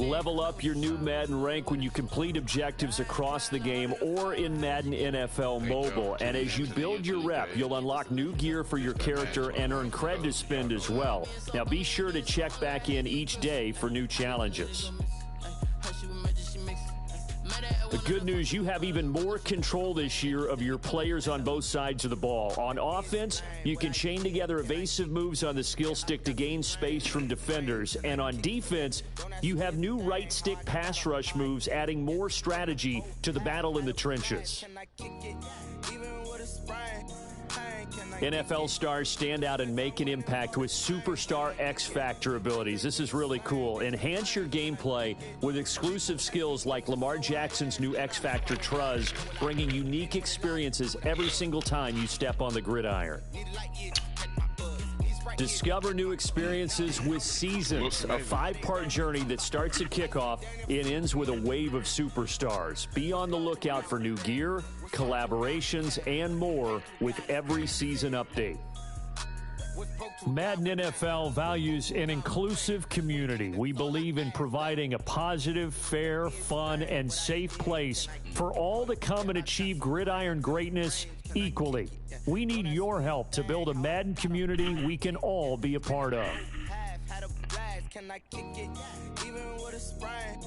Level up your new Madden rank when you complete objectives across the game or in Madden NFL Mobile. And as you build your rep, you'll unlock new gear for your character and earn cred to spend as well. Now be sure to check back in each day for new challenges. The good news, you have even more control this year of your players on both sides of the ball. On offense, you can chain together evasive moves on the skill stick to gain space from defenders. And on defense, you have new right stick pass rush moves, adding more strategy to the battle in the trenches. NFL stars stand out and make an impact with superstar X Factor abilities. This is really cool. Enhance your gameplay with exclusive skills like Lamar Jackson's new X Factor Truz, bringing unique experiences every single time you step on the gridiron. Discover new experiences with Seasons, a 5-part journey that starts at kickoff and ends with a wave of superstars. Be on the lookout for new gear, collaborations, and more with every season update. Madden NFL values an inclusive community. We believe in providing a positive, fair, fun, and safe place for all to come and achieve gridiron greatness equally. We need your help to build a Madden community we can all be a part of. Can I kick it? Even with a sprain,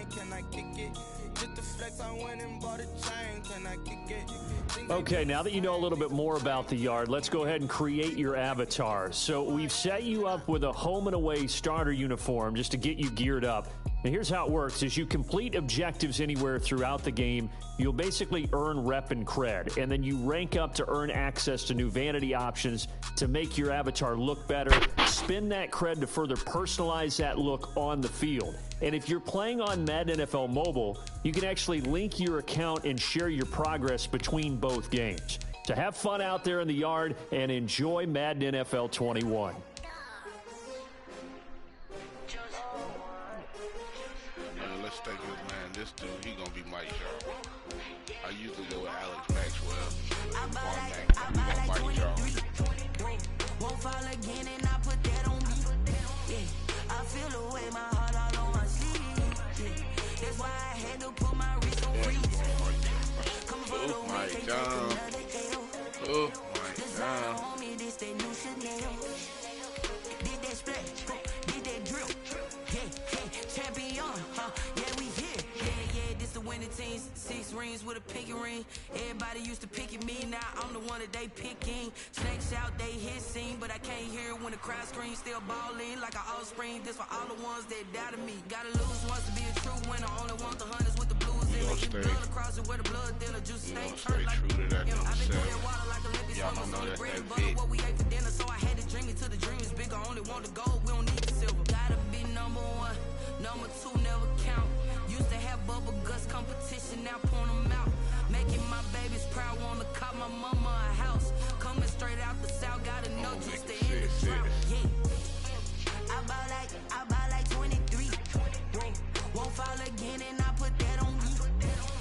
can I kick it? Just the flex, I went and bought a chain. Can I kick it? Okay, now that you know a little bit more about the yard, let's go ahead and create your avatar. So we've set you up with a home and away starter uniform just to get you geared up. Now here's how it works. As you complete objectives anywhere throughout the game, you'll basically earn rep and cred, and then you rank up to earn access to new vanity options to make your avatar look better. Spend that cred to further personalize that look on the field. And if you're playing on Madden NFL Mobile, you can actually link your account and share your progress between both games. So have fun out there in the yard and enjoy Madden NFL 21. Let's take this man. This dude, he gonna be Mike, y'all. I usually go with Alex Maxwell. We gonna Mike, y'all. Won't fall again, and I put that on me. Yeah, I feel the way my heart all on my sleeve. Yeah, that's why I had to put my wrist on freeze. Come for the way, can't take another L. Oh my God. On me, this that new Chanel. Did that splash, did that drill. Yeah, champion, huh? Yeah, we here. Yeah, this the winning team. 6 rings with a pinky ring. Everybody used to pick at me, now I'm the one that they picking. Snakes out, they hit scene, but I can't hear it when the crowd screams. Still balling like an offspring. This for all the ones that doubted me. Gotta lose once to be a true winner. Only want the hunters with the blues in. Make your blood across it where the blood then the juice stay turned like true to that. I've been through that water like Olympics. Y'all don't know that's bread and butter what we ate for dinner, so I had to dream it till the dream is bigger. Only want the gold, we don't need the silver. Gotta be number 1, number 2 never count. Used to have bubble guts competition, now point them out. Making my babies proud, wanna cop my mama a house. Coming straight out the south, gotta know just to end the drought. Yeah, I buy like 23. Won't fall again, and I put that on me.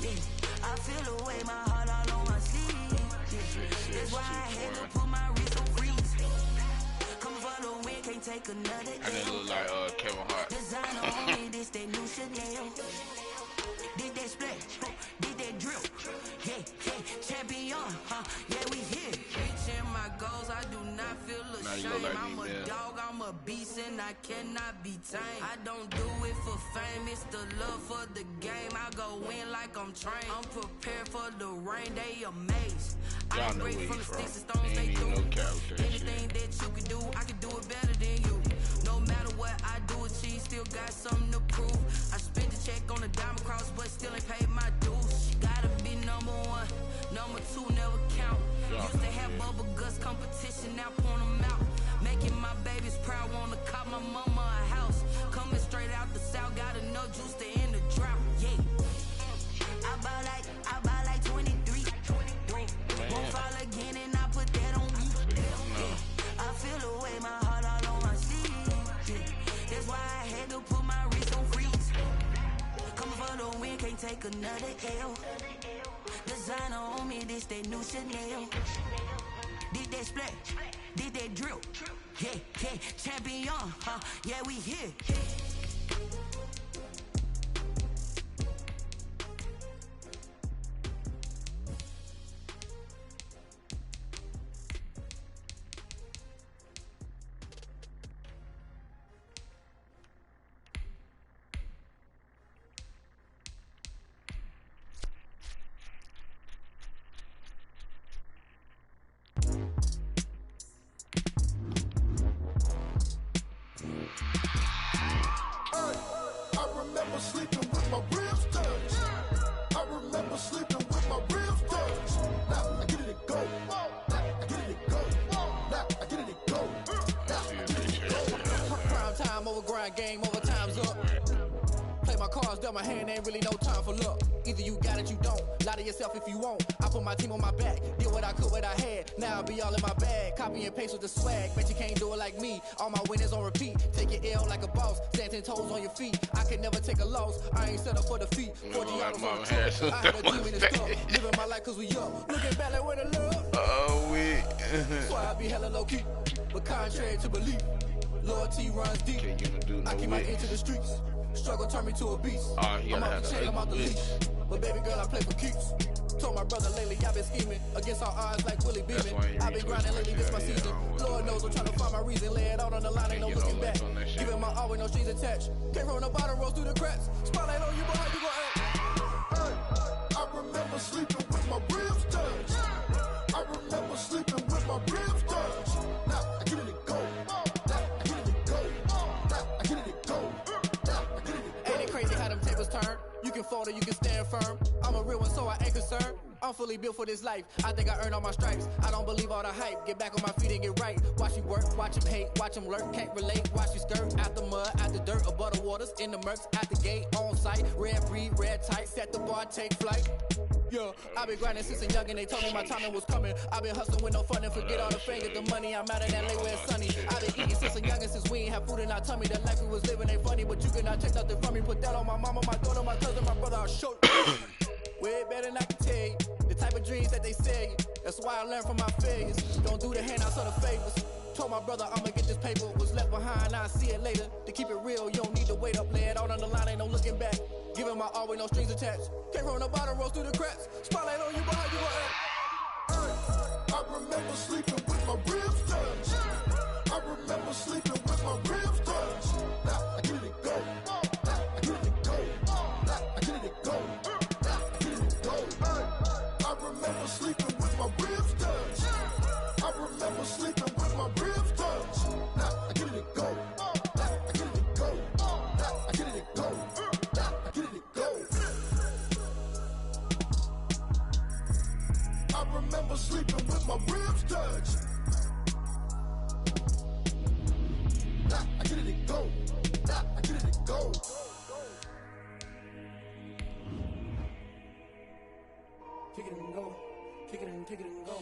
Yeah, I feel the way my heart all on my sleeve. Yeah, that's why I had to put my wrist on freeze. Come for the win, can't take another L. I didn't look like Kevin Hart. Designer on me, this that new Chanel. Did that splash, did that drill. Yeah, champion, huh? Yeah, we here. Reaching my goals, I do not feel ashamed. Like I'm a dog, I'm a beast, and I cannot be tamed. I don't do it for fame, it's the love for the game. I go in like I'm trained. I'm prepared for the rain, they amazed. I break from the sticks and stones, they do. Anything that you can do, I can do it better than you. No matter what I do, achieve, still got something to prove. I spent the check on the diamond cross, but still ain't paid my dues. Gotta be number 1, number 2 never count. Used to have bubble guts competition, now point them out. Making my babies proud, wanna cop my mama a house. Coming straight out the south, gotta know juice to end the drought. Yeah, I buy like 23. Won't fall again, and I put that on me. Yeah, I feel the way my heart all on my sleeve. Yeah, that's why I had to put my wrist on freeze. Coming for the win, can't take another L. Designer on me, this that new Chanel. Did that splash, did that drill. Yeah, champion, huh? Yeah, we here. remember sleeping with my ribs touched. I remember sleeping with my ribs touched. Now I get it and go. Now I get it and go. Now I get it and go. Now I get it and go. Prime time over grind game, over time's up. Play my cards, dealt my hand, ain't really no time for luck. Either you got it, you don't. Lie to yourself if you won't. I put my team on my back, did what I could, what I had. Now I be all in my bag, copy and paste with the swag. Bet you can't do it like me. All my winners on repeat. Take your L like a boss, stand 10 toes on your feet. I can never take a loss. I ain't set up for defeat. 40 hours on the truck. I had a dream in the stuff. Living my life cause we up. Looking back like where the love. Oh, we. That's why I be hella low key. But contrary to belief, loyalty runs deep. I keep my ear to the streets. Struggle turned me to a beast. I'm out the chain, I'm out the leash. But baby girl, I play for keeps. Told my brother lately, I've been scheming against all odds like Willie Beeman. I've been grinding lately, this my season. Lord knows I'm trying to find my reason. Lay it out on the line, ain't no looking back. Giving my all with no strings attached. Came from the bottom, rose through the cracks. Spotlight on you, but how you gon' act? Hey, I remember sleeping with my ribs touched. I remember sleeping with my ribs touched. Now I get it and go. Now I get it and go. Now I get it and go. Ain't it crazy how them tables turn? You can fold or you can stand firm. I'm a real one, so I ain't concerned. I'm fully built for this life. I think I earned all my stripes. I don't believe all the hype. Get back on my feet and get right. Watch you work, watch him hate, watch him lurk. Can't relate, watch you skirt. Out the mud, out the dirt, above the waters, in the murks, out the gate, on site. Red breed, red tight, set the bar, take flight. Yeah, I've been grinding since a youngin', they told me my timing was coming. I've been hustling with no fun and forget all the fame, get the money. I'm out of that late where it's sunny. I've been eating since a youngin', since we ain't have food in our tummy. The life we was living ain't funny, but you cannot take nothing from me. Put that on my mama, my daughter, my cousin, my brother, I'll show you. Way better than I can tell you. The type of dreams that they sell you. That's why I learned from my failures. Don't do the handouts or the favors. Told my brother I'ma get this paper. Was left behind, I'll see it later. To keep it real, you don't need to wait up. Lay it out on the line, ain't no looking back. Giving my all with no strings attached. Came from the bottom, rose through the cracks. Spotlight on you, but how you gon' act? I remember sleeping with my ribs touched. I remember sleeping with my ribs touched. Now I get it and go. Now I get it and go. Now I get it and go. Now I get it and go. I remember sleeping with my ribs touched. I remember sleeping with my ribs touched. Now I get it and go. Now I get it and go. Now I get it and go. Now I get it and go. I remember sleeping with my ribs touched. Now I get it and go. Now I get it and go. Kick it and go. Kick it and go.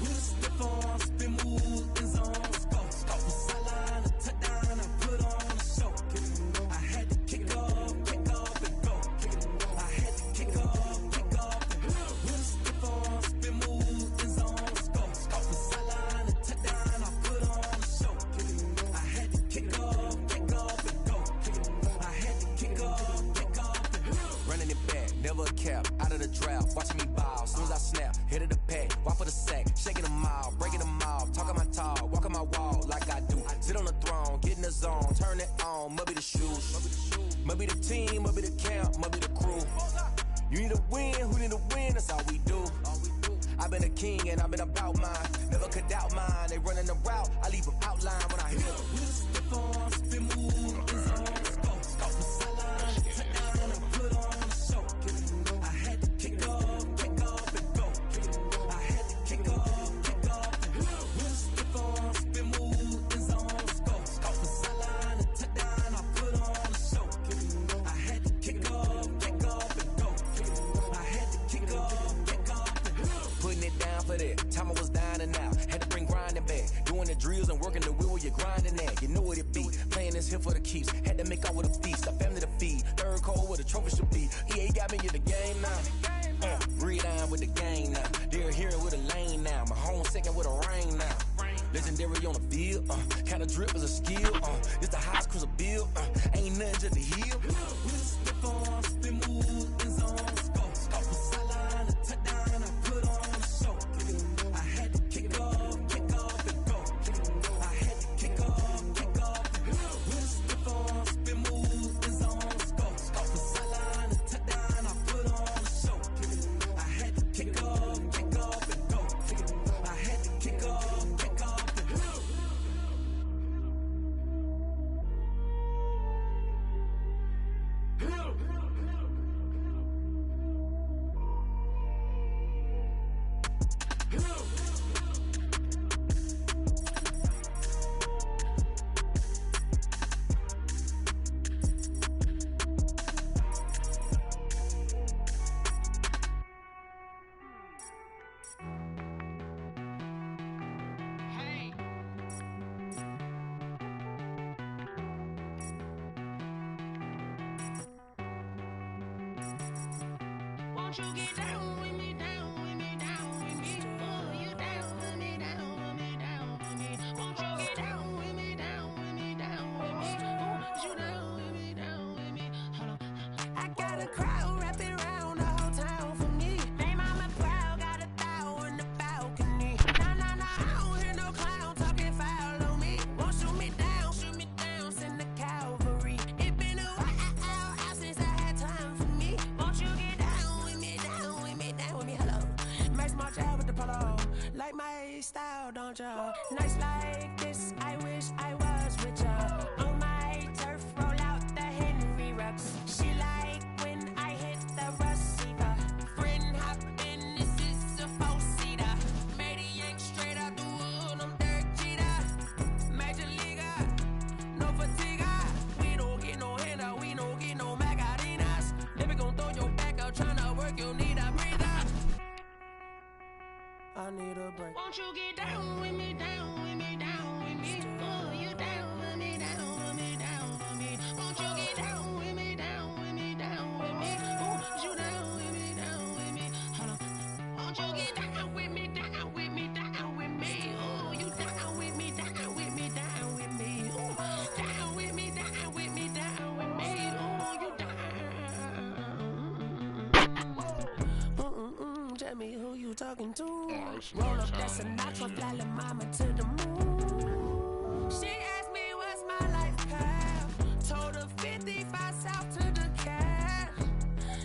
We'll step on, spin move in zones, go. From sideline to touchdown, I put on a show. I had to kick off and go. I had to kick off and go. We'll step on, spin move in zones, go. From sideline to touchdown, I put on a show. I had to kick off and go. I had to kick off and go. Running it back, never a cap, out of the draft, watching me ball, soon as I snap, hit of the pack, walk for the sack, shaking them all, breaking them off, talking my talk, walking my wall like I do, sit on the throne, get in the zone, turn it on, must be the shoes, must be the team, must be the camp, must be the crew, you need a win, who need a win, that's all we do, I've been a king and I've been about mine, never could doubt mine, they running the route, I leave them outline when I hit them. We'll step on, spin move in zones, go. From sideline to touchdown, I put on a show. I had to kick off and go. I had to kick off and go. We'll step on, spin move in zones, go. From sideline to touchdown, I put on a show. I had to kick off and go. I had to kick off and go. Putting it down for that. Time I was dying and out. Had to bring grinding back. Doing the drills and working the wheel where you're grinding at. You know what it be. Playing this here for the keeps. Had to make out with a feast. A family to feed. Third cold where the trophy should be. EA got me in the game now. Read on with the game now. They're hearing with a lane now. My home second with a rain now. Legendary on the field. Kind of drip is a skill. It's the highest cruiser bill. Ain't nothing just a heel. We'll step on, spin move in zones, go. From sideline to touchdown, I put on a show. I had to kick off and go. I had to kick off and go. We'll step on, spin move in zones, go. From sideline to touchdown, I put on a show. I had to kick off and go. I had to kick off and go. Won't you get down with me, down with me, down with me? Oh, you down with me, down with me, down with me. Won't you get down with me, down with me, down with me? Oh, you down with me, down with me? Hold on. I got a crowd wrapping around the whole town for me. They mama proud, got a thou on the balcony. Nah, nah, nah, I don't hear no clown talking foul on me. Won't shoot me down, send the cavalry. It been a while since I had time for me. Won't you get down with me, down with me, down with me? Hello. Max March out with the polo. Like my style, don't ya? Nights like this, I wish I was with ya. On my turf, roll out the Henry Rux. She like when I hit the receiver. Friend hop in, this is a four-seater. Made a yank straight out the wood, I'm Derek Jeter. Major leaguer, no fatigue. We don't get no handout, we don't get no Macarinas. Never gon' throw your back out, tryna work, you need a breather. I need a break. Won't you get down with me, down with me, down with me? Oh, you down with me, down with me, down with me? Won't you get down with me, down with me, down with me? Oh, you down with me, down with me? Hold on. Won't you get down with me, down with me, down with me? Oh, you down with me, down with me, down with me? Oh, down with me, down with me, down with me? Oh, you down. Tell me who you talking to. Roll up that Sinatra, fly la mama to the moon. She asked me what's my life path. Told her 55 south to the cat.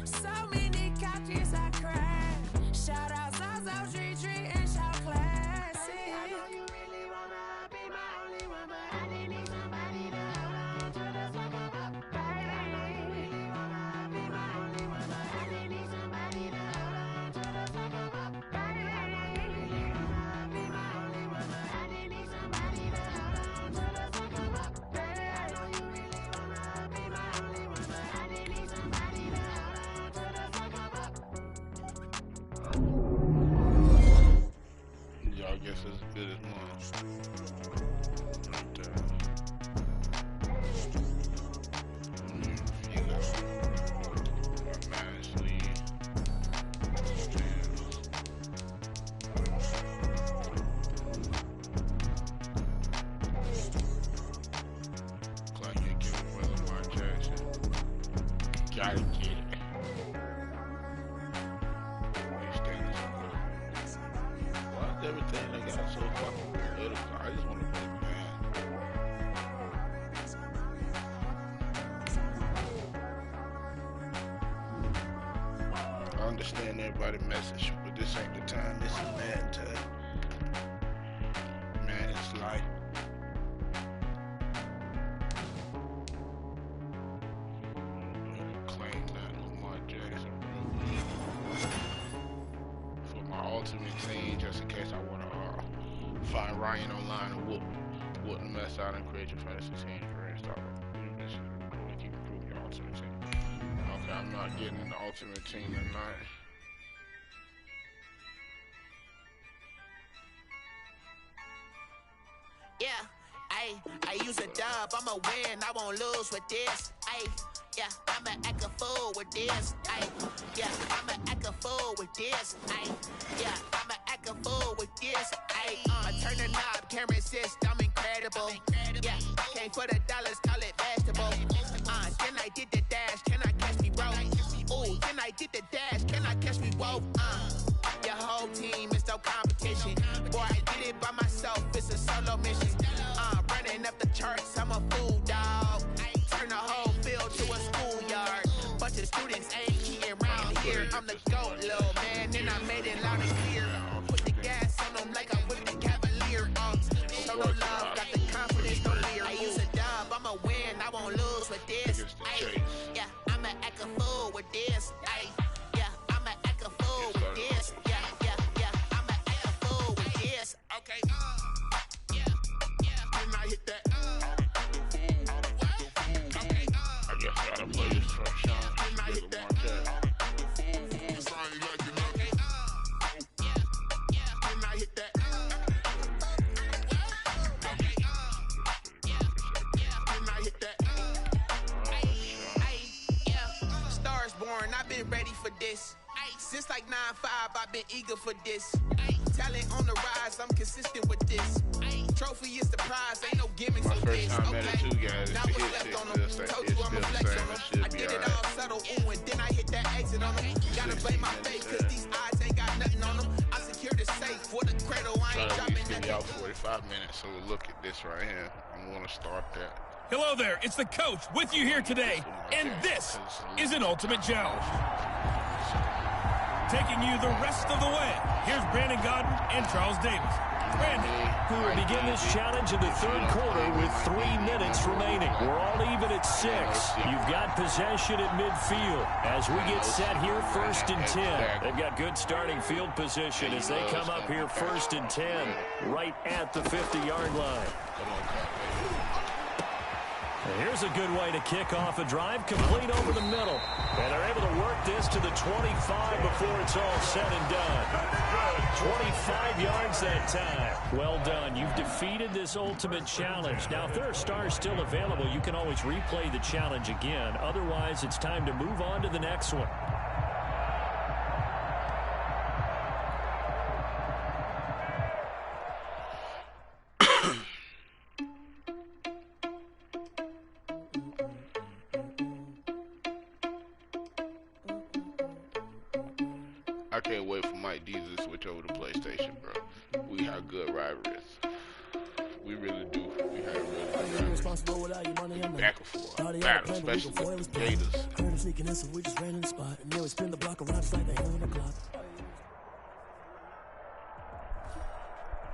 So many couches I cried. Shout out Zazo, Tree, and shout classic. I know you really wanna be my only one, but I didn't need somebody to hold on to the sucker up. Baby, I know you really wanna be my only one, but I didn't need somebody to hold on to the sucker up. Baby, I know you really wanna be my only one, but I didn't need somebody to hold on to the sucker up. Baby, I know you really wanna be my only one, but I didn't need somebody to hold on to the sucker up. Y'all guess it's as good as mine. Right there. You know, my Madden sleeve. Like you give it with Lamar Jackson. Gotta get it. These things. Why is everything they got so fucking political? I just want to play Madden. I understand everybody's message, but this ain't the time. This is Madden time. Madden's life. Claim that Lamar Jackson, bro. For my ultimate team, just in case I want to find Ryan online and whoop the mess out and create your fantasy team for install. This is cool to keep improving your ultimate team. Okay, I'm not getting in the ultimate team tonight. Yeah, I use a dub, I'ma win, I won't lose with this. Yeah, I'ma act a fool with this. Yeah, I'ma act a fool with this. Yeah, I'ma act a fool with this. I turn the knob, can't resist, I'm incredible. Yeah, came for the dollars, call it vegetable. Then I did the dash, can I catch me, bro? Ooh, then I did the dash, can I catch me, whoa? Your whole team is no competition. Boy, I did it by myself, it's a solo mission. Running up the charts, I'm a fool, dog. Turn the whole field to a schoolyard. Bunch of students ain't cheating around here. I'm the GOAT, little man, and I made it loud and clear. Put the gas on them like I whipped the Cavalier. Show no love, got the confidence, no fear. I use a dub, I'ma win, I won't lose with this. Yeah, I'ma act a fool with this. Yeah, I'ma act a fool with this. Yeah, I'ma act a fool with this. Okay, and I hit that. Okay, I guess I gotta play this first, Sean. and I hit that. And I hit that. And I hit that. Stars born, I've been ready for this. Ayy, since like 9-5, I've been eager for this. Ayy, talent on the rise, I'm consistent with this. Ayy, trophy is the prize, ain't no gimmicks My on first this. time at it too, guys. Now If it what's hit left on six, them? it's Told still you I'ma the flex same. on them. It should I be did it alright. all subtle, ooh, and then I hit that exit on them. Gotta blame my faith, cause these eyes ain't got nothing on them. I secured the safe for the cradle, I ain't Trying to dropping give me out nothing. 45 minutes, so we'll look at this right here. I'm gonna start that. Hello there, it's the coach with you here today, and this is an Ultimate Challenge. Taking you the rest of the way, here's Brandon Godden and Charles Davis. Brandon, We will begin this challenge in the third quarter with 3 minutes remaining. We're all even at 6. You've got possession at midfield. As we get set here, 1st and 10. They've got good starting field position as they come up here 1st and 10, right at the 50-yard line. Come on, Cat, baby. And here's a good way to kick off a drive, complete over the middle. And they're able to work this to the 25 before it's all said and done. 25 yards that time. Well done. You've defeated this ultimate challenge. Now, if there are stars still available, you can always replay the challenge again. Otherwise, it's time to move on to the next one. I can't wait for Mike D to switch over to PlayStation, bro. We have good rivalries. We really do. We have really good rivalries. Back and forth. Battle, especially with the Gators. Heard him sneaking in, so we just ran in the spot. And then we spin the block around just like the hand on the clock.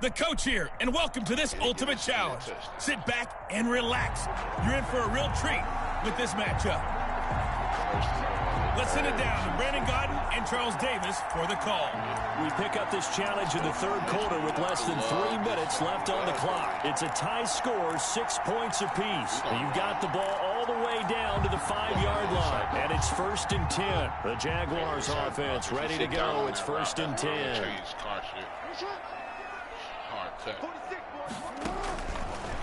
the coach here, and welcome to this Ultimate Challenge. Sit back and relax. You're in for a real treat with this matchup. Let's send it down to Brandon Godden and Charles Davis for the call. We pick up this challenge in the third quarter with less than 3 minutes left on the clock. It's a tie score, 6 points apiece. You've got the ball all the way down to the 5-yard line, and it's 1st and 10. The Jaguars offense ready to go. It's 1st and 10.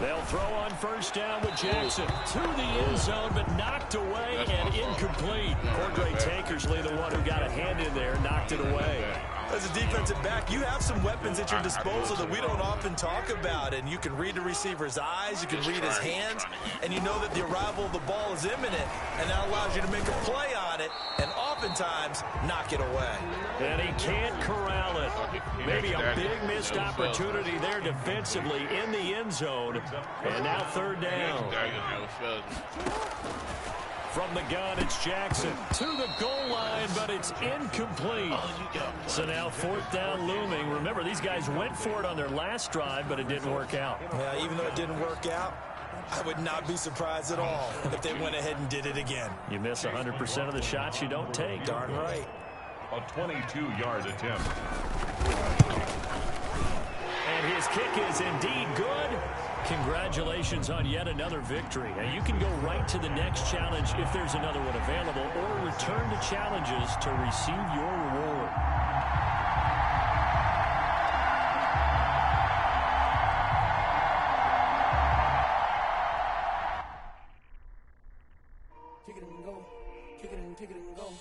They'll throw on first down with Jackson to the end zone, but knocked away and incomplete. Cordray Tankersley, the one who got a hand in there, knocked it away. As a defensive back, you have some weapons at your disposal that we don't often talk about, and you can read the receiver's eyes, you can read his hands, and you know that the arrival of the ball is imminent, and that allows you to make a play on it, and oftentimes knock it away. And he can't corral it. Maybe a big missed opportunity there defensively in the end zone, and now third down. From the gun, it's Jackson to the goal line, but it's incomplete. So now fourth down looming. Remember, these guys went for it on their last drive, but it didn't work out. Yeah, even though it didn't work out, I would not be surprised at all if they went ahead and did it again. You miss 100% of the shots you don't take. Darn right. A 22-yard attempt. And his kick is indeed good. Congratulations on yet another victory. Now you can go right to the next challenge if there's another one available, or return to challenges to receive your reward. Kick it and go. Kick it and kick it and go.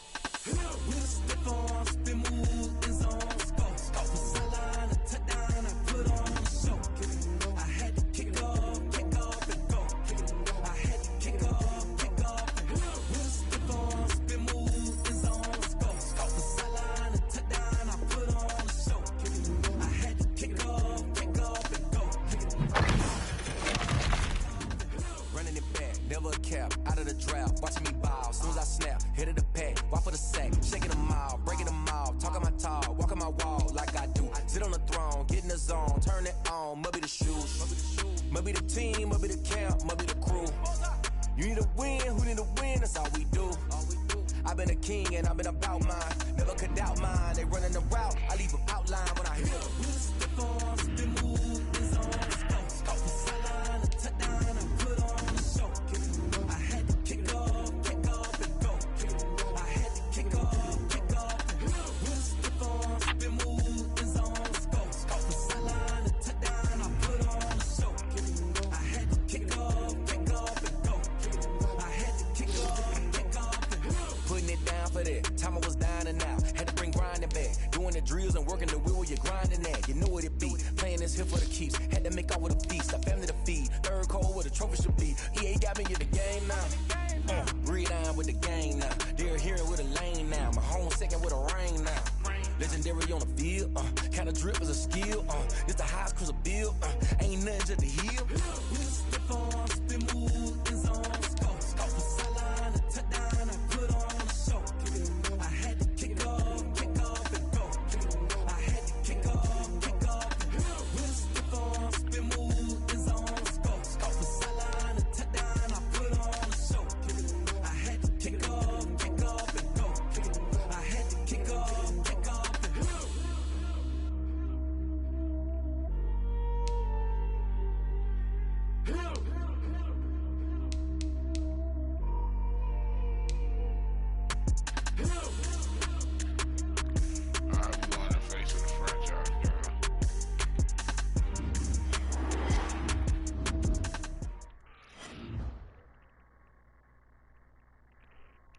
Out of the draft, watching me ball. Soon as I snap, hit of the pack, walk for the sack, shaking them all, breaking them all, talking my talk, walking my wall like I do. Sit on the throne, get in the zone, turn it on, must be the shoes, must be the team, must be the camp, must be the crew. You need a win, who need a win? That's all we do. I've been a king and I've been about mine, never could doubt mine. They running the route, I leave them outline when I hit them. Time I was down and out, had to bring the drills and working the wheel where you're grinding at. You know what it be. Playing this here for the keeps. Had to make off with a feast. A family to feed. Third cold where the trophy should be. EA got me in the game now. Read on with the game now. They're here with a lane now. My home second with a rain now. Legendary on the field. Kind of drip is a skill. It's the highest cruiser bill. Ain't nothing just to heal. Stiff on, spin move, in zone, scope. Scope for sideline, a touchdown, I put on a show. I had to kick off and go. I had to kick off and go. Stiff on, spin move, in zone, scope. Scope for sideline, a touchdown, I put on a show. I had to kick off and go. I had to kick off and go.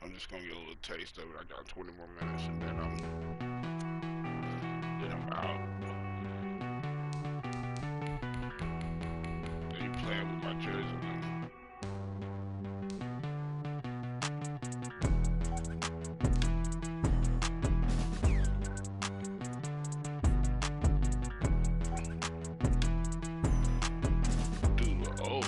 I'm just gonna get a little taste of it. I got 20 more minutes and then I'm out. Then you playing with my jersey now. Dude, look old.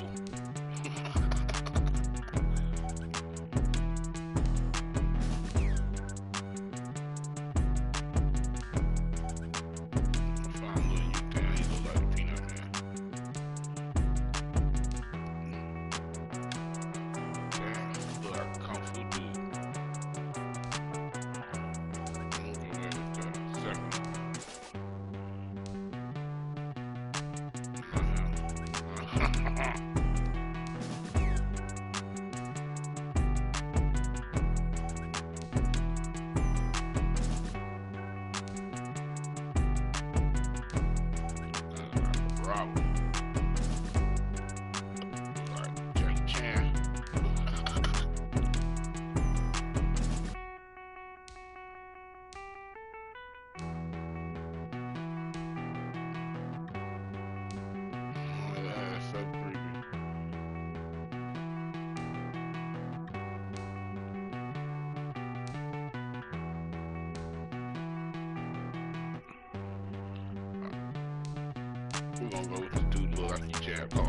We're gonna go with the dude look like he jabbed off.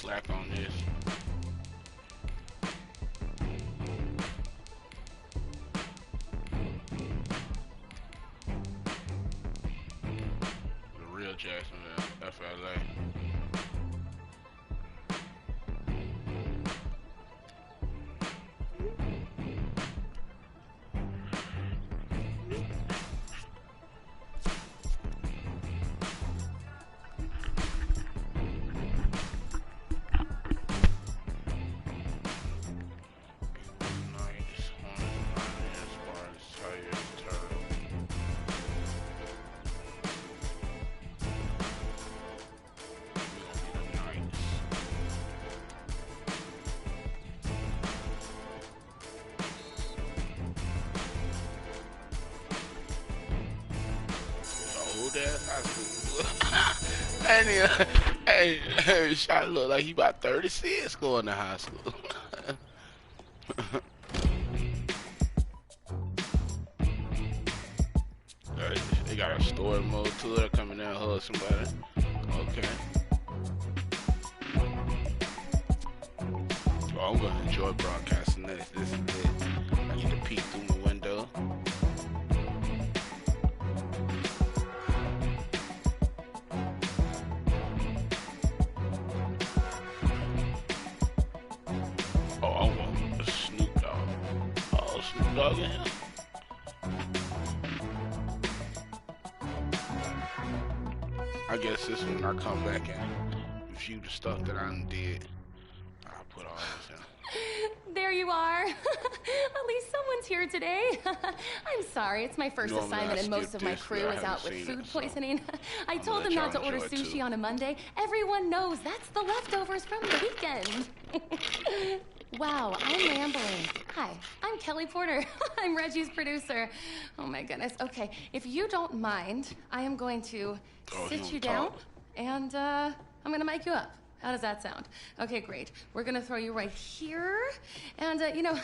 slack on this. The real Jacksonville, FLA. Hey, shot look like he about 36 going to high school. They got a story mode to it, coming down hug somebody. Okay. Oh, I'm gonna enjoy broadcasting this. This is it. I get to peek through my window. Dog in here. I guess this when I come back and review the stuff that I done did, I'll put all this in. There you are. At least someone's here today. I'm sorry, it's my first assignment and most of my crew is out with food poisoning. I told them not to order sushi on a Monday. Everyone knows that's the leftovers from the weekend. Wow, I'm rambling. Hi, I'm Kelly Porter. I'm Reggie's producer. Oh my goodness. Okay, if you don't mind, I am going to sit you down and I'm gonna mic you up. How does that sound? Okay, great. We're gonna throw you right here. And you know,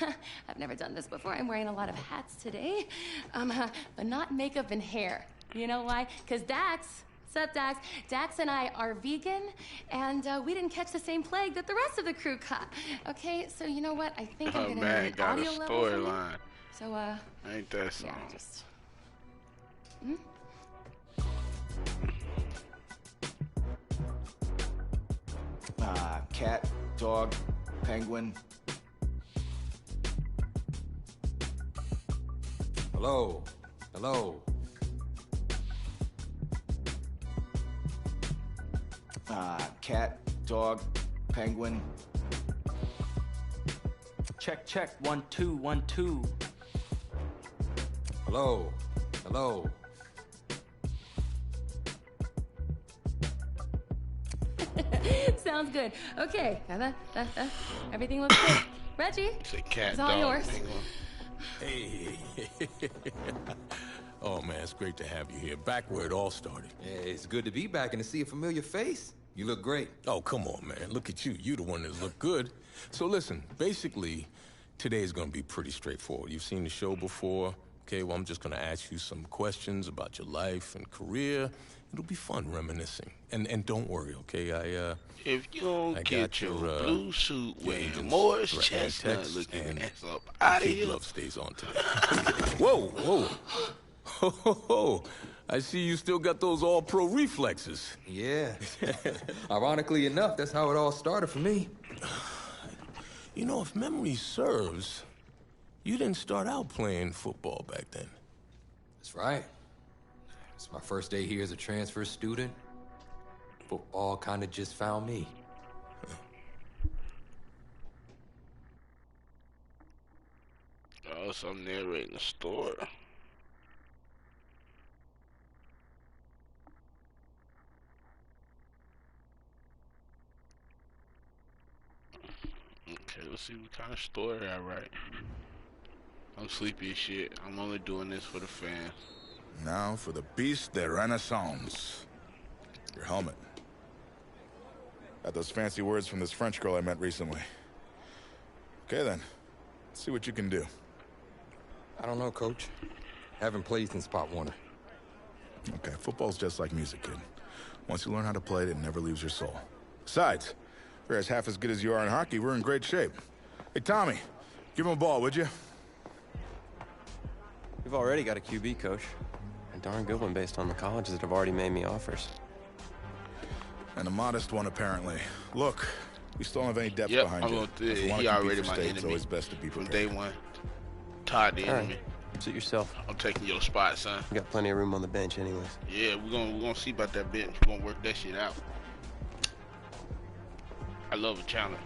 I've never done this before. I'm wearing a lot of hats today, but not makeup and hair. You know why? Because Dax, what's up, Dax? Dax and I are vegan, and we didn't catch the same plague that the rest of the crew caught. Okay, so you know what? I think I'm gonna need an audio level from you. So, ain't that song? Yeah, just. Cat, dog, penguin. Hello, hello. Cat, dog, penguin. Check, check, 1 2 1 2. Hello, hello. Sounds good. Okay, everything looks good. Reggie, it's a cat, it's all dog, yours. penguin. Hey. Oh, man, it's great to have you here. Back where it all started. Yeah, it's good to be back and to see a familiar face. You look great. Oh, come on, man. Look at you. You the one that look good. So listen, basically, today is going to be pretty straightforward. You've seen the show before. Okay, well, I'm just going to ask you some questions about your life and career. It'll be fun reminiscing. And don't worry, okay? If you don't get your blue suit with Morris Chestnut looking ass up out of here. Love stays on today. Whoa, whoa. Ho, ho, ho. I see you still got those all-pro reflexes. Yeah. Ironically enough, that's how it all started for me. You know, if memory serves, you didn't start out playing football back then. That's right. It's my first day here as a transfer student. Football kind of just found me. Oh, so I'm narrating the story. Okay, let's see what kind of story I write. I'm sleepy as shit. I'm only doing this for the fans. Now for the Beast de Renaissance. Your helmet. Got those fancy words from this French girl I met recently. Okay then, let's see what you can do. I don't know, Coach. Haven't played since Pop Warner. Okay, football's just like music, kid. Once you learn how to play it, it never leaves your soul. Besides, If you're as half as good as you are in hockey, we're in great shape. Hey, Tommy, give him a ball, would you? We've already got a QB, Coach. A darn good one based on the colleges that have already made me offers. And a modest one, apparently. Look, we still don't have any depth Yep, behind you. he already my enemy. It's always best to be from prepared. day one. Todd the enemy. Right. Suit yourself. I'm taking your spot, son. You got plenty of room on the bench anyways. Yeah, we're gonna see about that bench. We're gonna work that shit out. I love a challenge.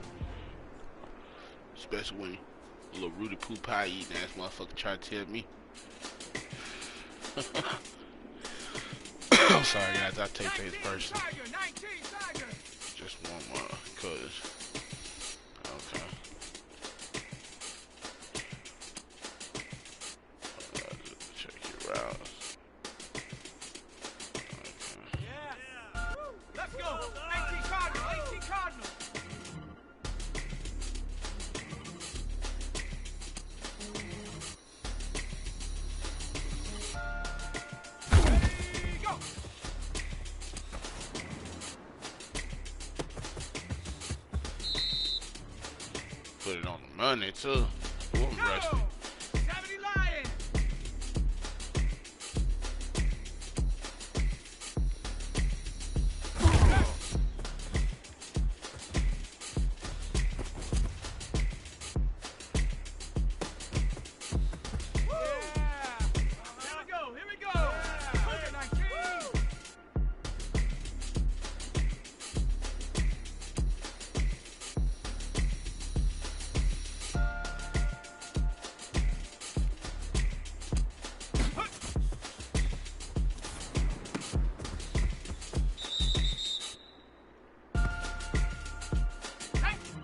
Especially when a little Rudy Poo pie eating ass motherfucker try to tell me. I'm sorry guys, I take this person. Just one more, cause okay. Check your routes. Okay. Yeah. Let's go. 18 Cardinal. 18 Cardinal. Put it on the money too. Ooh, I'm rusty. 70 Lions. Here we go. Over 19.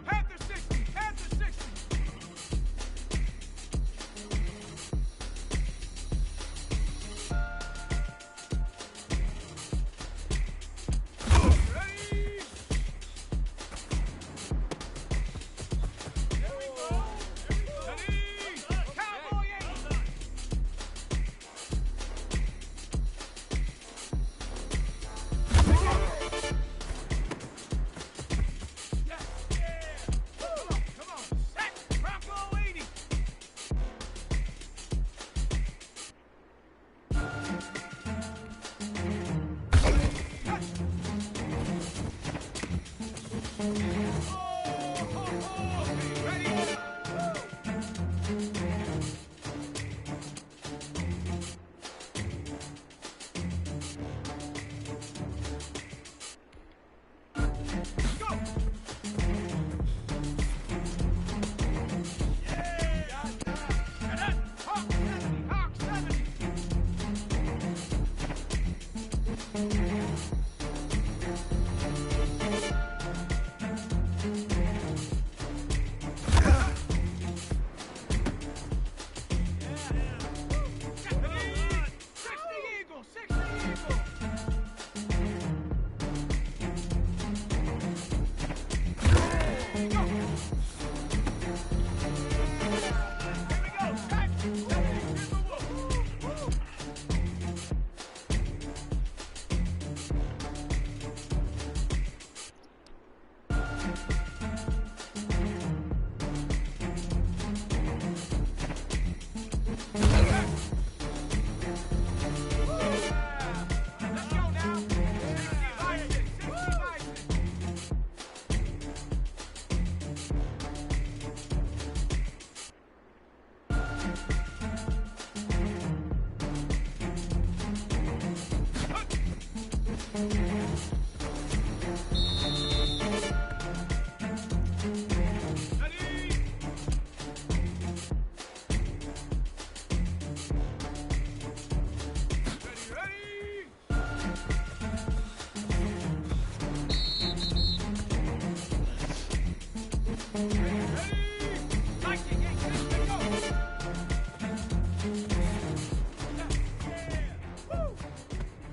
Panther 60. Panther 60. Ready? Here we go. Ready? Cowboy 80. Yes. Yeah. Come on. Set. Bronco 80.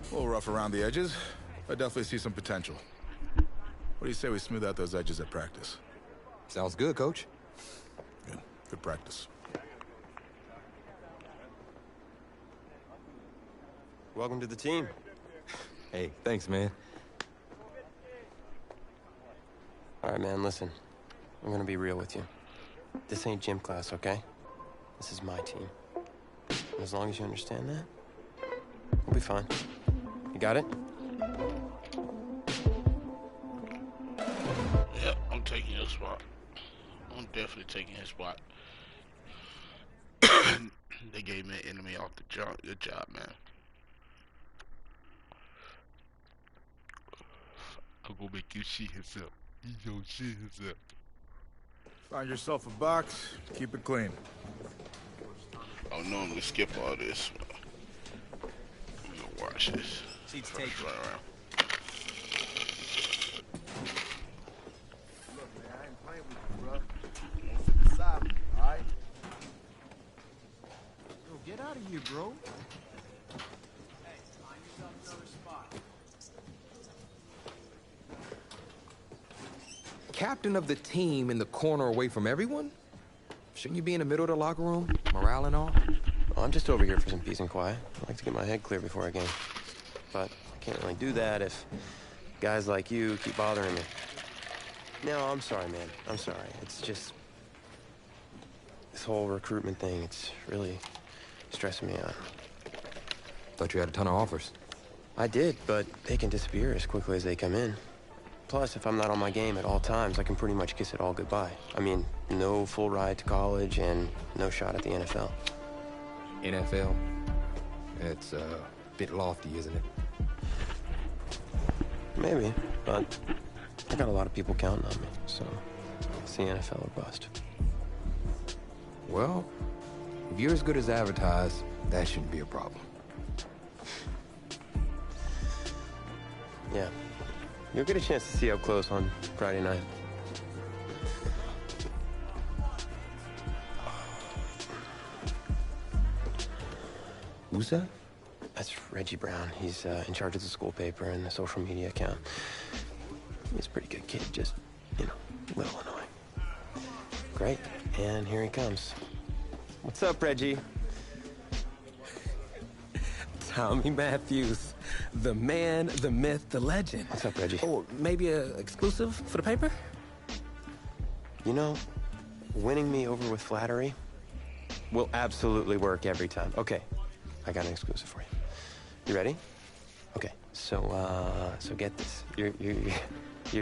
A little rough around the edges. I definitely see some potential. What do you say we smooth out those edges at practice? Sounds good, Coach. Good. Good practice. Welcome to the team. Hey, thanks, man. All right, man, listen. I'm gonna be real with you. This ain't gym class, okay? This is my team. And as long as you understand that, we'll be fine. You got it? Yeah, I'm taking your spot. I'm definitely taking his spot. They gave me an enemy off the jump. Good job, man. I'm gonna make you see himself. He's gonna see himself. Find yourself a box, keep it clean. Oh no, I'm gonna skip all this. I'm gonna watch this. Seats taken. Right around. Look, man, I ain't playing with you, bro. Don't sit beside me, all right? Yo, get out of here, bro. Hey, find yourself another spot. Captain of the team in the corner away from everyone? Shouldn't you be in the middle of the locker room? Morale and all? Well, I'm just over here for some peace and quiet. I like to get my head clear before a game. But I can't really do that if guys like you keep bothering me. No, I'm sorry, man. I'm sorry. It's just... this whole recruitment thing, it's really stressing me out. Thought you had a ton of offers. I did, but they can disappear as quickly as they come in. Plus, if I'm not on my game at all times, I can pretty much kiss it all goodbye. I mean, no full ride to college and no shot at the NFL. NFL? It's a bit lofty, isn't it? Maybe, but I got a lot of people counting on me, so it's the NFL or bust. Well, if you're as good as advertised, that shouldn't be a problem. Yeah. You'll get a chance to see up close on Friday night. Who's that? That's Reggie Brown. He's in charge of the school paper and the social media account. He's a pretty good kid, just, you know, a little annoying. Great, and here he comes. What's up, Reggie? Tommy Matthews, the man, the myth, the legend. What's up, Reggie? Oh, maybe a exclusive for the paper? You know, winning me over with flattery will absolutely work every time. Okay, I got an exclusive for you. You ready? Okay, so get this. You're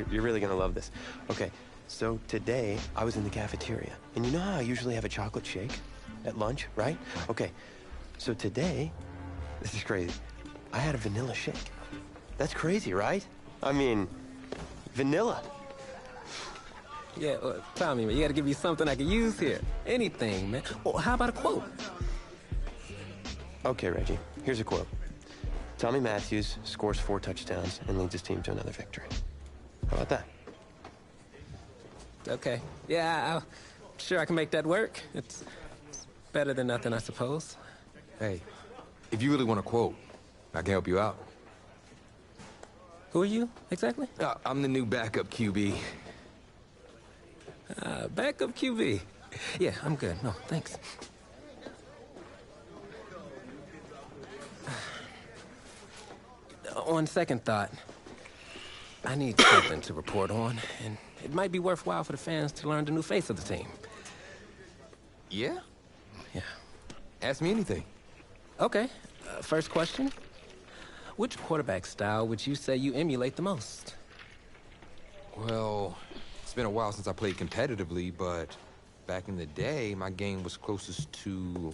really gonna love this. Okay, so today I was in the cafeteria, and you know how I usually have a chocolate shake at lunch, right? Okay, so today, this is crazy. I had a vanilla shake. That's crazy, right? I mean, vanilla. Yeah, Tommy, man, you gotta give me something I can use here. Anything, man. Well, how about a quote? Okay, Reggie, here's a quote. Tommy Matthews scores 4 touchdowns and leads his team to another victory. How about that? Okay. Yeah, I'm sure I can make that work. It's better than nothing, I suppose. Hey, if you really want a quote, I can help you out. Who are you, exactly? I'm the new backup QB. Backup QB. Yeah, I'm good. No, thanks. On second thought, I need something to report on, and it might be worthwhile for the fans to learn the new face of the team. Yeah? Yeah. Ask me anything. Okay. First question. Which quarterback style would you say you emulate the most? Well, it's been a while since I played competitively, but back in the day, my game was closest to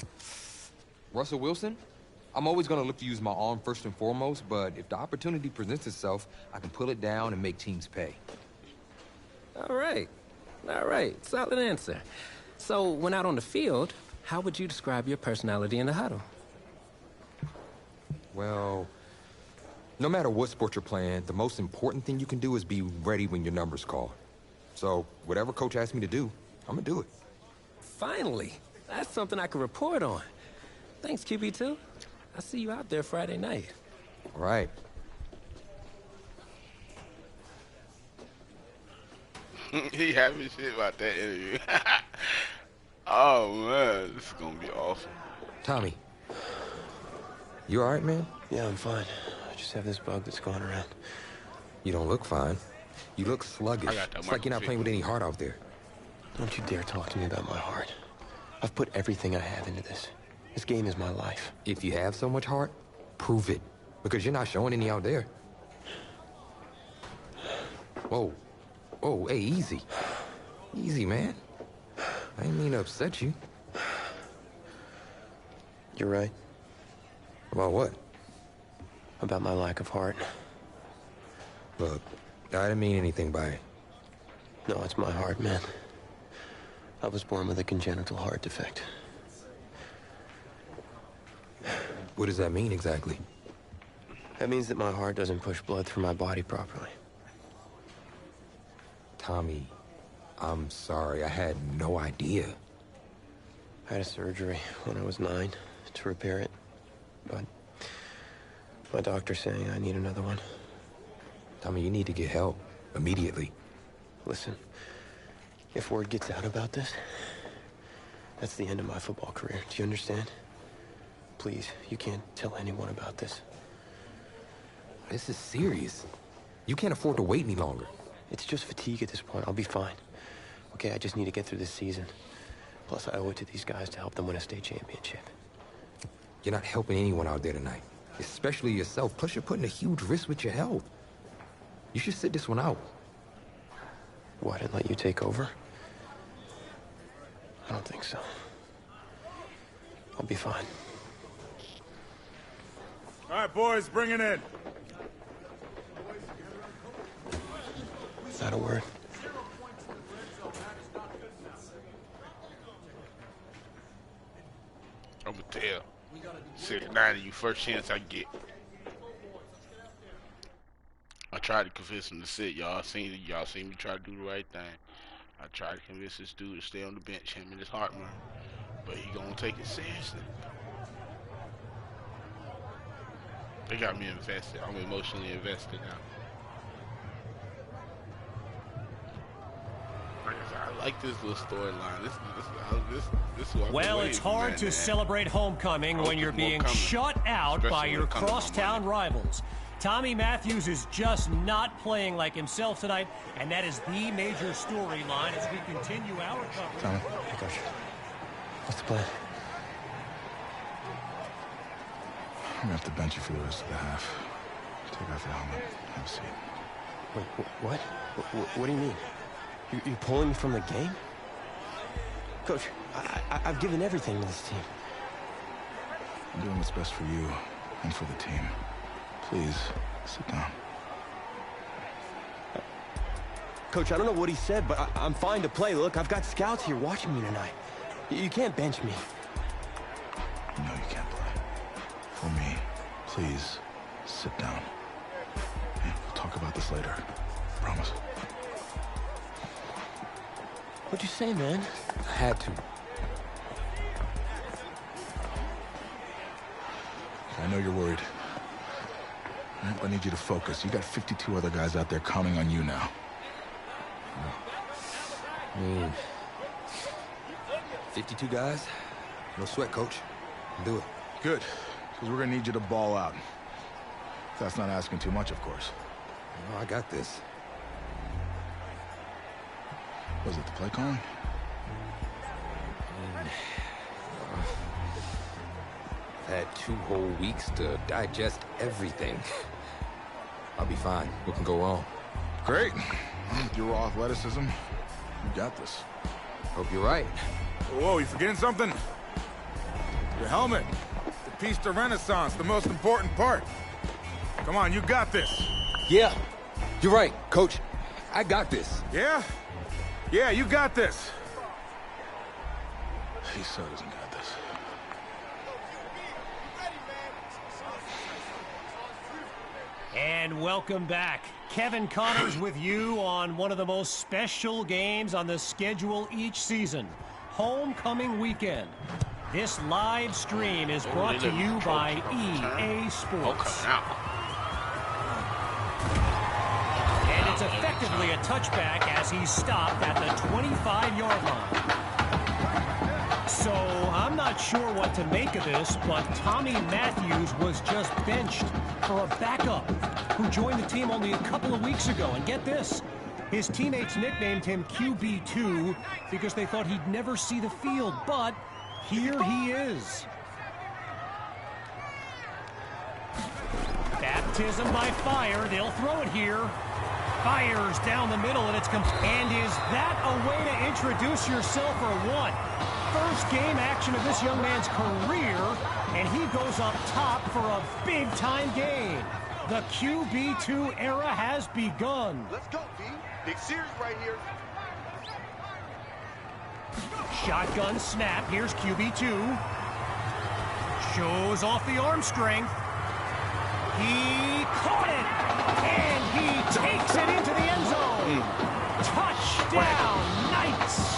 Russell Wilson. I'm always going to look to use my arm first and foremost, but if the opportunity presents itself, I can pull it down and make teams pay. All right. All right. Solid answer. So, when out on the field, how would you describe your personality in the huddle? Well, no matter what sport you're playing, the most important thing you can do is be ready when your number's called. So, whatever coach asks me to do, I'm going to do it. Finally. That's something I can report on. Thanks, QB2. I'll see you out there Friday night. All right. He happy shit about that interview. Oh, man. This is going to be awesome. Tommy. You all right, man? Yeah, I'm fine. I just have this bug that's going around. You don't look fine. You look sluggish. It's like you're not playing with any heart out there. Don't you dare talk to me about my heart. I've put everything I have into this. This game is my life. If you have so much heart, prove it. Because you're not showing any out there. Whoa. Whoa, hey, easy. Easy, man. I didn't mean to upset you. You're right. About what? About my lack of heart. Look, I didn't mean anything by it. No, it's my heart, man. I was born with a congenital heart defect. What does that mean exactly? That means that my heart doesn't push blood through my body properly. Tommy, I'm sorry. I had no idea. I had a surgery when I was 9 to repair it, but my doctor's saying I need another one. Tommy, you need to get help immediately. Listen, if word gets out about this, that's the end of my football career. Do you understand? Please, you can't tell anyone about this. This is serious. You can't afford to wait any longer. It's just fatigue at this point. I'll be fine. Okay, I just need to get through this season. Plus, I owe it to these guys to help them win a state championship. You're not helping anyone out there tonight, especially yourself. Plus, you're putting a huge risk with your health. You should sit this one out. What, and let you take over? I don't think so. I'll be fine. All right, boys, bring it in. Not a word. I'm gonna tell. 690, you first chance I get. I tried to convince him to sit. Y'all seen me try to do the right thing. I tried to convince this dude to stay on the bench, him and his Hartman. But he gonna take it seriously. They got me invested. I'm emotionally invested now. I like this little storyline. This is what well, it's hard to celebrate homecoming when you're being shut out by your crosstown rivals. Tommy Matthews is just not playing like himself tonight, and that is the major storyline as we continue our coverage. Tommy, hey, Coach. What's the plan? I'm gonna have to bench you for the rest of the half. Take off your helmet. Have a seat. Wait, what? What do you mean? You're pulling me from the game? Coach, I've given everything to this team. I'm doing what's best for you and for the team. Please, sit down. Coach, I don't know what he said, but I'm fine to play. Look, I've got scouts here watching me tonight. You can't bench me. No, you can't play. For me, please, sit down. Hey, we'll talk about this later. Promise. What'd you say, man? I had to. I know you're worried. I need you to focus. You got 52 other guys out there counting on you now. 52 guys? No sweat, Coach. Do it. Good, because we're going to need you to ball out. That's not asking too much, of course. I got this. Was it the play calling? I've had 2 whole weeks to digest everything. I'll be fine. What can go wrong? Great. With your raw athleticism, you got this. Hope you're right. Whoa, you forgetting something? Your helmet. The piece de renaissance, the most important part. Come on, you got this. Yeah, you're right, Coach. I got this. Yeah? Yeah, you got this. He so doesn't got this. And welcome back. Kevin Connors with you on one of the most special games on the schedule each season, Homecoming Weekend. This live stream is brought to you by EA Sports. And it's effectively a touchback as he's stopped at the 25-yard line. So I'm not sure what to make of this, but Tommy Matthews was just benched. for a backup who joined the team only a couple of weeks ago. And get this, his teammates nicknamed him QB2 because they thought he'd never see the field, but here he is. Baptism by fire. They'll throw it here. Fires down the middle, and it's and is that a way to introduce yourself or what? First game action of this young man's career, and he goes up top for a big-time game. The QB2 era has begun. Let's go, D. Big series right here. Shotgun snap. Here's QB2. Shows off the arm strength. He caught it, and he takes it into the end zone. Touchdown, Knights!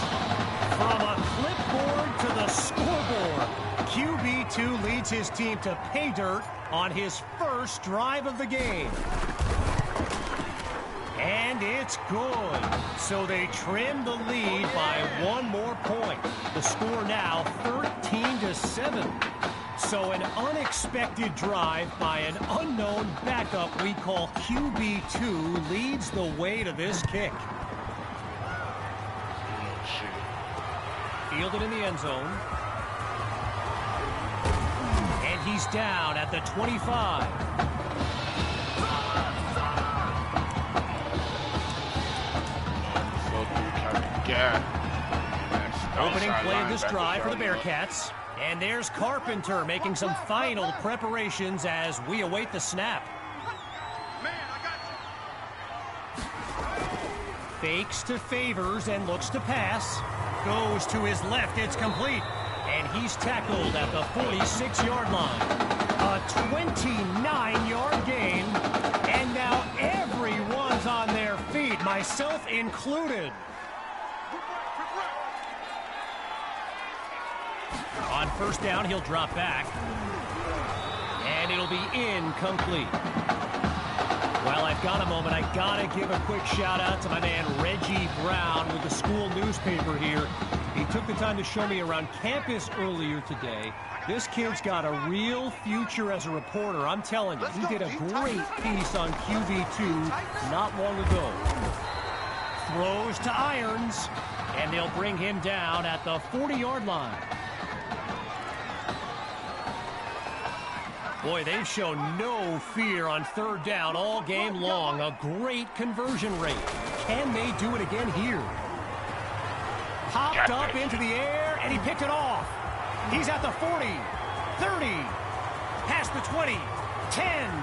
From a clipboard to the scoreboard, QB2 leads his team to pay dirt on his first drive of the game. And it's good. So they trim the lead by 1 more point. The score now 13-7. So an unexpected drive by an unknown backup we call QB2 leads the way to this kick. Fielded in the end zone. And he's down at the 25. Opening play of this drive for the Bearcats. And there's Carpenter making some final preparations as we await the snap. Fakes to Favors and looks to pass. Goes to his left, it's complete. And he's tackled at the 46-yard line. A 29-yard gain. And now everyone's on their feet, myself included. On first down, he'll drop back. And it'll be incomplete. While I've got a moment, I gotta give a quick shout out to my man Reggie Brown with the school newspaper here. He took the time to show me around campus earlier today. This kid's got a real future as a reporter. I'm telling you, he did a great piece on QB2 not long ago. Throws to Irons, and they'll bring him down at the 40-yard line. Boy, they've shown no fear on third down all game long. A great conversion rate. Can they do it again here? Popped up into the air, and he picked it off. He's at the 40, 30, past the 20, 10,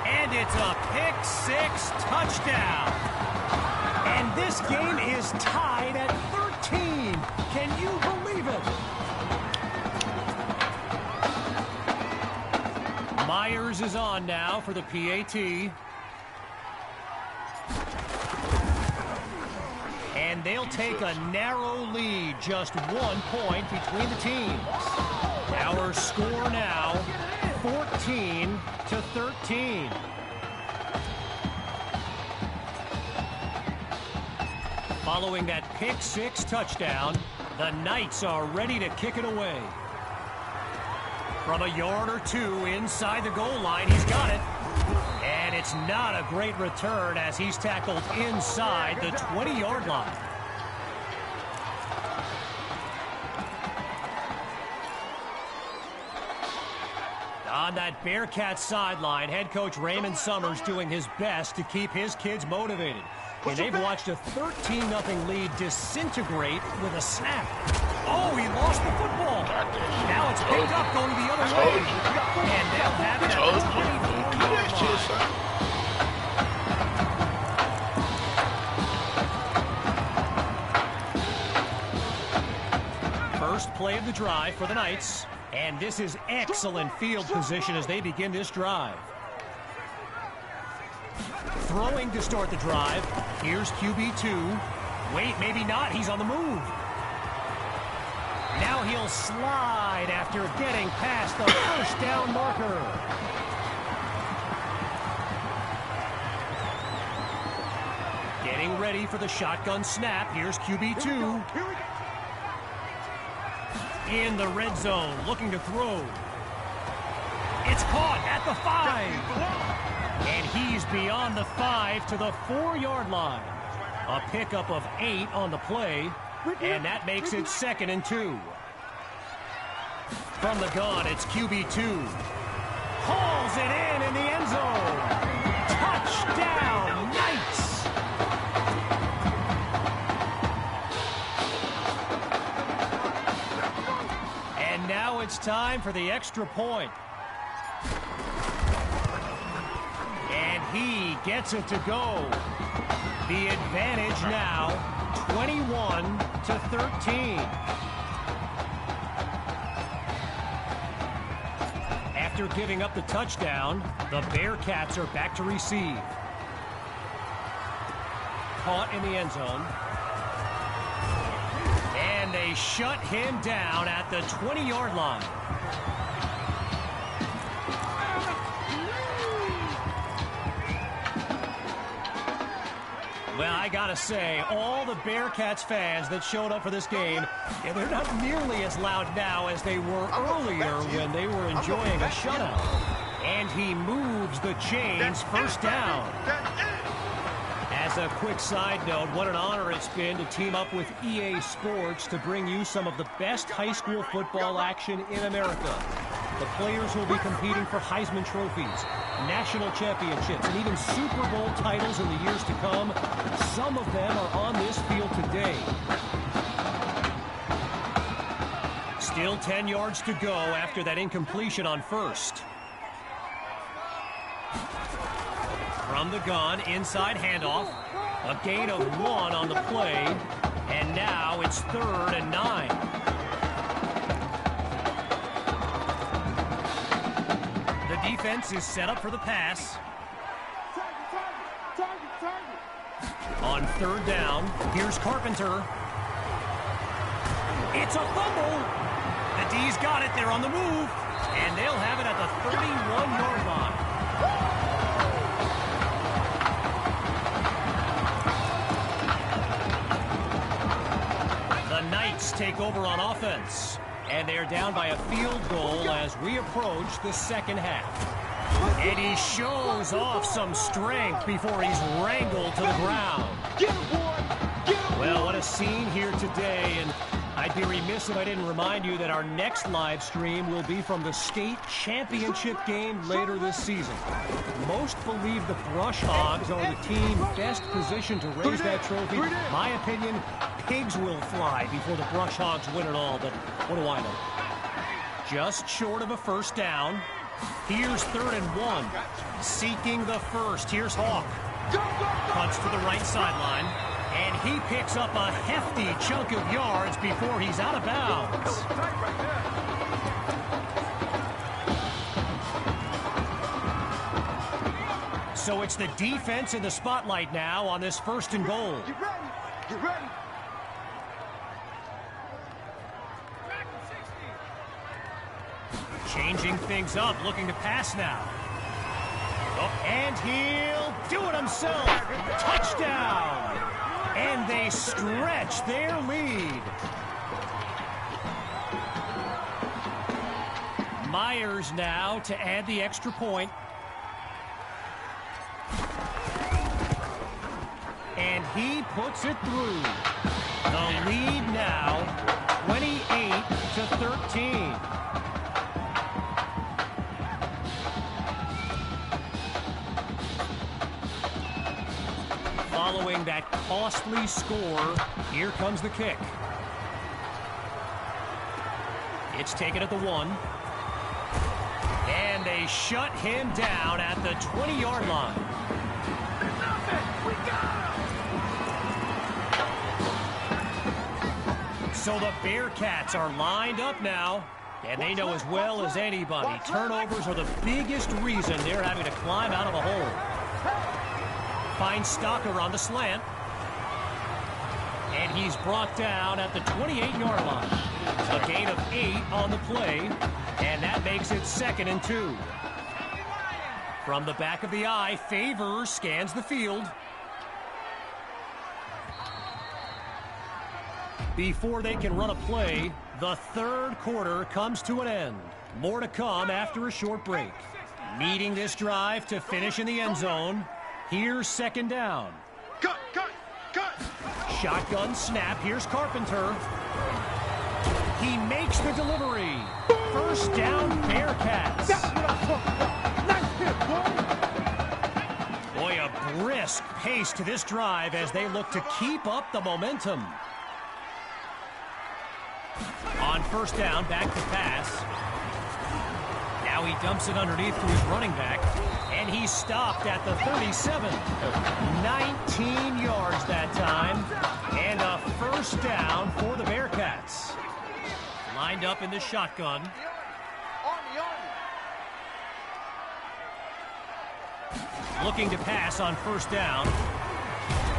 and it's a pick-6 touchdown. And this game is tied at 13. Can you believe it? Myers is on now for the PAT. And they'll take a narrow lead, just 1 point between the teams. Our score now, 14-13. Following that pick-6 touchdown, the Knights are ready to kick it away. From a yard or two inside the goal line, he's got it. And it's not a great return as he's tackled inside the 20-yard line. On that Bearcat sideline, head coach Raymond Summers doing his best to keep his kids motivated. And they've watched a 13-0 lead disintegrate with a snap. Oh, he lost the football. Now it's picked up going the other way. And they'll have it at the 24-yard line. First play of the drive for the Knights. And this is excellent field position as they begin this drive. Throwing to start the drive. Here's QB2. Wait, maybe not. He's on the move. Now he'll slide after getting past the first down marker. Getting ready for the shotgun snap. Here's QB2. In the red zone, looking to throw. It's caught at the 5. And he's beyond the 5 to the 4-yard line. A pickup of 8 on the play, and that makes it 2nd and 2. From the gun, it's QB2. Hauls it in the end zone. Touchdown, Knights! And now it's time for the extra point. And he gets it to go. The advantage now, 21-13. After giving up the touchdown, the Bearcats are back to receive. Caught in the end zone. And they shut him down at the 20-yard line. Well, I gotta say, all the Bearcats fans that showed up for this game, they're not nearly as loud now as they were earlier when they were enjoying a shutout. And he moves the chains, first down. As a quick side note, what an honor it's been to team up with EA Sports to bring you some of the best high school football action in America. The players will be competing for Heisman trophies, national championships, and even Super Bowl titles in the years to come. Some of them are on this field today. Still 10 yards to go after that incompletion on first. From the gun, inside handoff. A gain of 1 on the play. And now it's 3rd and 9. The defense is set up for the pass. On 3rd down, here's Carpenter. It's a fumble. The D's got it. They're on the move. And they'll have it at the 31-yard line. The Knights take over on offense. And they're down by a field goal as we approach the second half. And he shows off some strength before he's wrangled to the ground. Well, what a scene here today. And I'd be remiss if I didn't remind you that our next live stream will be from the state championship game later this season. Most believe the Brush Hogs are the team best positioned to raise that trophy. My opinion, pigs will fly before the Brush Hogs win it all, but what do I know? Just short of a first down. Here's 3rd and 1. Seeking the first. Here's Hawk. Cuts to the right sideline. And he picks up a hefty chunk of yards before he's out of bounds. So it's the defense in the spotlight now on this 1st and goal. Get ready. Get ready. Changing things up, looking to pass now. Oh, and he'll do it himself. Touchdown. And they stretch their lead. Myers now to add the extra point. And he puts it through. The lead now, 28-13. Following that costly score, here comes the kick. It's taken at the 1. And they shut him down at the 20-yard line. So the Bearcats are lined up now, and they know as well as anybody, turnovers are the biggest reason they're having to climb out of a hole. Finds Stocker on the slant. And he's brought down at the 28-yard line. A gain of 8 on the play, and that makes it 2nd and 2. From the back of the eye, Favors scans the field. Before they can run a play, the 3rd quarter comes to an end. More to come after a short break. Needing this drive to finish in the end zone. Here's second down. Cut. Shotgun snap. Here's Carpenter. He makes the delivery. First down, Bearcats. Nice hit, boy. Boy, a brisk pace to this drive as they look to keep up the momentum. On first down, back to pass. Now he dumps it underneath to his running back, and he's stopped at the 37. 19 yards that time, and a first down for the Bearcats. Lined up in the shotgun. Looking to pass on first down.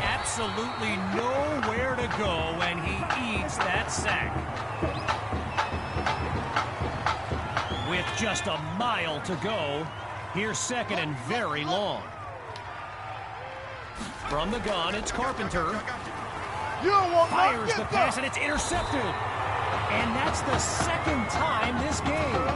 Absolutely nowhere to go, and he eats that sack. With just a mile to go, here's second and very long. From the gun, it's Carpenter. Fires the pass, and it's intercepted. And that's the second time this game.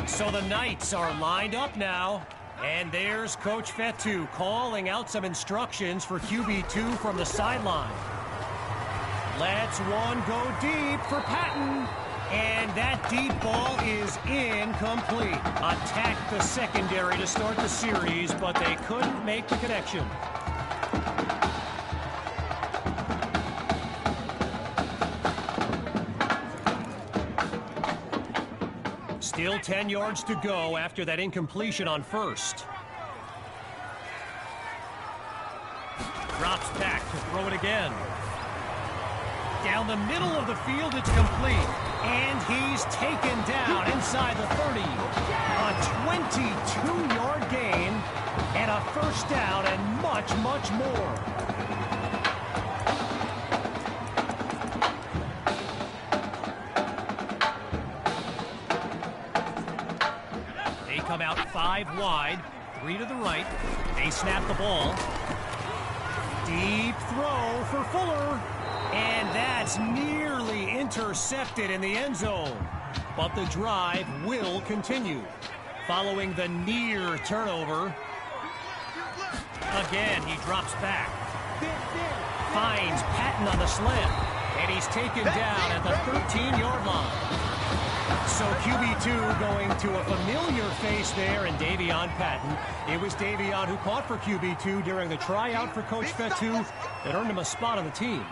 So the Knights are lined up now. And there's Coach Fetu calling out some instructions for QB2 from the sideline. Let's one go deep for Patton. And that deep ball is incomplete. Attacked the secondary to start the series, but they couldn't make the connection. Still 10 yards to go after that incompletion on first. Drops back to throw it again. Down the middle of the field, it's complete. And he's taken down inside the 30. A 22-yard gain and a first down and much, much more. Come out 5 wide, 3 to the right. They snap the ball. Deep throw for Fuller. And that's nearly intercepted in the end zone. But the drive will continue. Following the near turnover. Again, he drops back. Finds Patton on the slant. And he's taken down at the 13-yard line. So QB2 going to a familiar face there in Davion Patton. It was Davion who caught for QB2 during the tryout for Coach Fetu that earned him a spot on the team.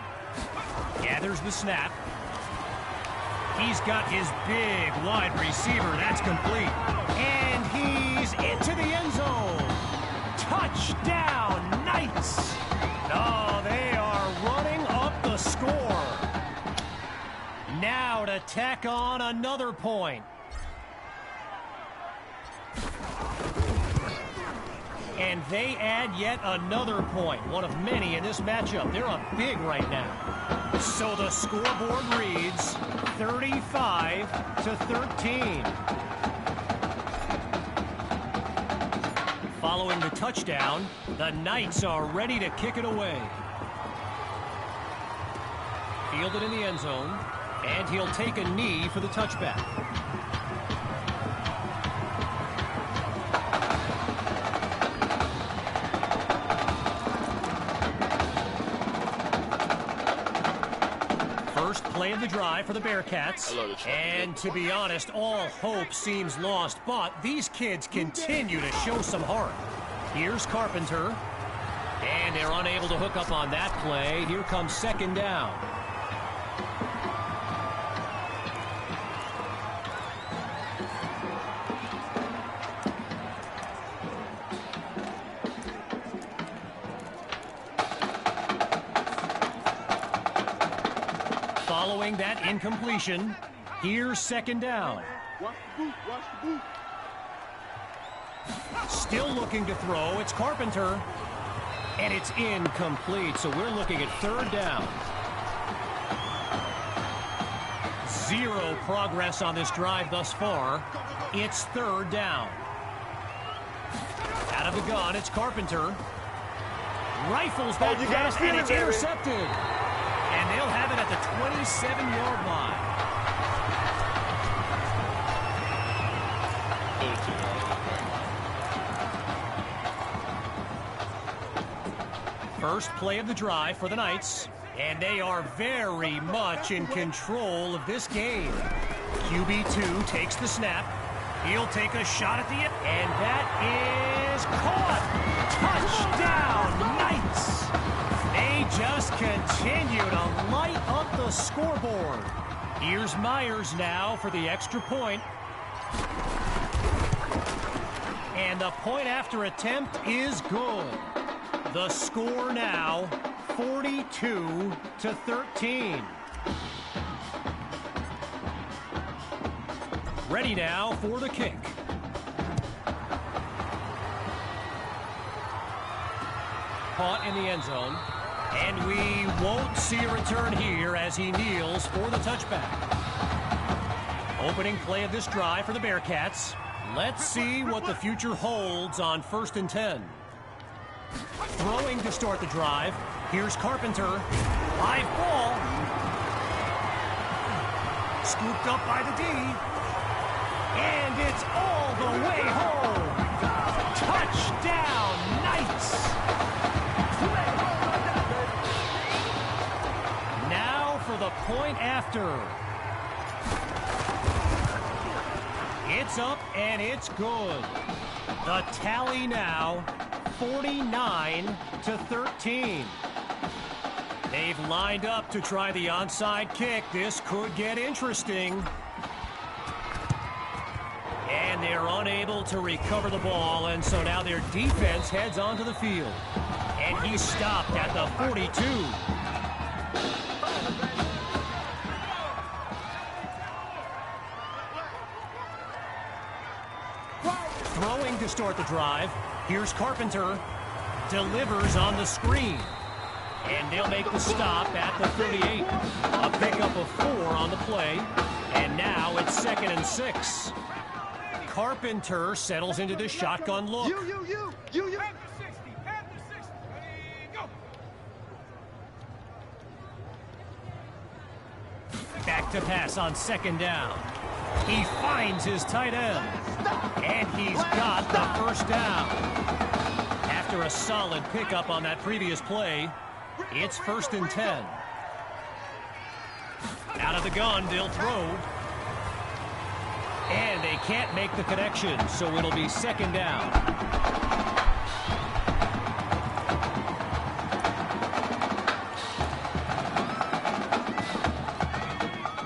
Gathers the snap. He's got his big wide receiver. That's complete. And he's into the end zone. Touchdown, Knights. Oh, they are running up the score. Now to tack on another point. And they add yet another point, one of many in this matchup. They're up big right now. So the scoreboard reads 35-13. Following the touchdown, the Knights are ready to kick it away. Fielded in the end zone. And he'll take a knee for the touchback. First play of the drive for the Bearcats. And to be honest, all hope seems lost, but these kids continue to show some heart. Here's Carpenter. And they're unable to hook up on that play. Here comes second down. Following that incompletion, here's second down. Still looking to throw, it's Carpenter. And it's incomplete, so we're looking at third down. Zero progress on this drive thus far. It's third down. Out of the gun, it's Carpenter. Rifles that pass, and it's intercepted. they'll have it at the 27-yard line. First play of the drive for the Knights, and they are very much in control of this game. QB2 takes the snap. He'll take a shot at the end, and that is caught. Touchdown, Knights! They just continue to light up the scoreboard. Here's Myers now for the extra point. And the point after attempt is good. The score now, 42-13. Ready now for the kick. Caught in the end zone. And we won't see a return here as he kneels for the touchback. Opening play of this drive for the Bearcats. Let's see what the future holds on 1st and 10. Throwing to start the drive. Here's Carpenter. Live ball. Scooped up by the D. And it's all the way home. Touchdown, Knights. Now for the point after. It's up and it's good. The tally now, 49-13. They've lined up to try the onside kick. This could get interesting. And they're unable to recover the ball, and so now their defense heads onto the field. And he's stopped at the 42. Throwing to start the drive. Here's Carpenter. Delivers on the screen. And they'll make the stop at the 38. A pickup of 4 on the play. And now it's 2nd and 6. Carpenter settles into the shotgun look. You. Back to pass on 2nd down. He finds his tight end. And he's got the first down. After a solid pickup on that previous play, it's 1st and 10. Out of the gun, they'll throw. And they can't make the connection, so it'll be 2nd down.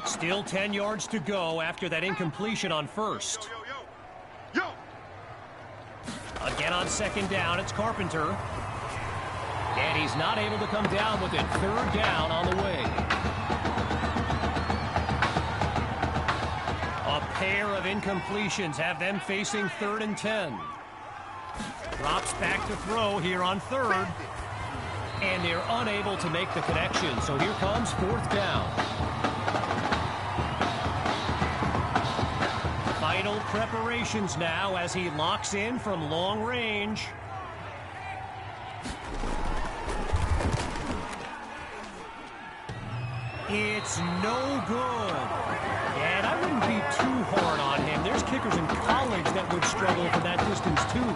Still 10 yards to go after that incompletion on 1st. Again on 2nd down, it's Carpenter. And he's not able to come down with it. 3rd down on the way. A pair of incompletions have them facing 3rd and 10. Drops back to throw here on 3rd. And they're unable to make the connection, so here comes 4th down. Final preparations now as he locks in from long range. It's no good. And I wouldn't be too hard on him. There's kickers in college that would struggle from that distance too.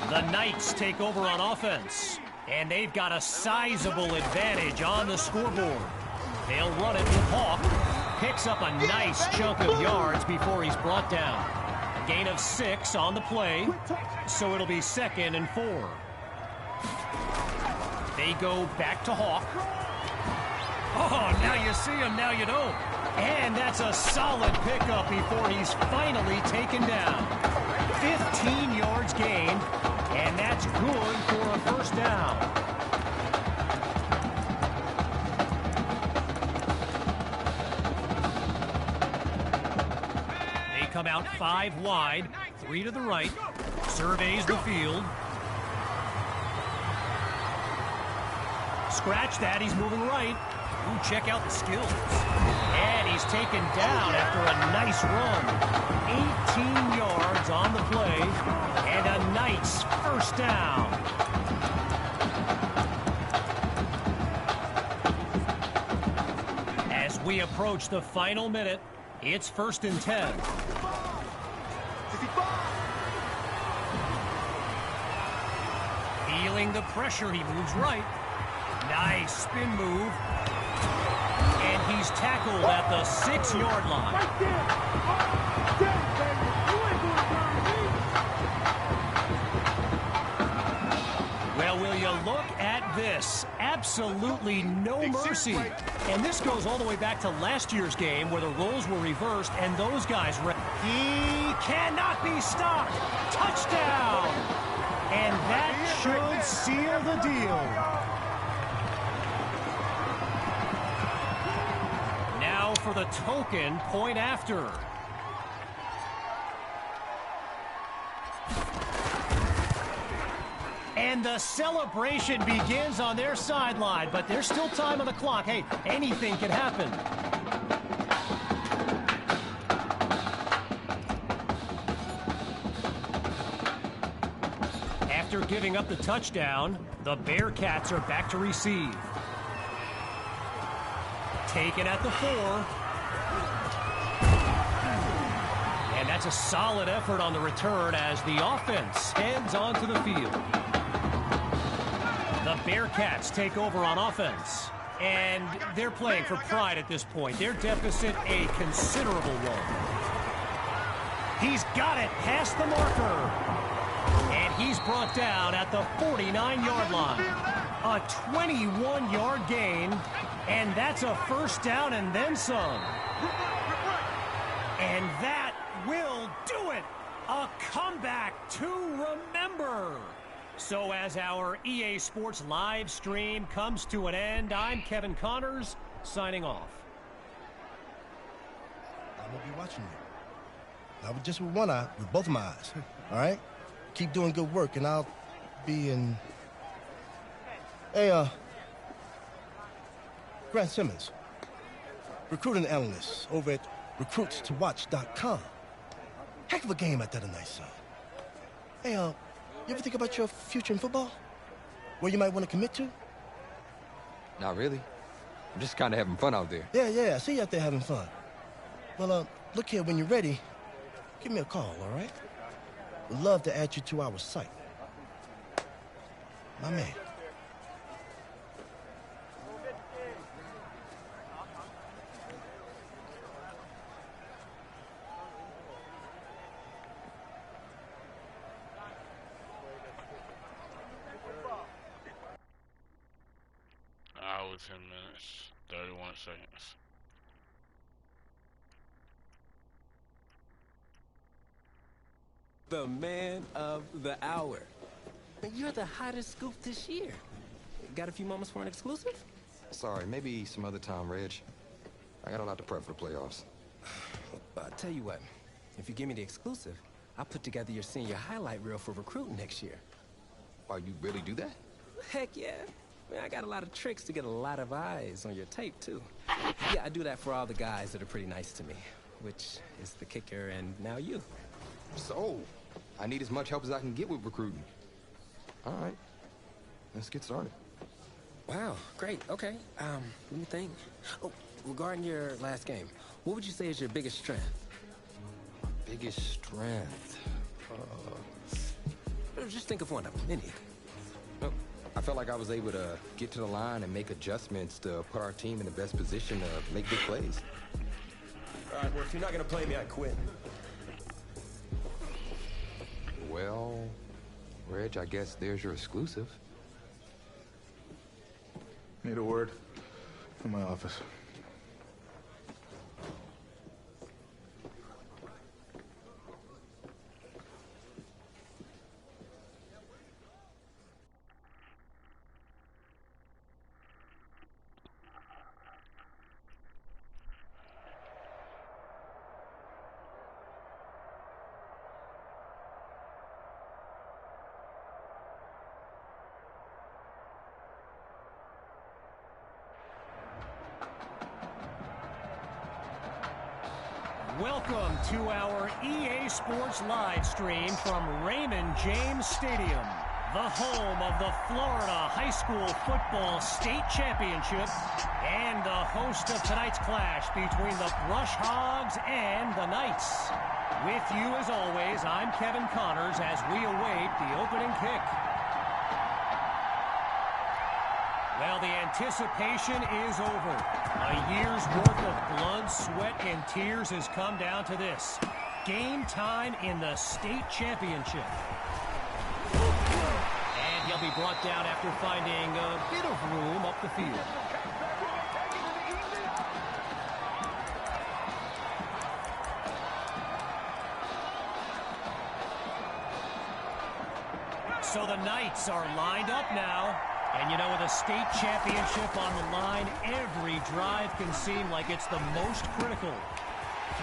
The Knights take over on offense. And they've got a sizable advantage on the scoreboard. They'll run it with Hawk. Picks up a nice chunk of yards before he's brought down. A gain of 6 on the play, so it'll be 2nd and 4. They go back to Hawk. Oh, now you see him, now you don't. And that's a solid pickup before he's finally taken down. 15 yards gained. And that's good for a 1st down. They come out 5 wide, 3 to the right. Surveys the field. Scratch that, he's moving right. Ooh, check out the skills. And he is taken down after a nice run. 18 yards on the play, and a nice first down. As we approach the final minute, it's 1st and 10. Feeling the pressure, he moves right. Nice spin move. And he's tackled at the 6-yard line. Well, will you look at this? Absolutely no mercy. And this goes all the way back to last year's game where the roles were reversed and those guys... He cannot be stopped. Touchdown! And that should seal the deal. Now for the token point after. And the celebration begins on their sideline, but there's still time on the clock. Hey, anything can happen. After giving up the touchdown, the Bearcats are back to receive. Taken at the 4. And that's a solid effort on the return as the offense heads onto the field. The Bearcats take over on offense. And they're playing for pride at this point. Their deficit a considerable one. He's got it past the marker. And he's brought down at the 49-yard line. A 21-yard gain, and that's a first down and then some. And that will do it. A comeback to remember. So as our EA Sports live stream comes to an end, I'm Kevin Connors, signing off. I'm going to be watching you. Not just with one eye, with both of my eyes. All right? Keep doing good work, and I'll be in... Hey, Grant Simmons, recruiting analyst over at recruitstowatch.com. Heck of a game at that tonight, son. Hey, you ever think about your future in football? Where you might want to commit to? Not really. I'm just kind of having fun out there. Yeah, I see you out there having fun. Well, look here, when you're ready, give me a call, all right? Would love to add you to our site. My man. Hour 10 minutes, 31 seconds. The man of the hour. You're the hottest scoop this year. Got a few moments for an exclusive? Sorry, maybe some other time, Reg. I got a lot to prep for the playoffs. I'll tell you what. If you give me the exclusive, I'll put together your senior highlight reel for recruiting next year. Why, you really do that? Heck yeah. Man, I got a lot of tricks to get a lot of eyes on your tape, too. Yeah, I do that for all the guys that are pretty nice to me, which is the kicker and now you. So, I need as much help as I can get with recruiting. All right, let's get started. Wow, great, okay. Let me think. Oh, regarding your last game, what would you say is your biggest strength? Biggest strength? Just think of one of them, any. Well, I felt like I was able to get to the line and make adjustments to put our team in the best position to make big plays. All right, well, if you're not going to play me, I quit. Well, Reg, I guess there's your exclusive. Need a word in my office. Welcome to our EA Sports live stream from Raymond James Stadium, the home of the Florida High School Football State Championship and the host of tonight's clash between the Brush Hogs and the Knights. With you as always, I'm Kevin Connors as we await the opening kick. Well, the anticipation is over. A year's worth of blood, sweat, and tears has come down to this. Game time in the state championship. And he'll be brought down after finding a bit of room up the field. So the Knights are lined up now. And you know, with a state championship on the line, every drive can seem like it's the most critical.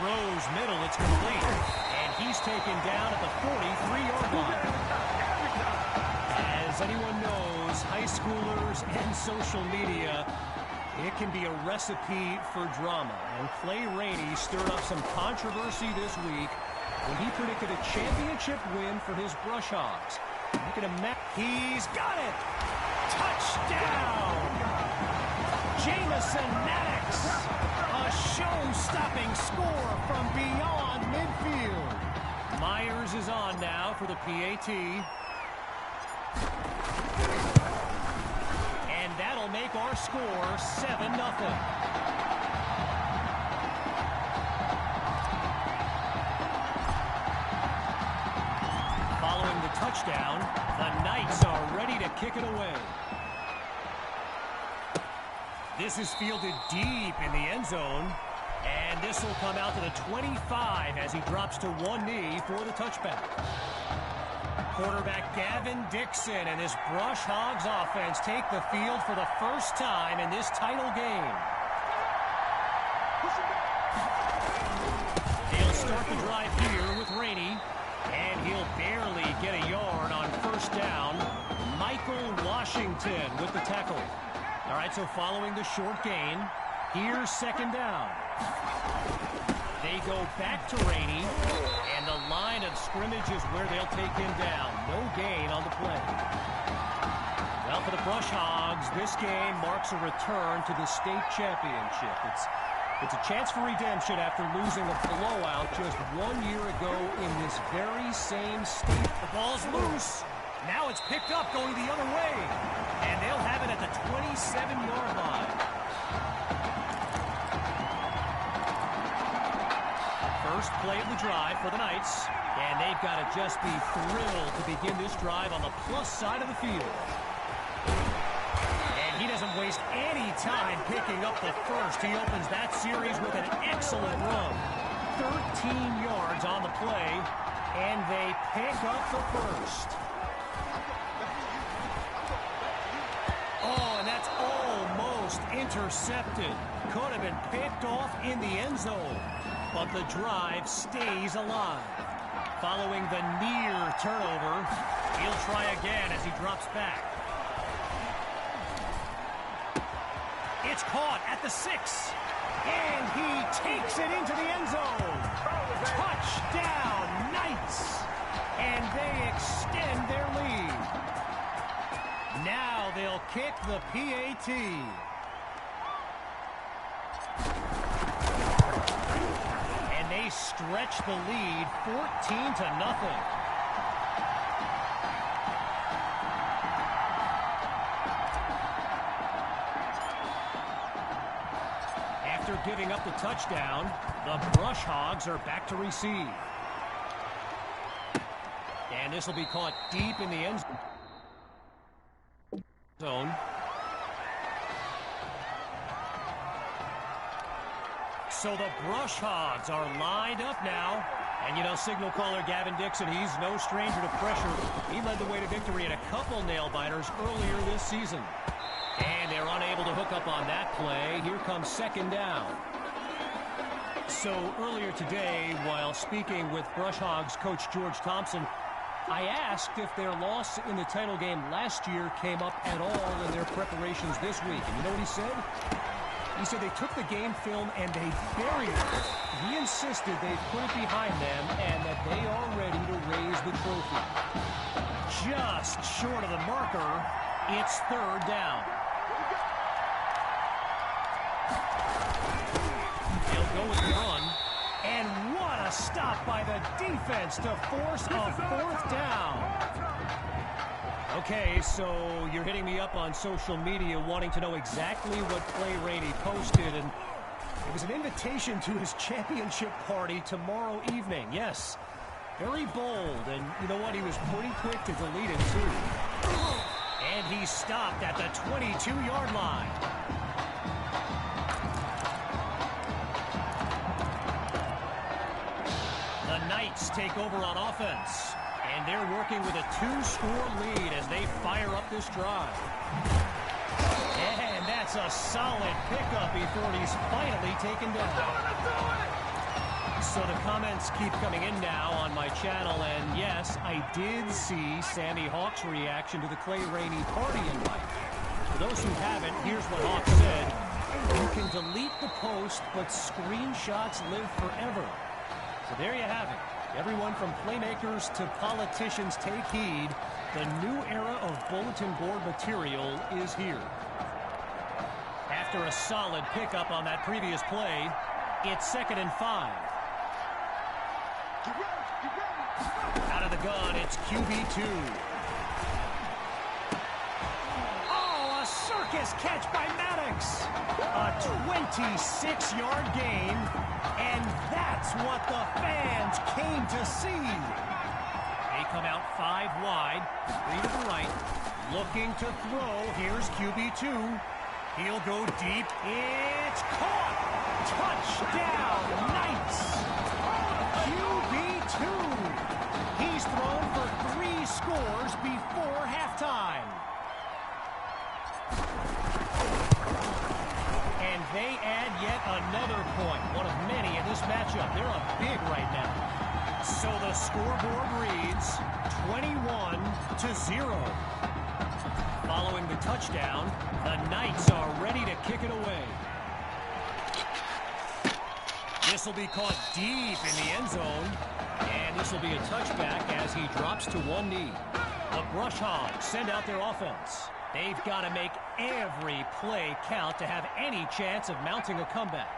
Throws middle, it's complete. And he's taken down at the 43-yard line. As anyone knows, high schoolers and social media, it can be a recipe for drama. And Clay Rainey stirred up some controversy this week when he predicted a championship win for his Brush Hogs. Look at him. He's got it! Touchdown! Jamison Maddox! A show-stopping score from beyond midfield. Myers is on now for the PAT. And that'll make our score 7-0. Following the touchdown, the Knights are ready to kick it away. This is fielded deep in the end zone, and this will come out to the 25 as he drops to one knee for the touchback. Quarterback Gavin Dixon and this Brush Hogs offense take the field for the first time in this title game. They'll start the drive here with Rainey. And he'll barely get a yard on first down. Michael Washington with the tackle. All right, so following the short gain, here's second down. They go back to Rainey, and the line of scrimmage is where they'll take him down. No gain on the play. Well, for the Brush Hogs, this game marks a return to the state championship. It's a chance for redemption after losing a blowout just 1 year ago in this very same state. The ball's loose. Now it's picked up going the other way. And they'll have it at the 27-yard line. First play of the drive for the Knights. And they've got to just be thrilled to begin this drive on the plus side of the field. He doesn't waste any time picking up the first. He opens that series with an excellent run. 13 yards on the play, and they pick up the first. Oh, and that's almost intercepted. Could have been picked off in the end zone, but the drive stays alive. Following the near turnover, he'll try again as he drops back. It's caught at the 6, and he takes it into the end zone. Touchdown, Knights, and they extend their lead. Now they'll kick the PAT. And they stretch the lead 14-0. After giving up the touchdown, the Brush Hogs are back to receive. And this will be caught deep in the end zone. So the Brush Hogs are lined up now. And you know, signal caller Gavin Dixon, he's no stranger to pressure. He led the way to victory in a couple nail-biters earlier this season. And they're unable to hook up on that play. Here comes second down. So earlier today, while speaking with Brush Hogs coach George Thompson, I asked if their loss in the title game last year came up at all in their preparations this week. And you know what he said? He said they took the game film and they buried it. He insisted they put it behind them and that they are ready to raise the trophy. Just short of the marker, it's third down. They'll go with the run, and what a stop by the defense to force a fourth down. Okay, so you're hitting me up on social media wanting to know exactly what play Rainey posted, and it was an invitation to his championship party tomorrow evening. Yes, very bold, and you know what? He was pretty quick to delete it, too. And he stopped at the 22-yard line. The Knights take over on offense, and they're working with a 2-score lead as they fire up this drive. And that's a solid pickup before he's finally taken down. So the comments keep coming in now on my channel, and yes, I did see Sammy Hawk's reaction to the Clay Rainey party invite. For those who haven't, here's what Hawk said. You can delete the post, but screenshots live forever. So there you have it. Everyone from playmakers to politicians, take heed. The new era of bulletin board material is here. After a solid pickup on that previous play, it's 2nd and 5. Out of the gun, it's QB2. Oh, a circus catch by Maddox. A 26-yard gain, and that's what the fans came to see. They come out 5 wide, 3 to the right, looking to throw. Here's QB2. He'll go deep. It's caught. Touchdown, Knights. QB2. He's thrown for 3 scores before halftime. And they add yet another point, one of many in this matchup. They're up big right now. So the scoreboard reads 21-0. Following the touchdown, the Knights are ready to kick it away. This will be caught deep in the end zone, and this will be a touchback as he drops to one knee. The Brush Hogs send out their offense. They've got to make every play count to have any chance of mounting a comeback.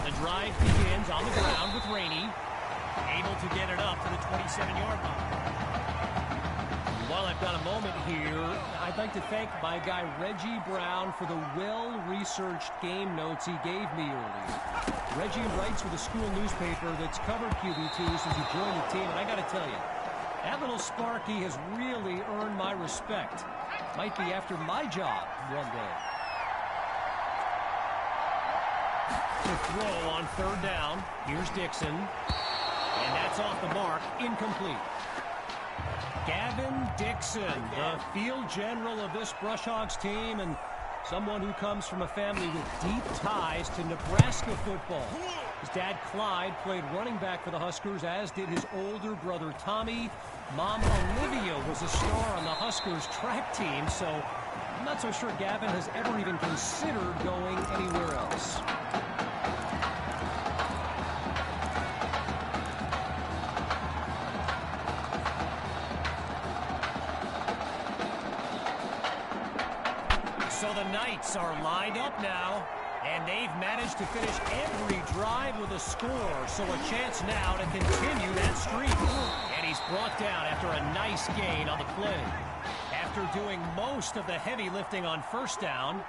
The drive begins on the ground with Rainey, able to get it up to the 27-yard line. While I've got a moment here, I'd like to thank my guy Reggie Brown for the well-researched game notes he gave me earlier. Reggie writes for the school newspaper that's covered QB2 since he joined the team, and I got to tell you, that little Sparky has really earned my respect. Might be after my job one day. To throw on 3rd down, here's Dixon, and that's off the mark, incomplete. Gavin Dixon, the field general of this Brush Hogs team, and someone who comes from a family with deep ties to Nebraska football. His dad, Clyde, played running back for the Huskers, as did his older brother, Tommy. Mom, Olivia, was a star on the Huskers track team, so I'm not so sure Gavin has ever even considered going anywhere else. So the Knights are lined up now, and they've managed to finish every drive with a score, so a chance now to continue that streak. And he's brought down after a nice gain on the play. After doing most of the heavy lifting on 1st down,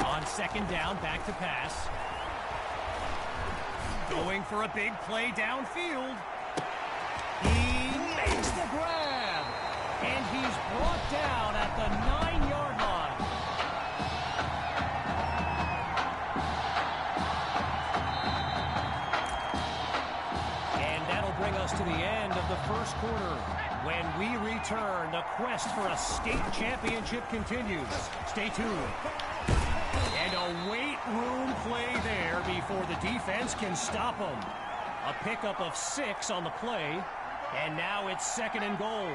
on 2nd down, back to pass. Going for a big play downfield. He makes the grab, and he's brought down at the 9-yard line. And that'll bring us to the end of the 1st quarter. When we return, the quest for a state championship continues. Stay tuned. And a weight room play there before the defense can stop them. A pickup of 6 on the play. And now it's 2nd and goal.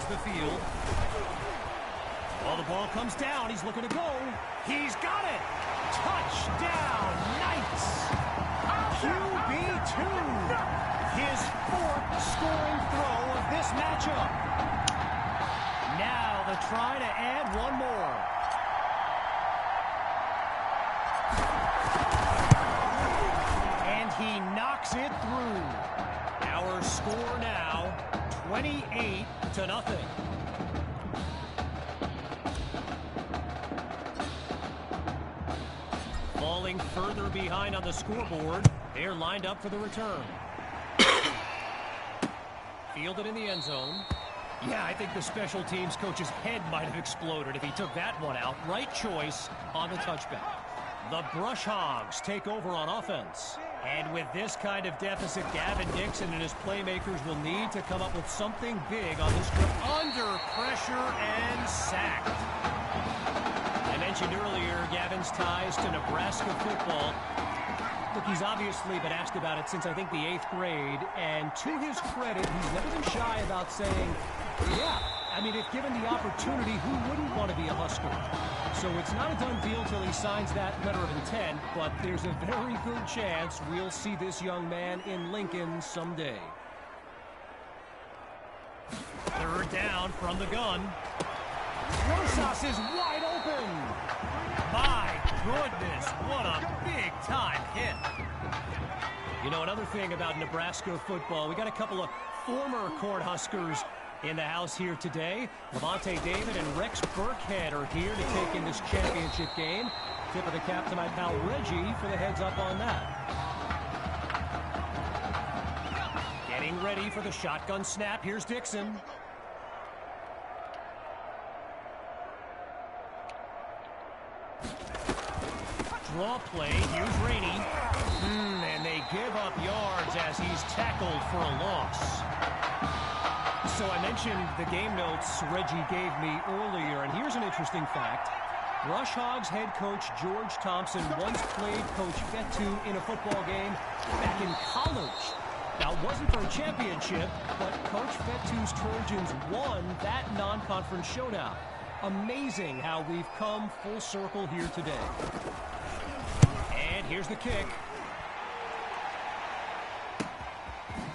the field. Well, the ball comes down. He's looking to go. He's got it. Touchdown, Knights. QB2. His 4th scoring throw of this matchup. Now the try to add one more. And he knocks it through. Our score now, 28-0. Falling further behind on the scoreboard, they're lined up for the return. Fielded in the end zone. Yeah, I think the special teams coach's head might have exploded if he took that one out. Right choice on the touchback. The Brush Hogs take over on offense. And with this kind of deficit, Gavin Dixon and his playmakers will need to come up with something big on this trip. Under pressure and sacked. I mentioned earlier Gavin's ties to Nebraska football. Look, he's obviously been asked about it since, I think, the 8th grade. And to his credit, he's never been shy about saying, yeah, I mean, if given the opportunity, who wouldn't want to be a Husker? So it's not a done deal till he signs that letter of intent, but there's a very good chance we'll see this young man in Lincoln someday. 3rd down from the gun. Rosas is wide open. My goodness, what a big-time hit. You know, another thing about Nebraska football, we got a couple of former Cornhuskers in the house here today. Levante David and Rex Burkhead are here to take in this championship game. Tip of the cap to my pal Reggie for the heads up on that. Getting ready for the shotgun snap. Here's Dixon. Draw play. Here's Rainey. And they give up yards as he's tackled for a loss. So I mentioned the game notes Reggie gave me earlier, and here's an interesting fact. Rush Hogs head coach George Thompson once played Coach Fetu in a football game back in college. Now, it wasn't for a championship, but Coach Fetu's Trojans won that non-conference showdown. Amazing how we've come full circle here today. And here's the kick.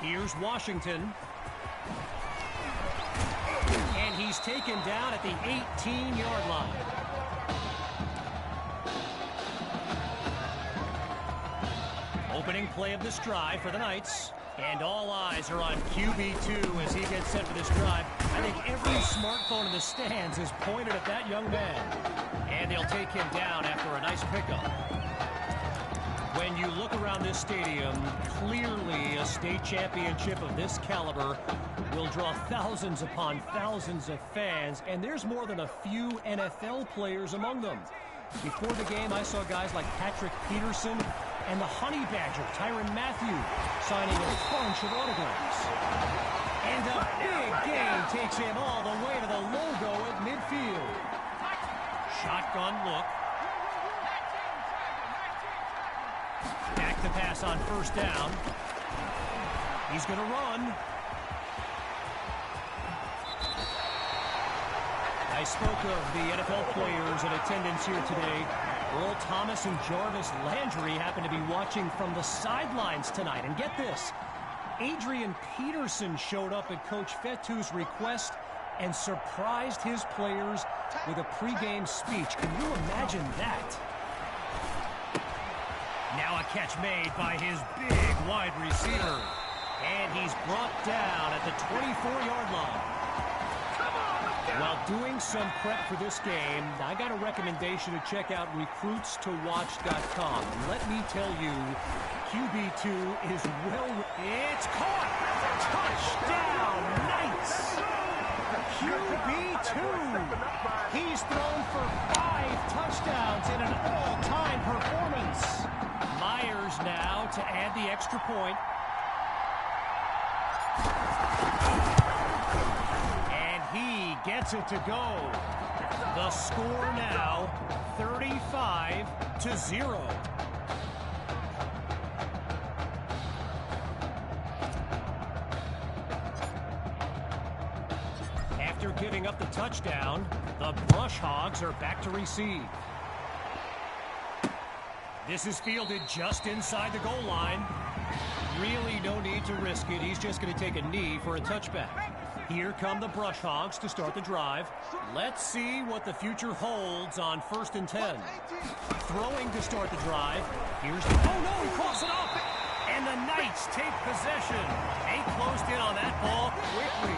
Here's Washington. And he's taken down at the 18-yard line. Opening play of this drive for the Knights. And all eyes are on QB2 as he gets set for this drive. I think every smartphone in the stands is pointed at that young man. And they'll take him down after a nice pickup. When you look around this stadium, clearly a state championship of this caliber will draw thousands upon thousands of fans, and there's more than a few NFL players among them. Before the game, I saw guys like Patrick Peterson and the Honey Badger, Tyrann Mathieu, signing a bunch of autographs. And a big gain takes him all the way to the logo at midfield. Shotgun look. Back to pass on first down. He's going to run. I spoke of the NFL players in attendance here today. Earl Thomas and Jarvis Landry happen to be watching from the sidelines tonight. And get this, Adrian Peterson showed up at Coach Fetu's request and surprised his players with a pregame speech. Can you imagine that? Now a catch made by his big wide receiver. And he's brought down at the 24-yard line. While doing some prep for this game, I got a recommendation to check out recruitstowatch.com. Let me tell you, QB2 is well... It's caught! Touchdown, Knights! QB2! He's thrown for 5 touchdowns in an all-time performance. Myers now to add the extra point. He gets it to go. The score now, 35-0. After giving up the touchdown. The Brush Hogs are back to receive. This is fielded just inside the goal line. Really no need to risk it. He's just going to take a knee for a touchback. Here come the Brush Hogs to start the drive. Let's see what the future holds on 1st and 10. Throwing to start the drive. Here's the... Oh, no, he coughs it up. And the Knights take possession. They closed in on that ball quickly.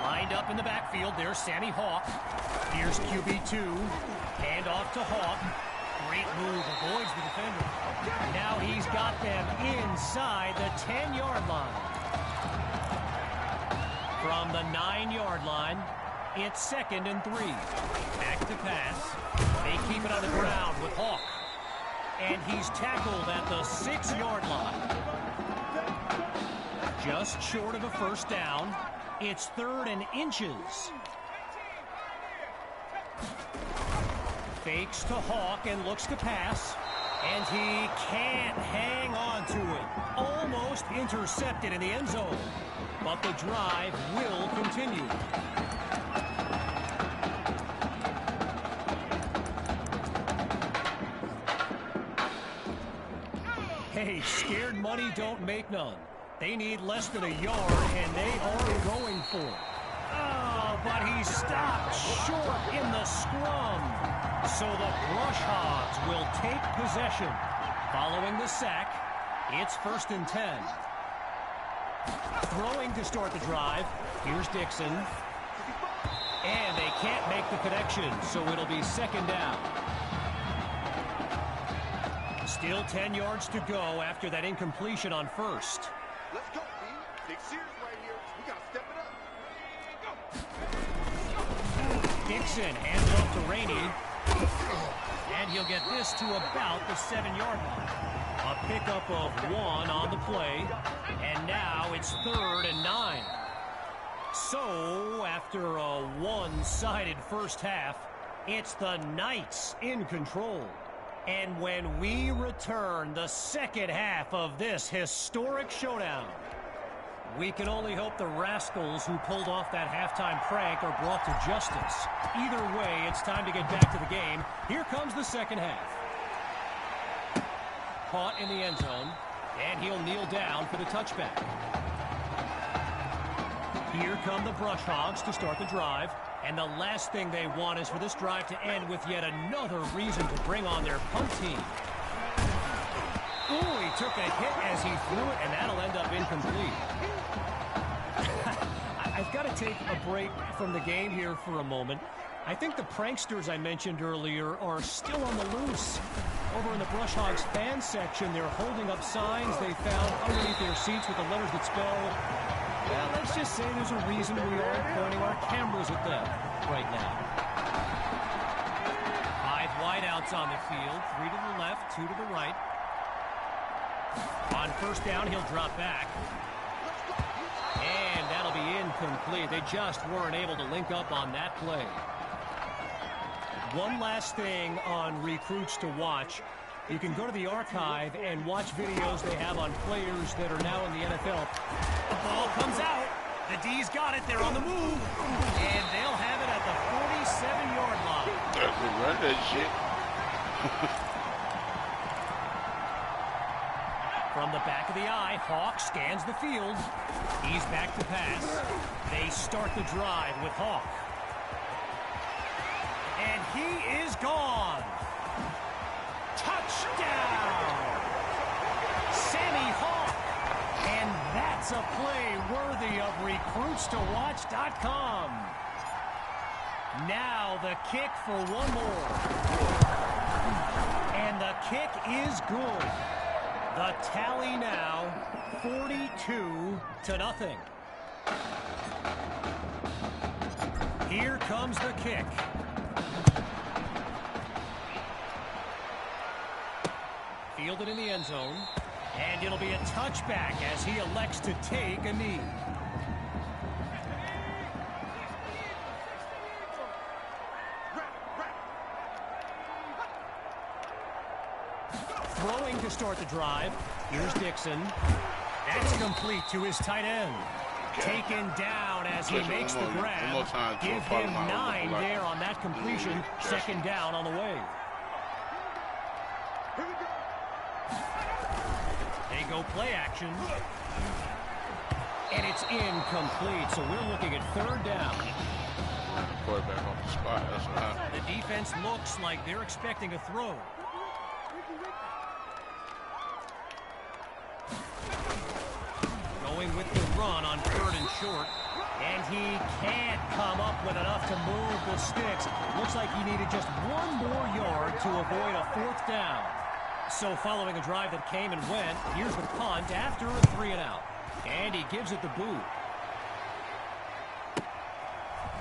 Lined up in the backfield, there's Sammy Hawk. Here's QB2. Hand off to Hawk. Great move, avoids the defender. Now he's got them inside the 10-yard line. From the 9-yard line, it's 2nd and 3. Back to pass. They keep it on the ground with Hawk. And he's tackled at the 6-yard line. Just short of a first down. It's 3rd and inches. Fakes to Hawk and looks to pass. And he can't hang on to it. Almost intercepted in the end zone. But the drive will continue. Hey, scared money don't make none. They need less than a yard, and they are going for it. Oh, but he stopped short in the scrum. So the Brush Hogs will take possession. Following the sack, it's 1st and 10. Throwing to start the drive. Here's Dixon. And they can't make the connection, so it'll be 2nd down. Still 10 yards to go after that incompletion on 1st. Let's go, team. Big series right here. We got to step it up. Dixon hands it off to Rainey. And he'll get this to about the 7-yard line. A pickup of 1 on the play. And now it's 3rd and 9. So, after a one-sided first half, it's the Knights in control. And when we return the second half of this historic showdown, we can only hope the rascals who pulled off that halftime prank are brought to justice. Either way, it's time to get back to the game. Here comes the second half. Caught in the end zone, and he'll kneel down for the touchback. Here come the Brush Hogs to start the drive. And the last thing they want is for this drive to end with yet another reason to bring on their punt team. Ooh, he took a hit as he threw it, and that'll end up incomplete. I've got to take a break from the game here for a moment. I think the pranksters I mentioned earlier are still on the loose. Over in the Brush Hogs fan section, they're holding up signs they found underneath their seats with the letters that spell... Well, let's just say there's a reason we are pointing our cameras at them right now. 5 wideouts on the field, 3 to the left, 2 to the right. On first down, he'll drop back. And that'll be incomplete. They just weren't able to link up on that play. One last thing on recruits to watch. You can go to the archive and watch videos they have on players that are now in the NFL. The ball comes out. The D's got it. They're on the move. And they'll have it at the 47-yard line. Run that shit. From the back of the eye, Hawk scans the field. He's back to pass. They start the drive with Hawk. And he is gone. Touchdown! Sammy Hawk! And that's a play worthy of recruitstowatch.com. Now the kick for one more. And the kick is good. The tally now 42-0. Here comes the kick. Fielded in the end zone, and it'll be a touchback as he elects to take a knee. Throwing to start the drive. Here's Dixon. That's complete to his tight end. Taken down as he makes the grab. Give him 9 there on that completion. Second down on the way. They go play action. And it's incomplete, so we're looking at third down. Quarterback off the spot. That's what happened. The defense looks like they're expecting a throw. Going with the run on third and short. And he can't come up with enough to move the sticks. Looks like he needed just 1 more yard to avoid a fourth down. So following a drive that came and went, here's the punt after a 3-and-out. And he gives it the boot.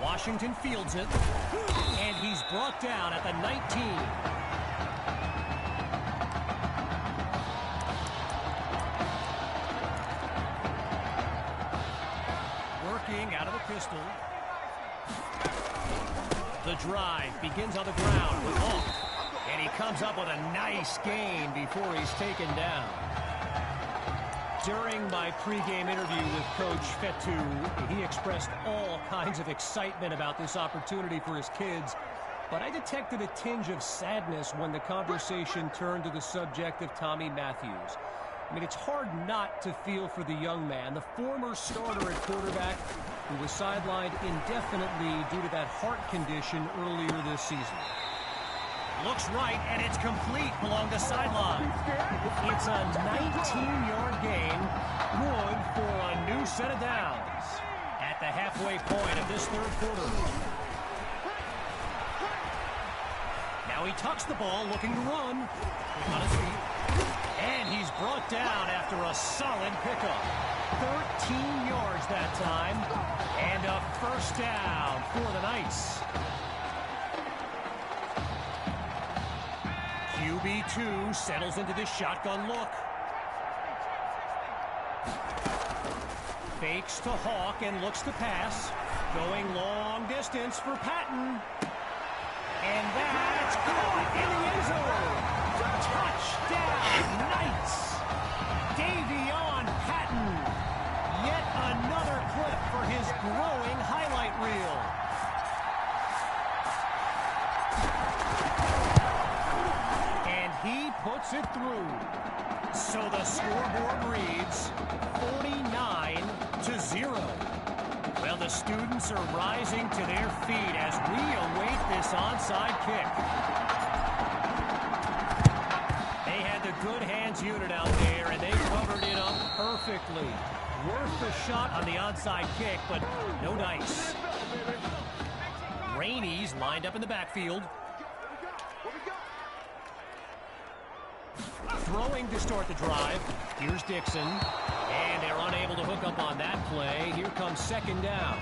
Washington fields it. And he's brought down at the 19. Out of the pistol. The drive begins on the ground with Hawk. And he comes up with a nice gain before he's taken down. During my pregame interview with Coach Fetu, he expressed all kinds of excitement about this opportunity for his kids. But I detected a tinge of sadness when the conversation turned to the subject of Tommy Matthews. I mean, it's hard not to feel for the young man, the former starter at quarterback, who was sidelined indefinitely due to that heart condition earlier this season. Looks right, and it's complete along the sideline. It's a 19-yard gain, good for a new set of downs at the halfway point of this third quarter. Now he tucks the ball, looking to run. On his feet. And he's brought down after a solid pickup. 13 yards that time. And a first down for the Knights. QB2 settles into this shotgun look. Fakes to Hawk and looks to pass. Going long distance for Patton. And that's caught in the end zone. Touchdown, Knights! Davion Patton. Yet another clip for his growing highlight reel. And he puts it through. So the scoreboard reads 49-0. Well, the students are rising to their feet as we await this onside kick. Good hands unit out there, and they covered it up perfectly. Worth the shot on the onside kick, but no dice. Rainey's lined up in the backfield. Throwing to start the drive. Here's Dixon. And they're unable to hook up on that play. Here comes second down.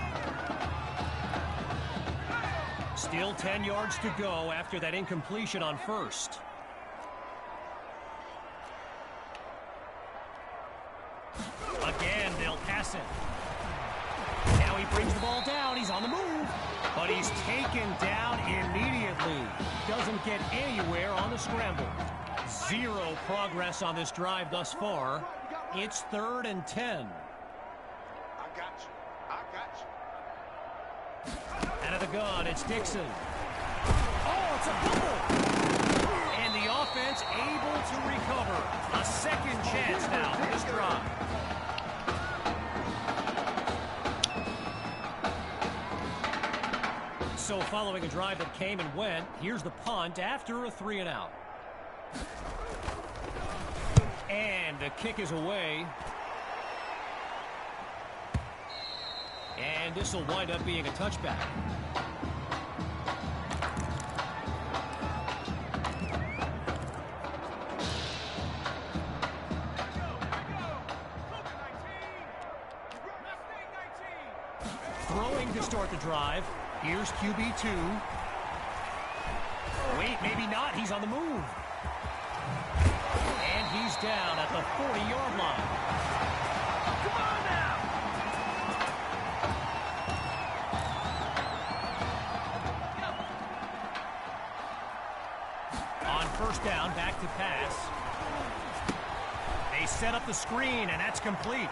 Still 10 yards to go after that incompletion on first. Again, they'll pass it. Now he brings the ball down. He's on the move. But he's taken down immediately. Doesn't get anywhere on the scramble. Zero progress on this drive thus far. It's 3rd and 10. I got you. Out of the gun, it's Dixon. Oh, it's a fumble. And the offense able to recover. A second chance now for this drive. So following a drive that came and went, here's the punt after a 3-and-out. And the kick is away. And this will wind up being a touchback. Throwing to start the drive. Here's QB2. Wait, maybe not. He's on the move. And he's down at the 40-yard line. Come on now! On first down, back to pass. They set up the screen, and that's complete.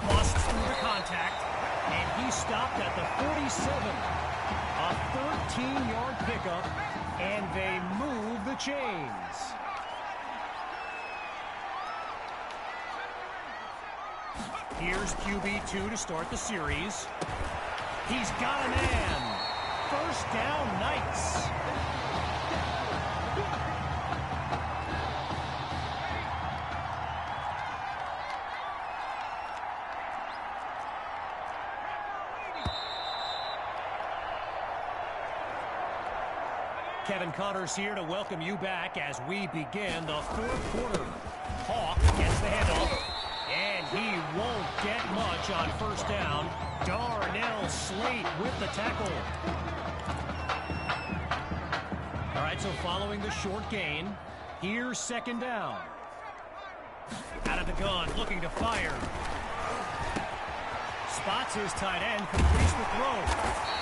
Busts through the contact, and he stopped at the 47. A 13-yard pickup, and they move the chains. Here's QB2 to start the series. He's got a man. First down, Knights. Kevin Connors here to welcome you back as we begin the fourth quarter. Hawk gets the handoff, and he won't get much on first down. Darnell Slate with the tackle. All right, so following the short gain, here's second down. Out of the gun, looking to fire. Spots his tight end, completes the throw.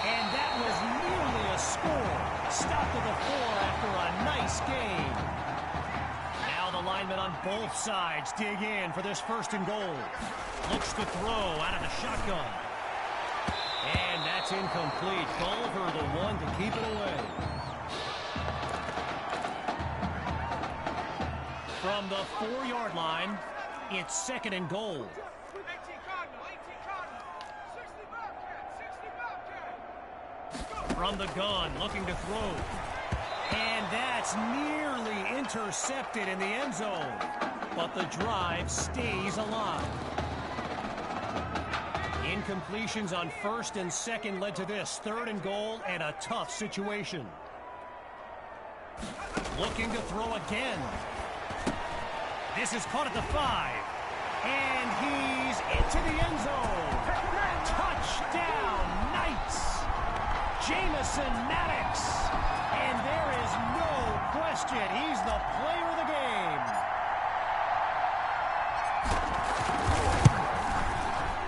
And that was nearly a score. Stopped to the 4 after a nice gain. Now the linemen on both sides dig in for this first and goal. Looks to throw out of the shotgun. And that's incomplete. Culver the one to keep it away. From the 4-yard line, it's second and goal. From the gun, looking to throw. And that's nearly intercepted in the end zone. But the drive stays alive. Incompletions on first and second led to this. Third and goal and a tough situation. Looking to throw again. This is caught at the 5. And he's into the end zone. Touchdown, Knights. Jamison Maddox. And there is no question. He's the player of the game.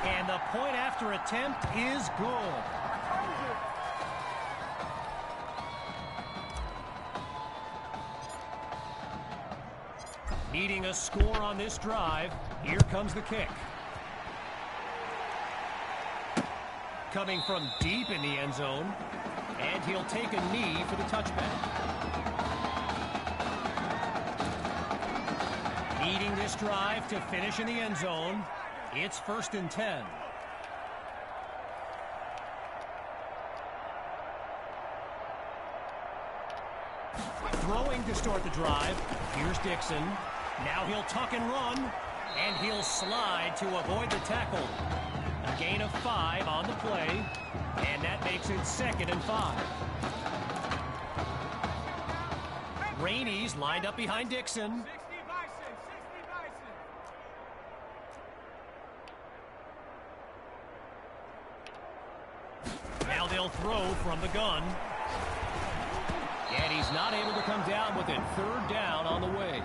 And the point after attempt is good. Needing a score on this drive, here comes the kick. Coming from deep in the end zone, and he'll take a knee for the touchback. Needing this drive to finish in the end zone, it's first and 10. Throwing to start the drive, here's Dixon. Now he'll tuck and run, and he'll slide to avoid the tackle. A gain of 5 on the play, and that makes it second and 5. Rainey's lined up behind Dixon. Now they'll throw from the gun. And he's not able to come down with it. Third down on the way.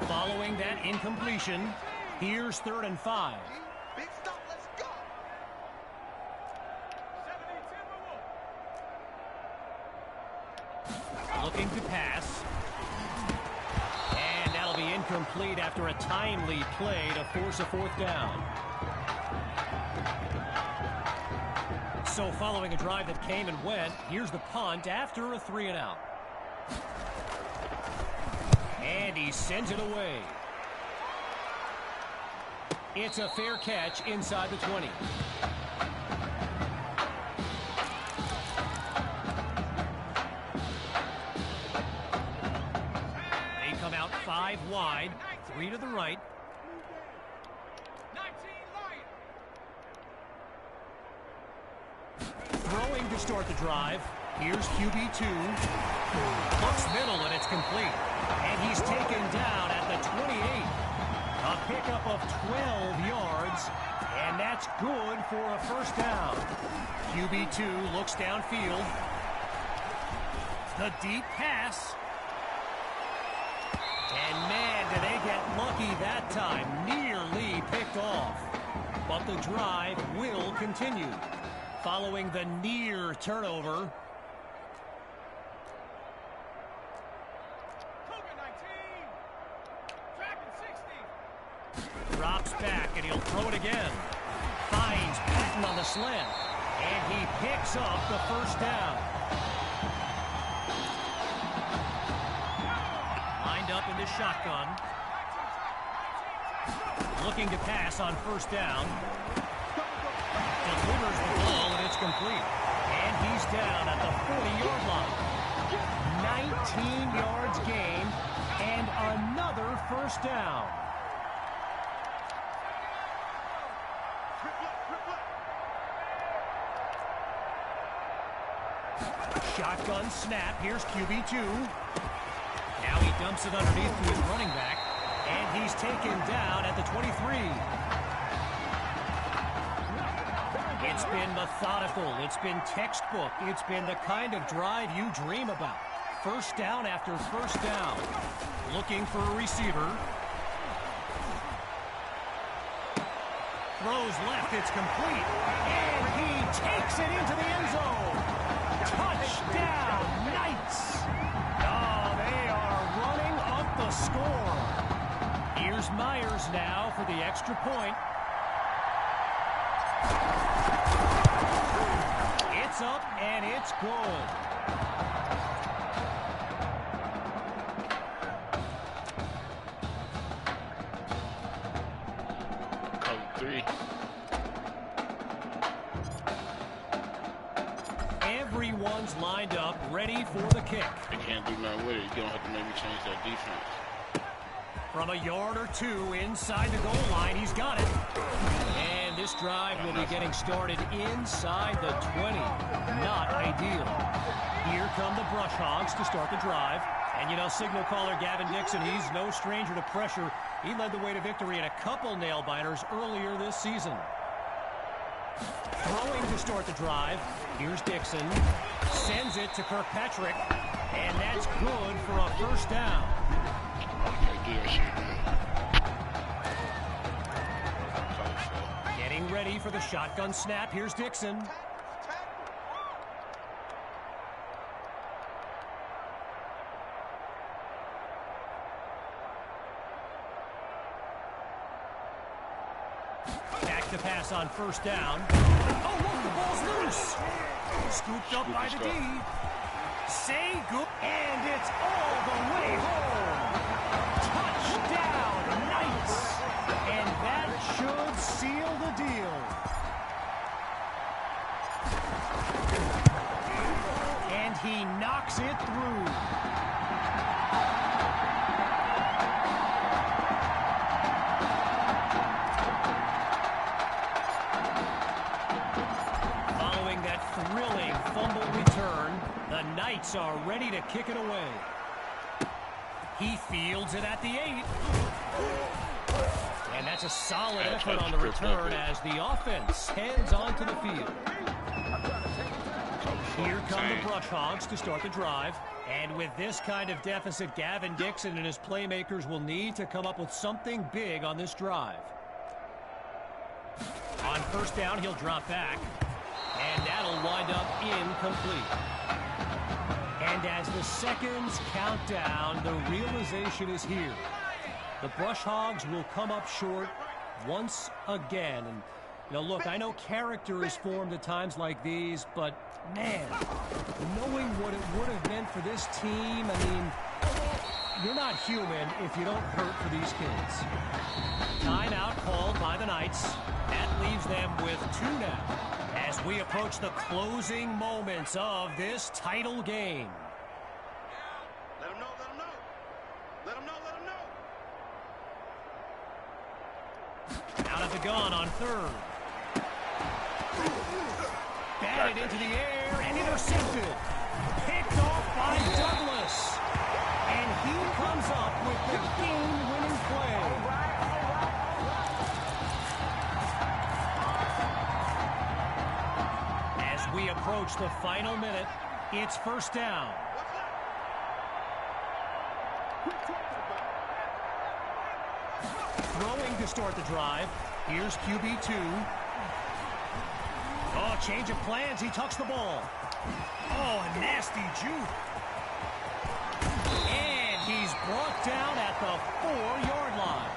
Following that incompletion, here's third and 5. Looking to pass. And that'll be incomplete after a timely play to force a fourth down. So following a drive that came and went, here's the punt after a 3-and-out. And he sends it away. It's a fair catch inside the 20. They come out 5 wide, 3 to the right. Throwing to start the drive. Here's QB2. Looks middle and it's complete. And he's taken down at the 28. A pickup of 12 yards. And that's good for a first down. QB2 looks downfield. The deep pass. And man, did they get lucky that time. Nearly picked off. But the drive will continue. Following the near turnover. Drops back, and he'll throw it again. Finds Patton on the slant, and he picks up the first down. Lined up in the shotgun. Looking to pass on first down. Delivers the ball, and it's complete. And he's down at the 40-yard line. 19 yards gained, and another first down. Shotgun snap. Here's QB2. Now he dumps it underneath to his running back, and he's taken down at the 23. It's been methodical. It's been textbook. It's been the kind of drive you dream about. First down after first down. Looking for a receiver. Throws left. It's complete. And he takes it into the end zone. Touchdown, Knights. Oh, they are running up the score. Here's Myers now for the extra point. It's up, and it's good. Cover 3. Everyone's lined up, ready for the kick. They can't do nothing with it. You don't have to maybe change that defense. From a yard or two inside the goal line, he's got it. And this drive will be getting started inside the 20. Not ideal. Here come the Brush Hogs to start the drive. And you know, signal caller Gavin Dixon, he's no stranger to pressure. He led the way to victory in a couple nail-biters earlier this season. Throwing to start the drive. Here's Dixon. Sends it to Kirkpatrick. And that's good for a first down. Getting ready for the shotgun snap. Here's Dixon. Back to pass on first down. Oh, look, the ball's loose. Scooped up by the D. Say good. And it's all the way home. Touchdown, Knights. And that should seal the deal. And he knocks it through. Following that thrilling fumble return, the Knights are ready to kick it away. He fields it at the 8. And that's a solid effort on the return as the offense heads onto the field. Here come the Brush Hogs to start the drive. And with this kind of deficit, Gavin Dixon and his playmakers will need to come up with something big on this drive. On first down, he'll drop back. And that'll wind up incomplete. And as the seconds count down, the realization is here. The Brush Hogs will come up short once again. And, you know, look, I know character is formed at times like these, but, man, knowing what it would have meant for this team, I mean, you're not human if you don't hurt for these kids. Timeout called by the Knights. That leaves them with 2 now as we approach the closing moments of this title game. Let them know, let them know. Let them know, let them know. Out of the gun on third. Batted into the air and intercepted. Picked off by Douglas. And he comes up with the game-winning play. As we approach the final minute, it's first down. Throwing to start the drive. Here's QB2. Oh, change of plans. He tucks the ball. Oh, a nasty juke. And he's brought down at the 4-yard line.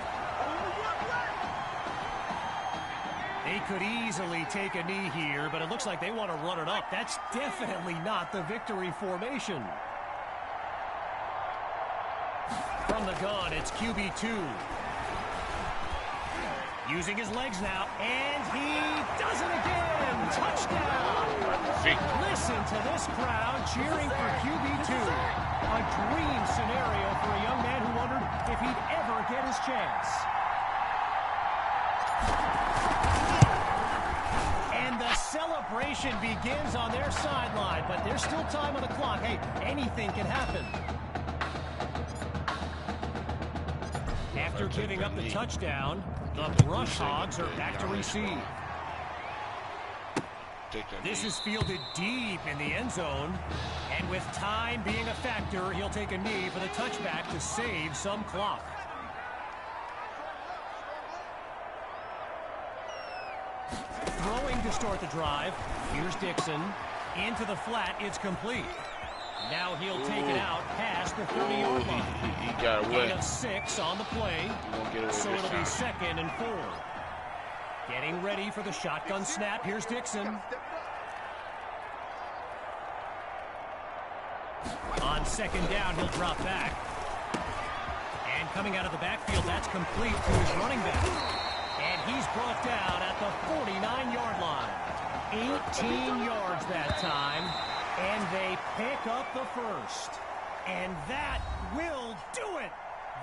They could easily take a knee here, but it looks like they want to run it up. That's definitely not the victory formation. From the gun, it's QB2. Using his legs now, and he does it again! Touchdown! Listen to this crowd cheering for QB2. A dream scenario for a young man who wondered if he'd ever get his chance. And the celebration begins on their sideline, but there's still time on the clock. Hey, anything can happen. After giving up the touchdown, the Brush Hogs are back to receive. This is fielded deep in the end zone. And with time being a factor, he'll take a knee for the touchback to save some clock. Throwing to start the drive. Here's Dixon. Into the flat, it's complete. Now he'll take it out past the 30-yard line. He got away. Gain of 6 on the play, so it'll be 2nd and 4. Getting ready for the shotgun snap. Here's Dixon. On 2nd down, he'll drop back. And coming out of the backfield, that's complete to his running back. And he's brought down at the 49-yard line. 18 yards that time. And they pick up the first. And that will do it.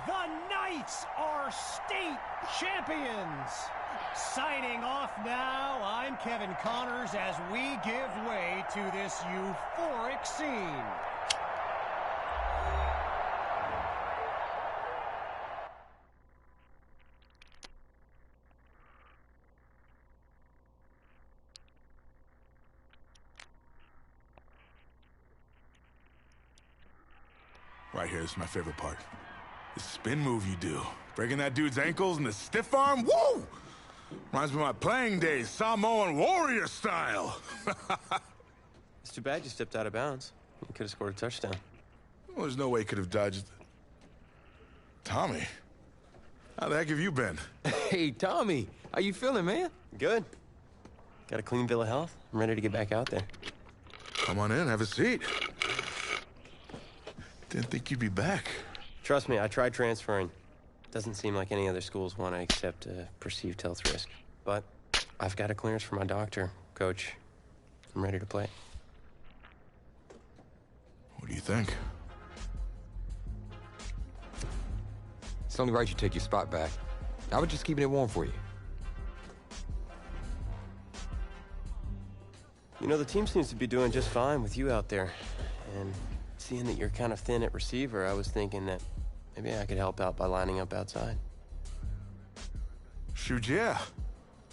The Knights are state champions. Signing off now, I'm Kevin Connors as we give way to this euphoric scene. Right here, this is my favorite part. The spin move you do. Breaking that dude's ankles and the stiff arm, woo! Reminds me of my playing days, Samoan warrior style. It's too bad you stepped out of bounds. You could have scored a touchdown. Well, there's no way he could have dodged. Tommy, how the heck have you been? Hey, Tommy, how you feeling, man? Good. Got a clean bill of health. I'm ready to get back out there. Come on in, have a seat. Didn't think you'd be back. Trust me, I tried transferring. Doesn't seem like any other schools want to accept a perceived health risk. But I've got a clearance from my doctor, Coach. I'm ready to play. What do you think? It's only right you take your spot back. I was just keeping it warm for you. You know, the team seems to be doing just fine with you out there. And seeing that you're kind of thin at receiver, I was thinking that maybe I could help out by lining up outside. Shoot, yeah.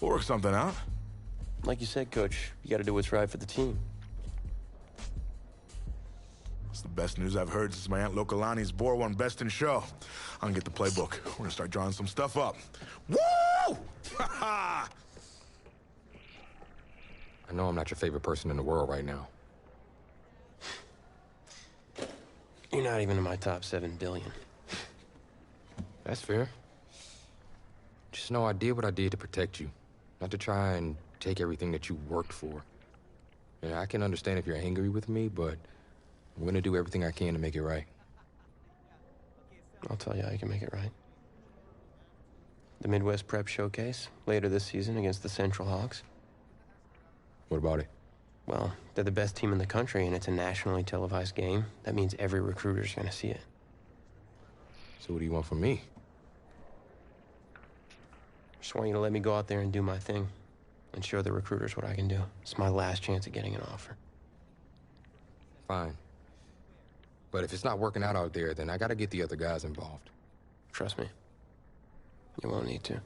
We'll work something out. Like you said, Coach, you got to do what's right for the team. It's the best news I've heard since my Aunt Lokalani's Boar won Best in Show. I'm gonna get the playbook. We're gonna start drawing some stuff up. Woo! I know I'm not your favorite person in the world right now. You're not even in my top 7 billion. That's fair. Just know I did what I did to protect you, not to try and take everything that you worked for. Yeah, I can understand if you're angry with me, but I'm gonna do everything I can to make it right. I'll tell you how you can make it right. The Midwest Prep Showcase, later this season against the Central Hawks. What about it? Well, they're the best team in the country, and it's a nationally televised game. That means every recruiter's gonna see it. So what do you want from me? Just want you to let me go out there and do my thing and show the recruiters what I can do. It's my last chance at getting an offer. Fine. But if it's not working out there, then I gotta get the other guys involved. Trust me. You won't need to.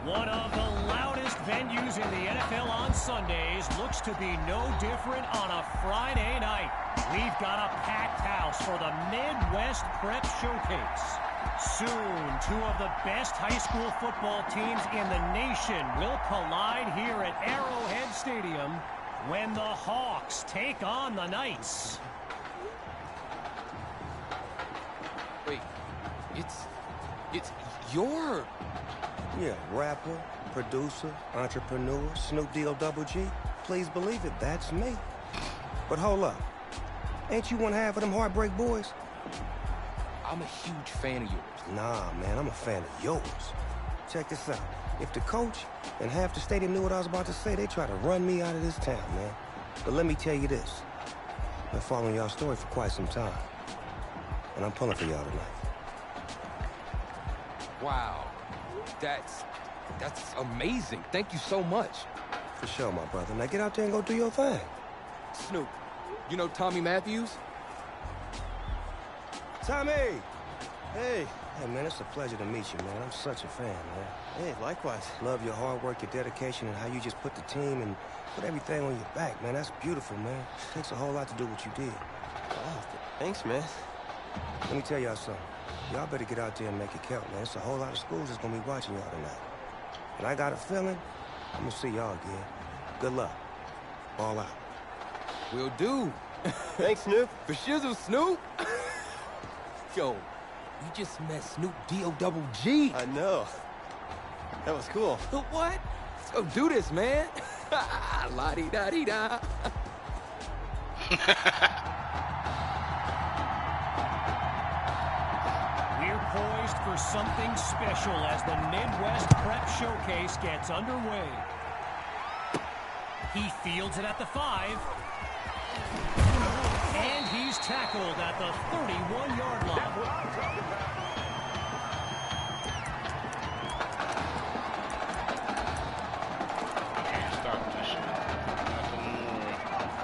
One of the loudest venues news in the NFL on Sundays looks to be no different on a Friday night. We've got a packed house for the Midwest Prep Showcase. Soon, two of the best high school football teams in the nation will collide here at Arrowhead Stadium when the Hawks take on the Knights. Wait, it's your... Yeah, rapper, producer, entrepreneur, Snoop D-O-double-G. Please believe it, that's me. But hold up. Ain't you one half of them Heartbreak Boys? I'm a huge fan of yours. Nah, man, I'm a fan of yours. Check this out. If the coach and half the stadium knew what I was about to say, they try to run me out of this town, man. But let me tell you this. I've been following y'all's story for quite some time. And I'm pulling for y'all tonight. Wow. That's amazing. Thank you so much. For sure, my brother. Now get out there and go do your thing. Snoop, you know Tommy Matthews? Tommy! Hey, man, it's a pleasure to meet you, man. I'm such a fan, man. Hey, likewise. Love your hard work, your dedication, and how you just put the team and put everything on your back, man. That's beautiful, man. It takes a whole lot to do what you did. Oh, thanks, man. Let me tell y'all something. Y'all better get out there and make it count, man. It's a whole lot of schools that's gonna be watching y'all tonight. And I got a feeling I'm gonna see y'all again. Good luck. Ball out. Will do. Thanks, Snoop. For shizzle, Snoop. Yo, you just met Snoop D-O-double-G. I know. That was cool. What? Let's go do this, man. La-di-da-di-da. We're poised for something special as the Midwest Prep Showcase gets underway. He fields it at the 5. And he's tackled at the 31-yard line.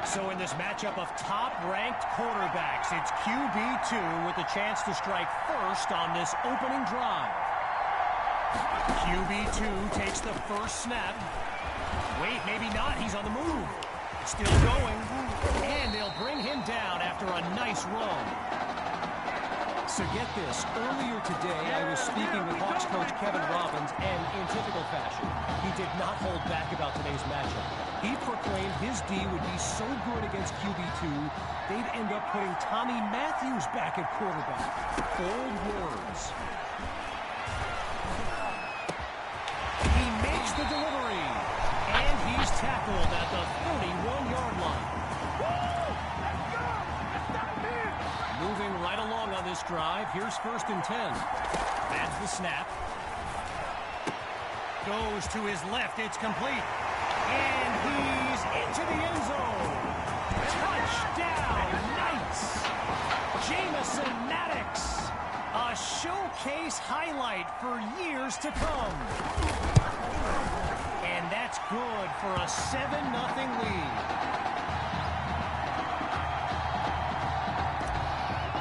So in this matchup of top-ranked quarterbacks, it's QB2 with a chance to strike first on this opening drive. QB2 takes the first snap. Wait, maybe not. He's on the move. Still going. And they'll bring him down after a nice run. So get this. Earlier today, I was speaking with Hawks coach Kevin Robbins, and in typical fashion, he did not hold back about today's matchup. He proclaimed his D would be so good against QB2, they'd end up putting Tommy Matthews back at quarterback. Bold words. He makes the delivery. And he's tackled at the 31-yard line. Moving right along on this drive. Here's 1st and 10. That's the snap. Goes to his left. It's complete. And he's into the end zone. Touchdown, Knights. Jamison Maddox. A showcase highlight for years to come. And that's good for a 7-0 lead.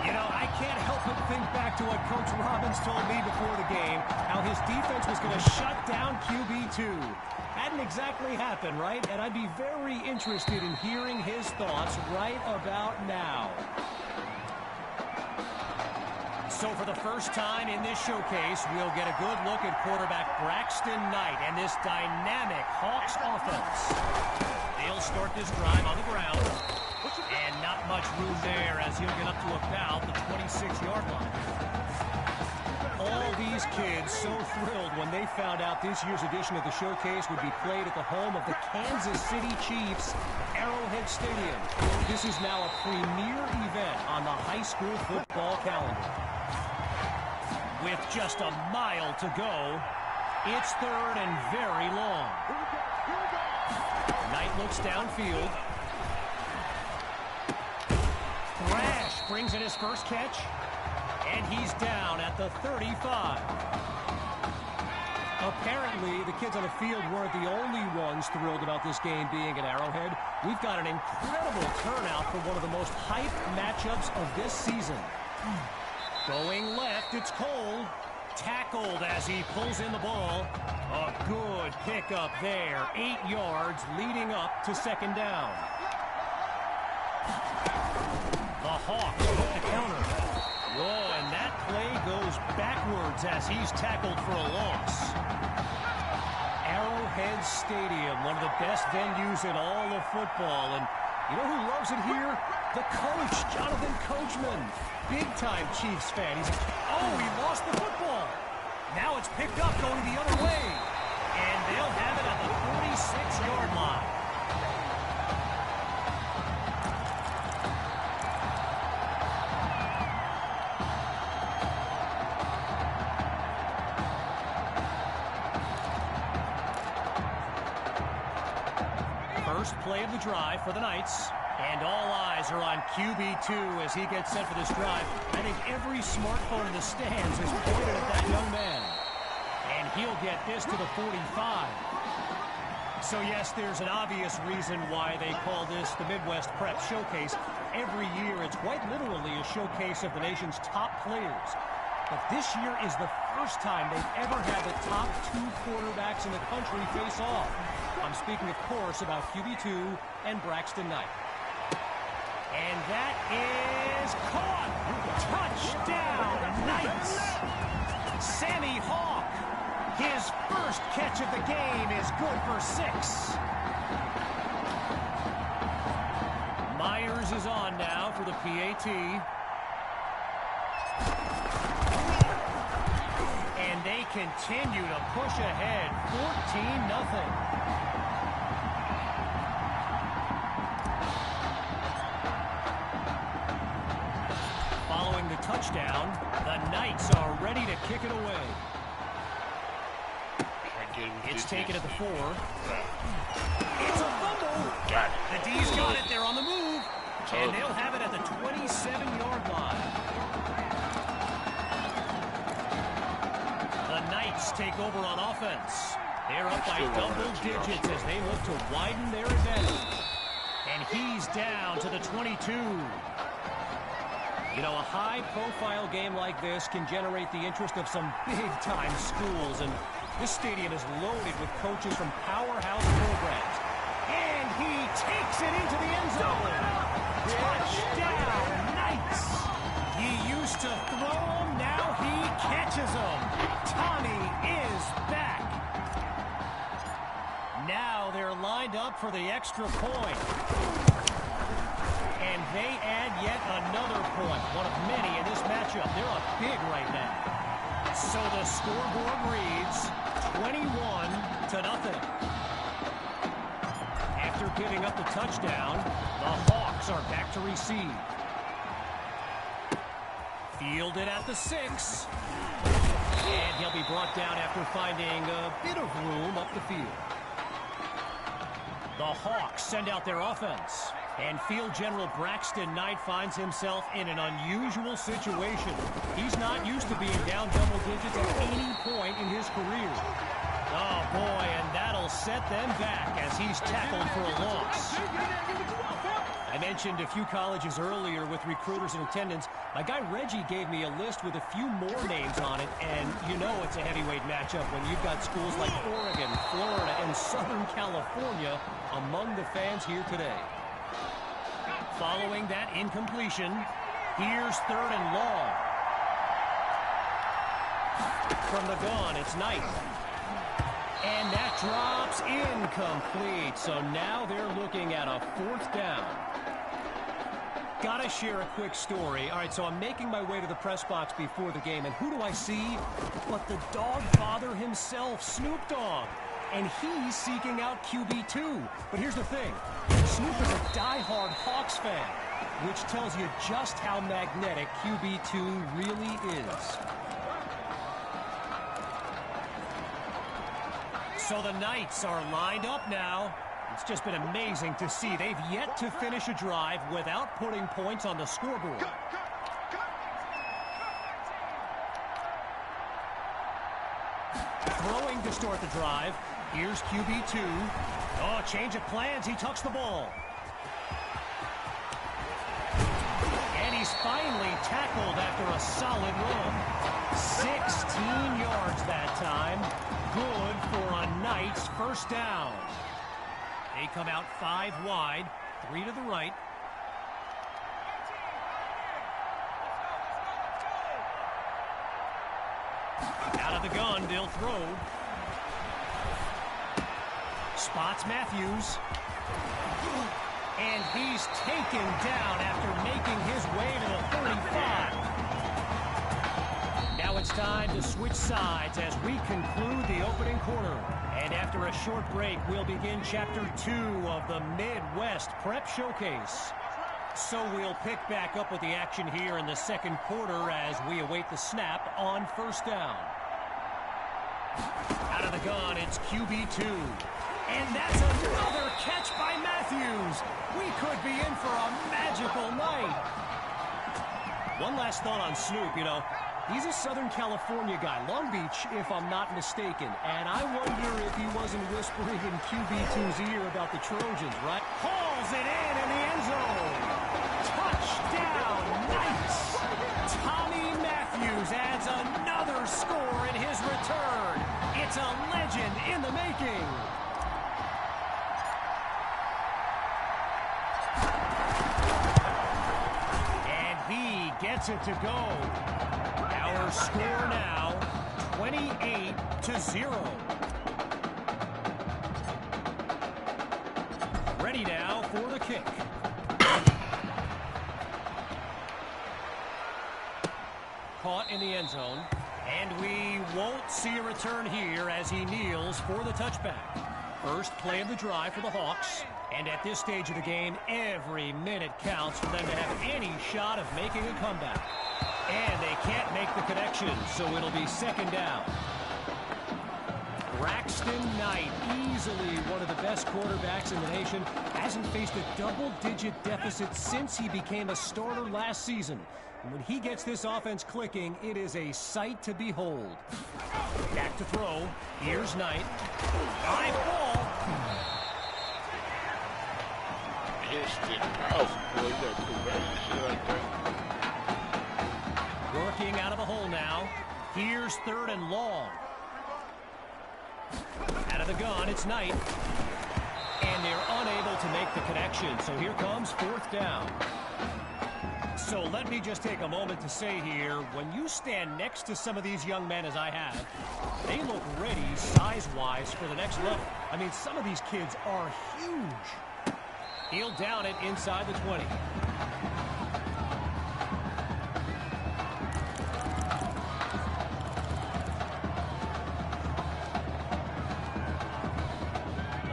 You know, I can't help but think back to what Coach Robbins told me before the game, how his defense was going to shut down QB2. Hadn't exactly happened, right? And I'd be very interested in hearing his thoughts right about now. So for the first time in this showcase, we'll get a good look at quarterback Braxton Knight and this dynamic Hawks offense. They'll start this drive on the ground. And not much room there as he'll get up to about the 26-yard line. All these kids so thrilled when they found out this year's edition of the showcase would be played at the home of the Kansas City Chiefs, Arrowhead Stadium. This is now a premier event on the high school football calendar. With just a mile to go, it's 3rd and very long. Knight looks downfield. Thrash brings in his first catch, and he's down at the 35. Apparently, the kids on the field weren't the only ones thrilled about this game being at Arrowhead. We've got an incredible turnout for one of the most hyped matchups of this season. Going left, it's Cole. tackled as he pulls in the ball. A good pickup there. 8 yards leading up to second down. The Hawks hook the counter. Whoa, and that play goes backwards as he's tackled for a loss. Arrowhead Stadium, one of the best venues in all of football. And you know who loves it here? The coach, Jonathan Coachman. Big-time Chiefs fan. He lost the football. Now it's picked up going the other way. And they'll have it at the 46-yard line. First play of the drive for the Knights. And all eyes are on QB2 as he gets set for this drive. I think every smartphone in the stands is pointed at that young man. And he'll get this to the 45. So yes, there's an obvious reason why they call this the Midwest Prep Showcase. Every year, it's quite literally a showcase of the nation's top players. But this year is the first time they've ever had the top 2 quarterbacks in the country face off. I'm speaking, of course, about QB2 and Braxton Knight. And that is caught. Touchdown, Knights. Sammy Hawk, his first catch of the game is good for 6. Myers is on now for the PAT. And they continue to push ahead, 14-0. Touchdown. The Knights are ready to kick it away. It's taken at the 4. It's a fumble. Got it. The D's got it. They're on the move. And they'll have it at the 27-yard line. The Knights take over on offense. They're up by double digits as they look to widen their advantage. And he's down to the 22. You know, a high-profile game like this can generate the interest of some big-time schools, and this stadium is loaded with coaches from powerhouse programs. And he takes it into the end zone. Touchdown, Knights! He used to throw them, now he catches them. Tommy is back. Now they're lined up for the extra point. And they add yet another point, one of many in this matchup. They're up big right now. So the scoreboard reads 21-0. After giving up the touchdown, the Hawks are back to receive. Fielded at the 6. And he'll be brought down after finding a bit of room up the field. The Hawks send out their offense. And field general Braxton Knight finds himself in an unusual situation. He's not used to being down double digits at any point in his career. Oh, boy, and that'll set them back as he's tackled for a loss. I mentioned a few colleges earlier with recruiters in attendance. My guy Reggie gave me a list with a few more names on it, and you know it's a heavyweight matchup when you've got schools like Oregon, Florida, and Southern California among the fans here today. Following that incompletion, here's 3rd and long. From the gun, it's Knight. And that drops incomplete. So now they're looking at a 4th down. Gotta share a quick story. All right, so I'm making my way to the press box before the game, and who do I see but the dog father himself, Snoop Dogg. And he's seeking out QB2. But here's the thing. Snoop is a diehard Hawks fan, which tells you just how magnetic QB2 really is. So the Knights are lined up now. It's just been amazing to see. They've yet to finish a drive without putting points on the scoreboard. Throwing to start the drive. Here's QB2. Oh, change of plans. He tucks the ball. And he he's finally tackled after a solid run. 16 yards that time. Good for a nice first down. They come out 5 wide, 3 to the right. Out of the gun, they'll throw. Spots Matthews. And he's taken down after making his way to the 35. Now it's time to switch sides as we conclude the opening quarter. And after a short break, we'll begin Chapter 2 of the Midwest Prep Showcase. So we'll pick back up with the action here in the second quarter as we await the snap on first down. Out of the gun, it's QB2. And that's another catch by Matthews. We could be in for a magical night. One last thought on Snoop, you know. He's a Southern California guy, Long Beach, if I'm not mistaken. And I wonder if he wasn't whispering in QB2's ear about the Trojans, right? Hauls it in the end zone. Touchdown, Knights. Tommy Matthews adds another score in his return. It's a legend in the making. And he gets it to go. Our score now, 28-0. Ready now for the kick. Caught in the end zone. And we won't see a return here as he kneels for the touchback. First play of the drive for the Hawks. And at this stage of the game, every minute counts for them to have any shot of making a comeback. And they can't make the connection, so it'll be second down. Braxton Knight, easily one of the best quarterbacks in the nation, hasn't faced a double-digit deficit since he became a starter last season. And when he gets this offense clicking, it is a sight to behold. Back to throw. Here's Knight. High ball. Working out of the hole now. Here's third and long. Out of the gun, it's Knight. And they're unable to make the connection, so here comes fourth down. So let me just take a moment to say here, when you stand next to some of these young men as I have, they look ready size-wise for the next level. I mean, some of these kids are huge. He'll down it inside the 20.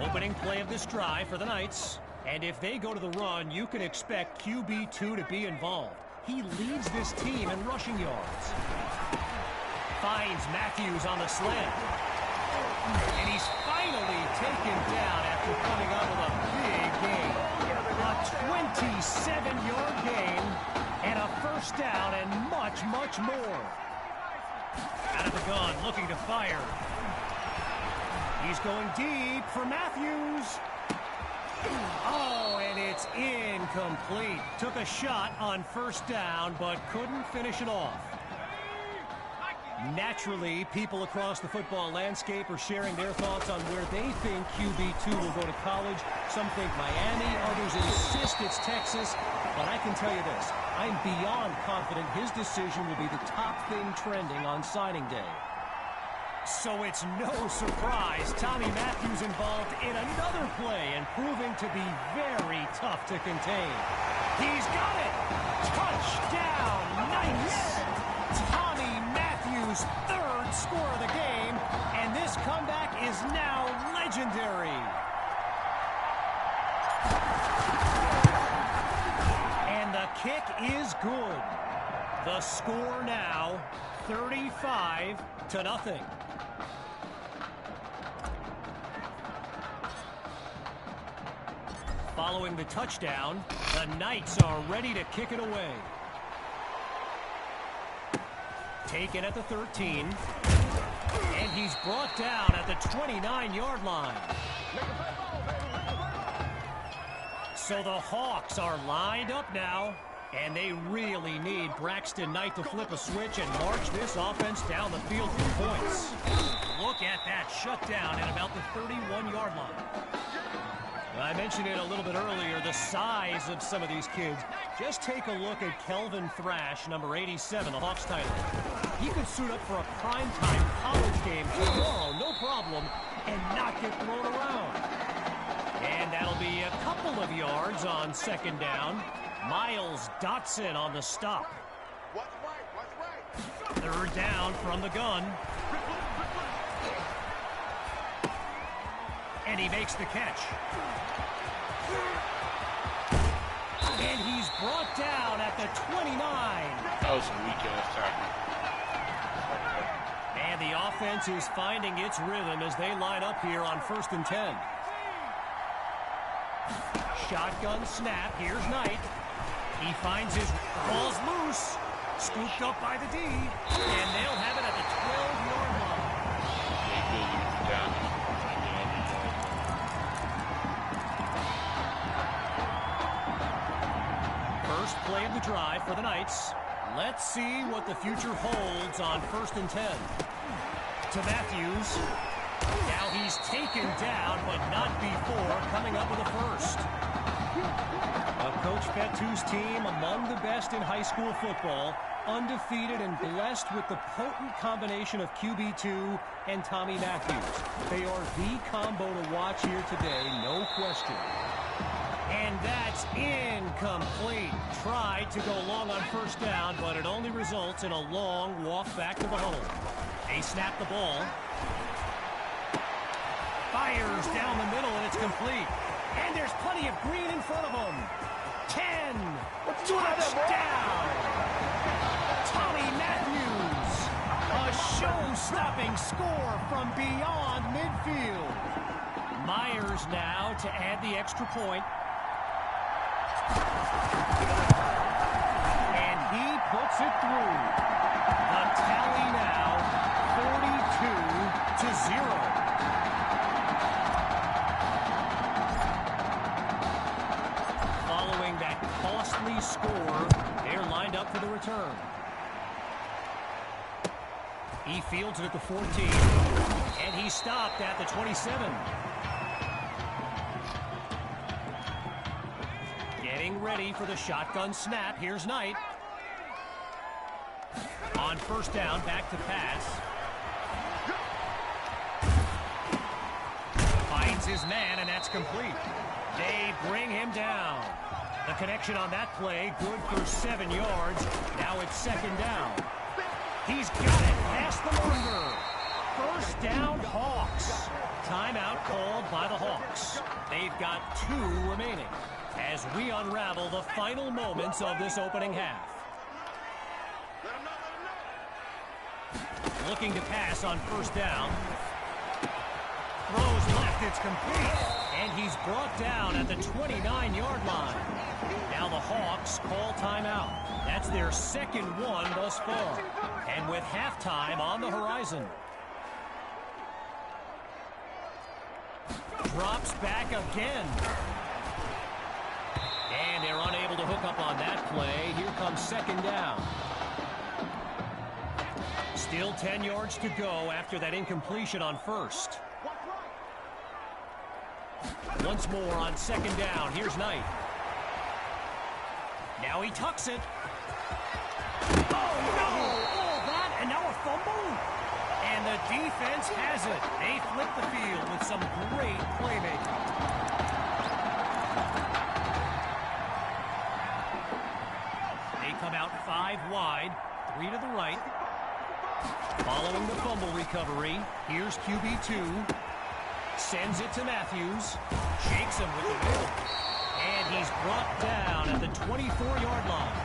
Opening play of this drive for the Knights. And if they go to the run, you can expect QB2 to be involved. He leads this team in rushing yards. Finds Matthews on the slant. And he's finally taken down after coming out with a big gain. A 27-yard gain and a first down and much, much more. Out of the gun, looking to fire. He's going deep for Matthews. Oh, and it's incomplete. Took a shot on first down, but couldn't finish it off. Naturally, people across the football landscape are sharing their thoughts on where they think QB2 will go to college. Some think Miami, others insist it's Texas. But I can tell you this, I'm beyond confident his decision will be the top thing trending on signing day. So it's no surprise Tommy Matthews involved in another play and proving to be very tough to contain. He's got it! Touchdown, Knights! Tommy Matthews' third score of the game, and this comeback is now legendary. And the kick is good. The score now, 35-0. Following the touchdown, the Knights are ready to kick it away. Taken at the 13. And he's brought down at the 29-yard line. So the Hawks are lined up now. And they really need Braxton Knight to flip a switch and march this offense down the field for points. Look at that shutdown at about the 31-yard line. I mentioned it a little bit earlier, the size of some of these kids. Just take a look at Kelvin Thrash, number 87, the Hawks tight end. He could suit up for a primetime college game tomorrow, no problem, and not get thrown around. And that'll be a couple of yards on second down. Miles Dotson on the stop. Third down from the gun. And he makes the catch. And he's brought down at the 29. That was a weak-ass tackle. And the offense is finding its rhythm as they line up here on 1st and 10. Shotgun snap. Here's Knight. He finds his ball's loose. Scooped up by the D. And they'll have it at the 12-yard line. First play of the drive for the Knights. Let's see what the future holds on 1st and 10. To Matthews. Now he's taken down, but not before coming up with a first. Coach Fettu's team among the best in high school football, undefeated and blessed with the potent combination of QB2 and Tommy Matthews. They are the combo to watch here today, no question. And that's incomplete. Tried to go long on 1st down, but it only results in a long walk back to the huddle. They snap the ball. Fires down the middle, and it's complete. And there's plenty of green in front of him. 10. Touchdown. Tommy Matthews. A show-stopping score from beyond midfield. Myers now to add the extra point. And he puts it through. The tally now 42-0. Costly score. They're lined up for the return. He fields it at the 14. And he stopped at the 27. Getting ready for the shotgun snap. Here's Knight. On 1st down, back to pass. Finds his man, and that's complete. They bring him down. The connection on that play, good for 7 yards. Now it's 2nd down. He's got it past the marker. 1st down, Hawks. Timeout called by the Hawks. They've got 2 remaining as we unravel the final moments of this opening half. Looking to pass on 1st down. Throws left, it's complete. And he's brought down at the 29-yard line. Now the Hawks call timeout. That's their 2nd one thus far. And with halftime on the horizon. Drops back again. And they're unable to hook up on that play. Here comes 2nd down. Still 10 yards to go after that incompletion on 1st. Once more on 2nd down. Here's Knight. Now he tucks it. Oh, no! All that, and now a fumble? And the defense has it. They flip the field with some great playmaking. They come out 5 wide, 3 to the right. Following the fumble recovery, here's QB2. Sends it to Matthews. Shakes him with the middle. And he's brought down at the 24-yard line.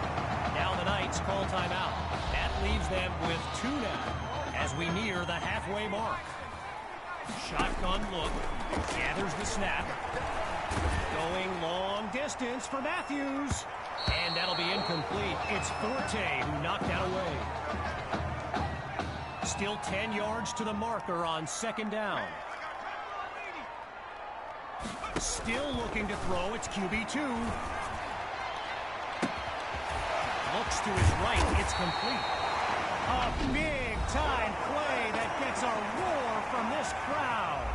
Now the Knights call timeout. That leaves them with 2 now as we near the halfway mark. Shotgun look. Gathers the snap. Going long distance for Matthews. And that'll be incomplete. It's Forte who knocked that away. Still 10 yards to the marker on 2nd down. Still looking to throw. It's QB2. Looks to his right. It's complete. A big-time play that gets a roar from this crowd.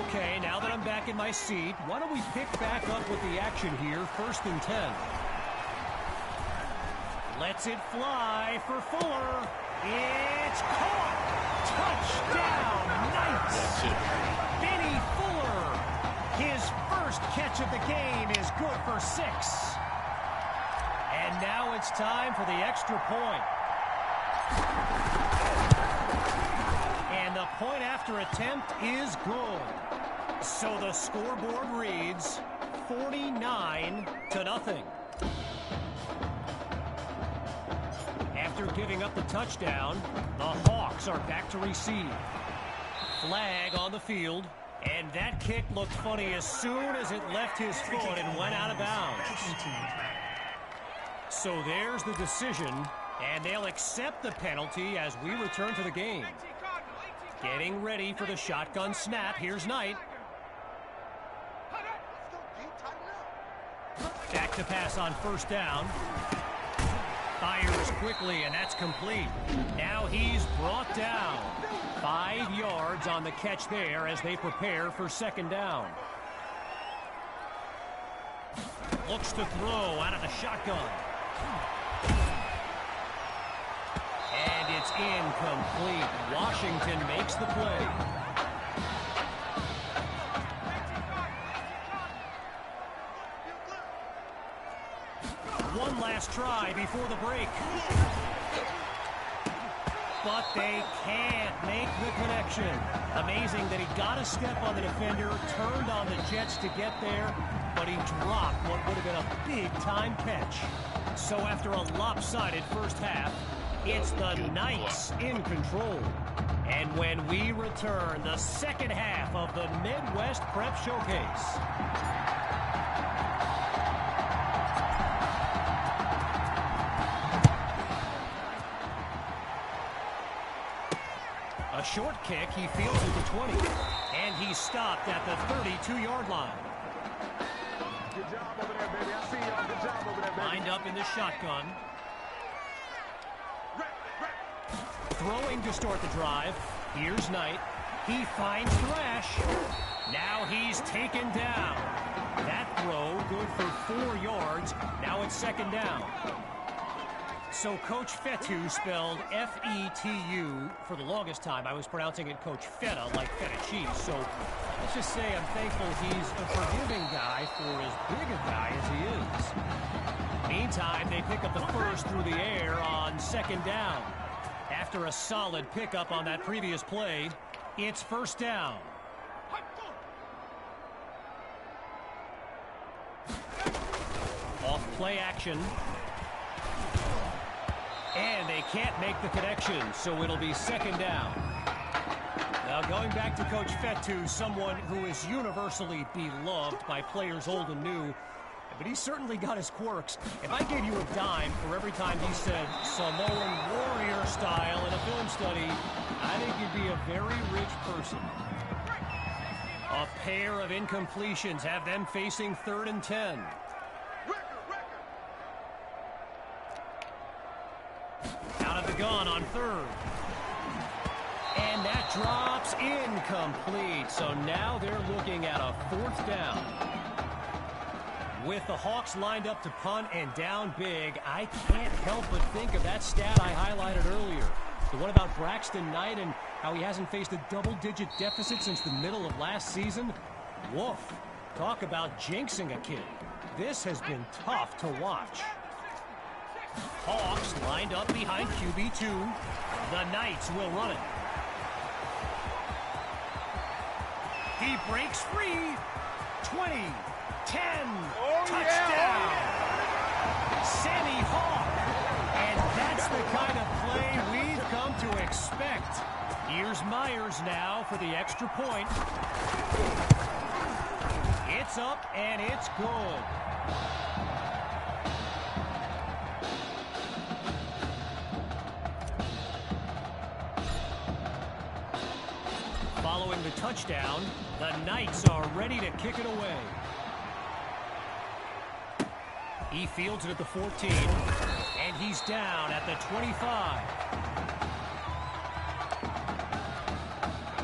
Okay, now that I'm back in my seat, why don't we pick back up with the action here, 1st and 10. Lets it fly for Fuller. It's caught. Touchdown, Knights. Benny Fuller. His first catch of the game is good for 6. And now it's time for the extra point. And the point after attempt is good. So the scoreboard reads 49-0. After giving up the touchdown, the Hawks are back to receive. Flag on the field, and that kick looked funny as soon as it left his foot and went out of bounds. So there's the decision, and they'll accept the penalty as we return to the game. Getting ready for the shotgun snap. Here's Knight. Back to pass on 1st down. Fires quickly, and that's complete. Now he's brought down. 5 yards on the catch there as they prepare for 2nd down. Looks to throw out of the shotgun. And it's incomplete. Washington makes the play. One last try before the break. But they can't make the connection. Amazing that he got a step on the defender, turned on the Jets to get there, but he dropped what would have been a big-time catch. So after a lopsided first half, it's the Knights in control. And when we return, the 2nd half of the Midwest Prep Showcase. A short kick, he fields at the 20. And he's stopped at the 32-yard line. Good job over there, baby. I see y'all. Good job over there, baby. Lined up in the shotgun. Throwing to start the drive. Here's Knight. He finds Thrash. Now he's taken down. That throw good for 4 yards. Now it's 2nd down. So Coach Fetu, spelled F-E-T-U, for the longest time I was pronouncing it Coach Feta, like feta cheese. So let's just say I'm thankful he's a forgiving guy for as big a guy as he is. Meantime, they pick up the first through the air on 2nd down. After a solid pickup on that previous play, it's 1st down. Off play action. And they can't make the connection, so it'll be 2nd down. Now going back to Coach Fetu, someone who is universally beloved by players old and new, but he's certainly got his quirks. If I gave you a dime for every time he said Samoan warrior style in a film study, I think you'd be a very rich person. A pair of incompletions have them facing 3rd and 10. Out of the gun on 3rd. And that drops incomplete. So now they're looking at a 4th down. With the Hawks lined up to punt and down big, I can't help but think of that stat I highlighted earlier. The one about Braxton Knight and how he hasn't faced a double-digit deficit since the middle of last season. Woof. Talk about jinxing a kid. This has been tough to watch. Hawks lined up behind QB2. The Knights will run it. He breaks free. 20, 10, touchdown. Sammy Hawk. And that's the kind of play we've come to expect. Here's Myers now for the extra point. It's up and it's good. Following the touchdown, the Knights are ready to kick it away. He fields it at the 14, and he's down at the 25.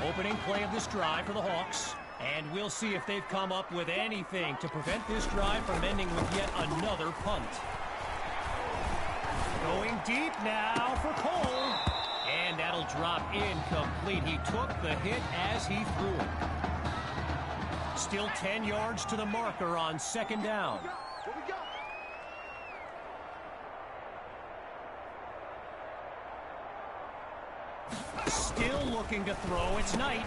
Opening play of this drive for the Hawks, and we'll see if they've come up with anything to prevent this drive from ending with yet another punt. Going deep now for Cole, and that'll drop incomplete. He took the hit as he threw it. Still 10 yards to the marker on second down. Still looking to throw. It's Knight.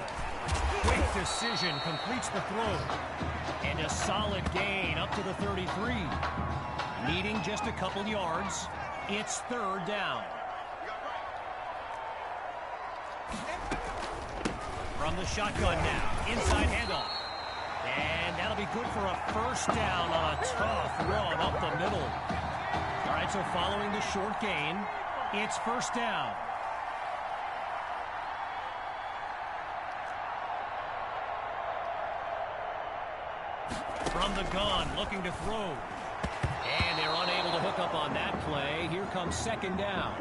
Quick decision, completes the throw. And a solid gain up to the 33. Needing just a couple yards. It's third down. From the shotgun now. Inside handoff. And that'll be good for a first down on a tough run up the middle. All right, so following the short gain, it's first down. From the gun, looking to throw. And they're unable to hook up on that play. Here comes second down.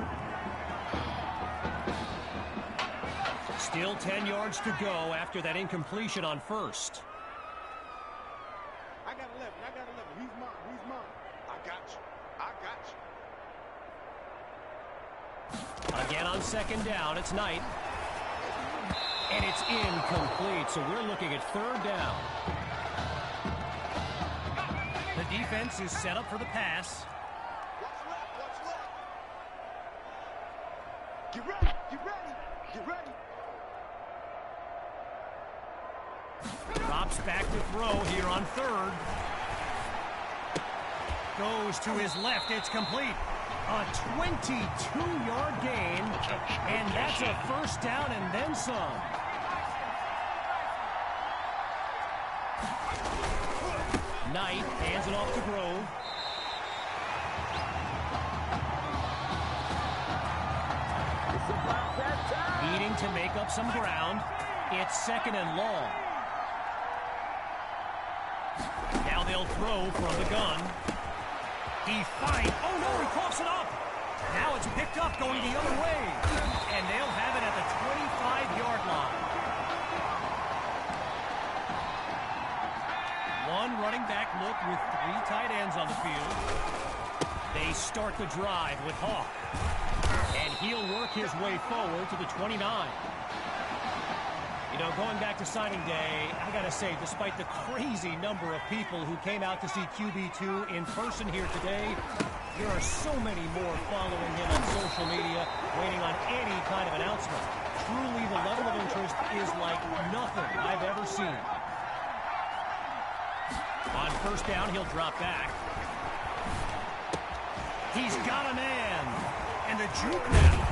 Still 10 yards to go after that incompletion on first. I got 11. He's mine. I got you. Again on second down, it's Knight. And it's incomplete, so we're looking at third down. The defense is set up for the pass. What's left? Get ready. Drops back to throw here on third. Goes to his left. It's complete. A 22-yard gain. And that's a first down and then some. Knight hands it off to Grove. Needing to make up some ground. It's second and long. Now they'll throw from the gun. He finds. Oh no, he coughs it up. Now it's picked up going the other way. And they'll have it at the 25-yard line. One running back look with three tight ends on the field. They start the drive with Hawk. And he'll work his way forward to the 29. You know, going back to signing day, I got to say, despite the crazy number of people who came out to see QB2 in person here today, there are so many more following him on social media, waiting on any kind of announcement. Truly, the level of interest is like nothing I've ever seen. On first down, he'll drop back. He's got a man. And the juke now.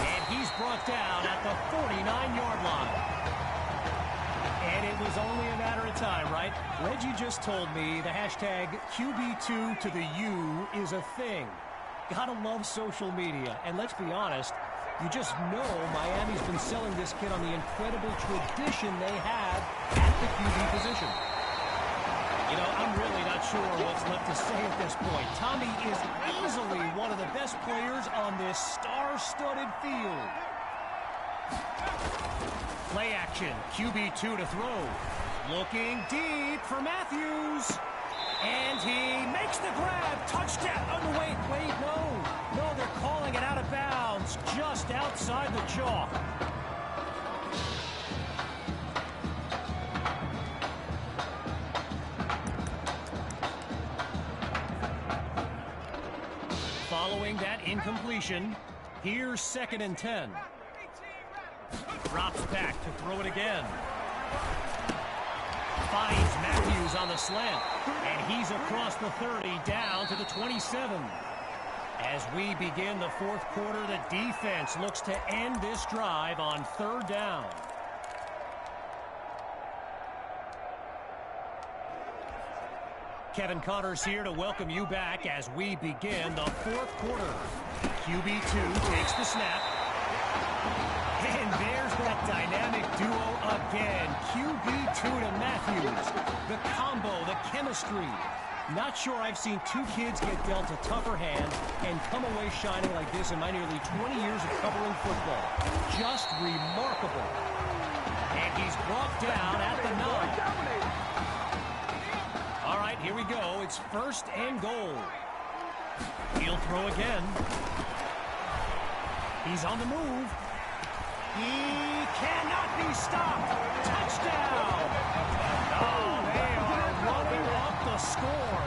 And he's brought down at the 49-yard line. And it was only a matter of time, right? Reggie just told me the hashtag QB2 to the U is a thing. Gotta love social media. And let's be honest, you just know Miami's been selling this kid on the incredible tradition they have at the QB position. You know, I'm really not sure what's left to say at this point. Tommy is easily one of the best players on this star-studded field. Play action, QB2 to throw. Looking deep for Matthews. And he makes the grab. Touchdown. Oh, wait, no. No, they're calling it out of bounds just outside the chalk. Following that incompletion, here's second and 10. Drops back to throw it again. Finds Matthews on the slant, and he's across the 30 down to the 27. As we begin the fourth quarter, the defense looks to end this drive on third down. Kevin Connors here to welcome you back as we begin the fourth quarter. QB2 takes the snap. And there's that dynamic duo again. QB2 to Matthews. The combo, the chemistry. Not sure I've seen two kids get dealt a tougher hand and come away shining like this in my nearly 20 years of covering football. Just remarkable. And he's brought down at the 9. All right, here we go. It's 1st and goal. He'll throw again. He's on the move. He cannot be stopped. Touchdown. Oh, they are running up the score.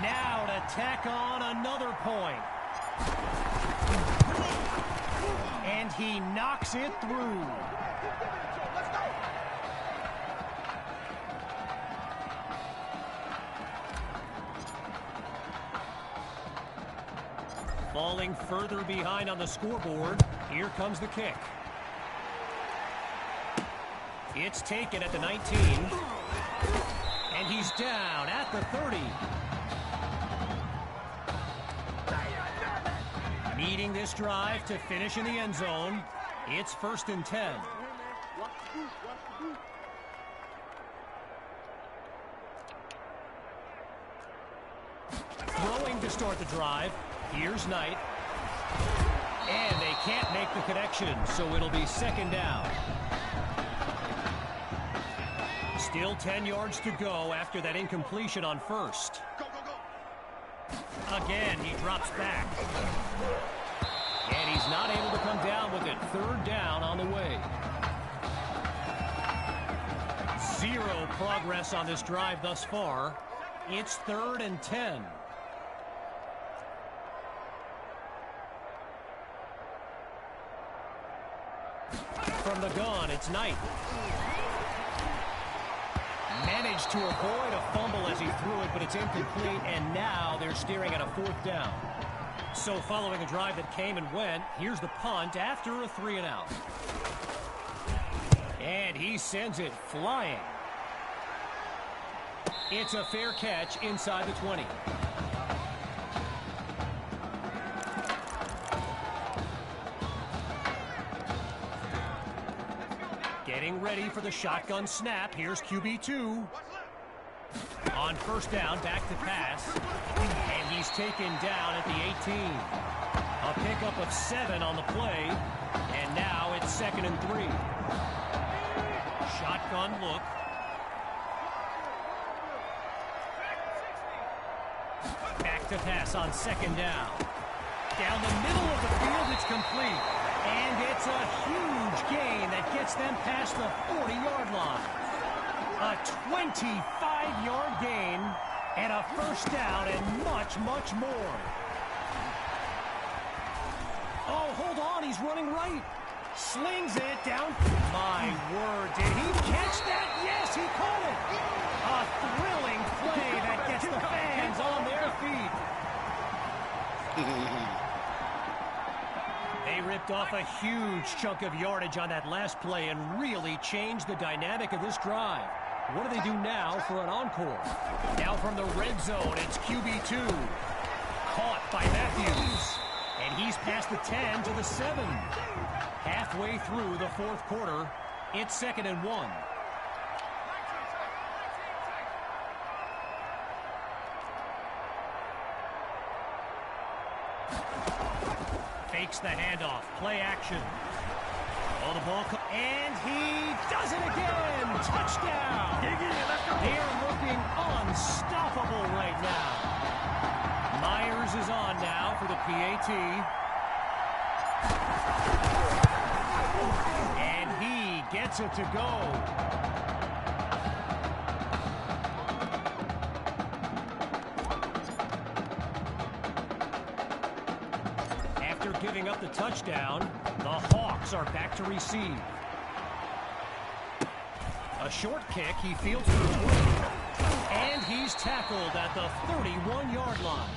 Now to tack on another point. And he knocks it through. Falling further behind on the scoreboard. Here comes the kick. It's taken at the 19. And he's down at the 30. Needing this drive to finish in the end zone. It's 1st and 10. Throwing to start the drive. Here's Knight. And they can't make the connection, so it'll be 2nd down. Still 10 yards to go after that incompletion on 1st. Again, he drops back. And he's not able to come down with it. 3rd down on the way. 0 progress on this drive thus far. It's 3rd and 10. From the gun, it's Knight. Managed to avoid a fumble as he threw it, but it's incomplete, and now they're staring at a 4th down. So following a drive that came and went, here's the punt after a 3 and out. And he sends it flying. It's a fair catch inside the 20. Getting ready for the shotgun snap. Here's QB2. On 1st down, back to pass. And he's taken down at the 18. A pickup of 7 on the play. And now it's 2nd and 3. Shotgun look. Back to pass on 2nd down. Down the middle of the field, it's complete. And it's a huge gain that gets them past the 40-yard line. A 25-yard gain and a 1st down and much, much more. Oh, hold on, he's running right. Slings it down. My word, did he catch that? Yes, he caught it. A thrilling play that gets the fans on their feet. They ripped off a huge chunk of yardage on that last play and really changed the dynamic of this drive. What do they do now for an encore? Now from the red zone, it's QB2. Caught by Matthews. And he's past the 10 to the 7. Halfway through the 4th quarter, it's 2nd and 1. Fakes the handoff. Play action. Oh, the ball. And he does it again. Touchdown. They're looking unstoppable right now. Myers is on now for the PAT. And he gets it to go. Giving up the touchdown, the Hawks are back to receive. A short kick, he fields for 20, and he's tackled at the 31-yard line.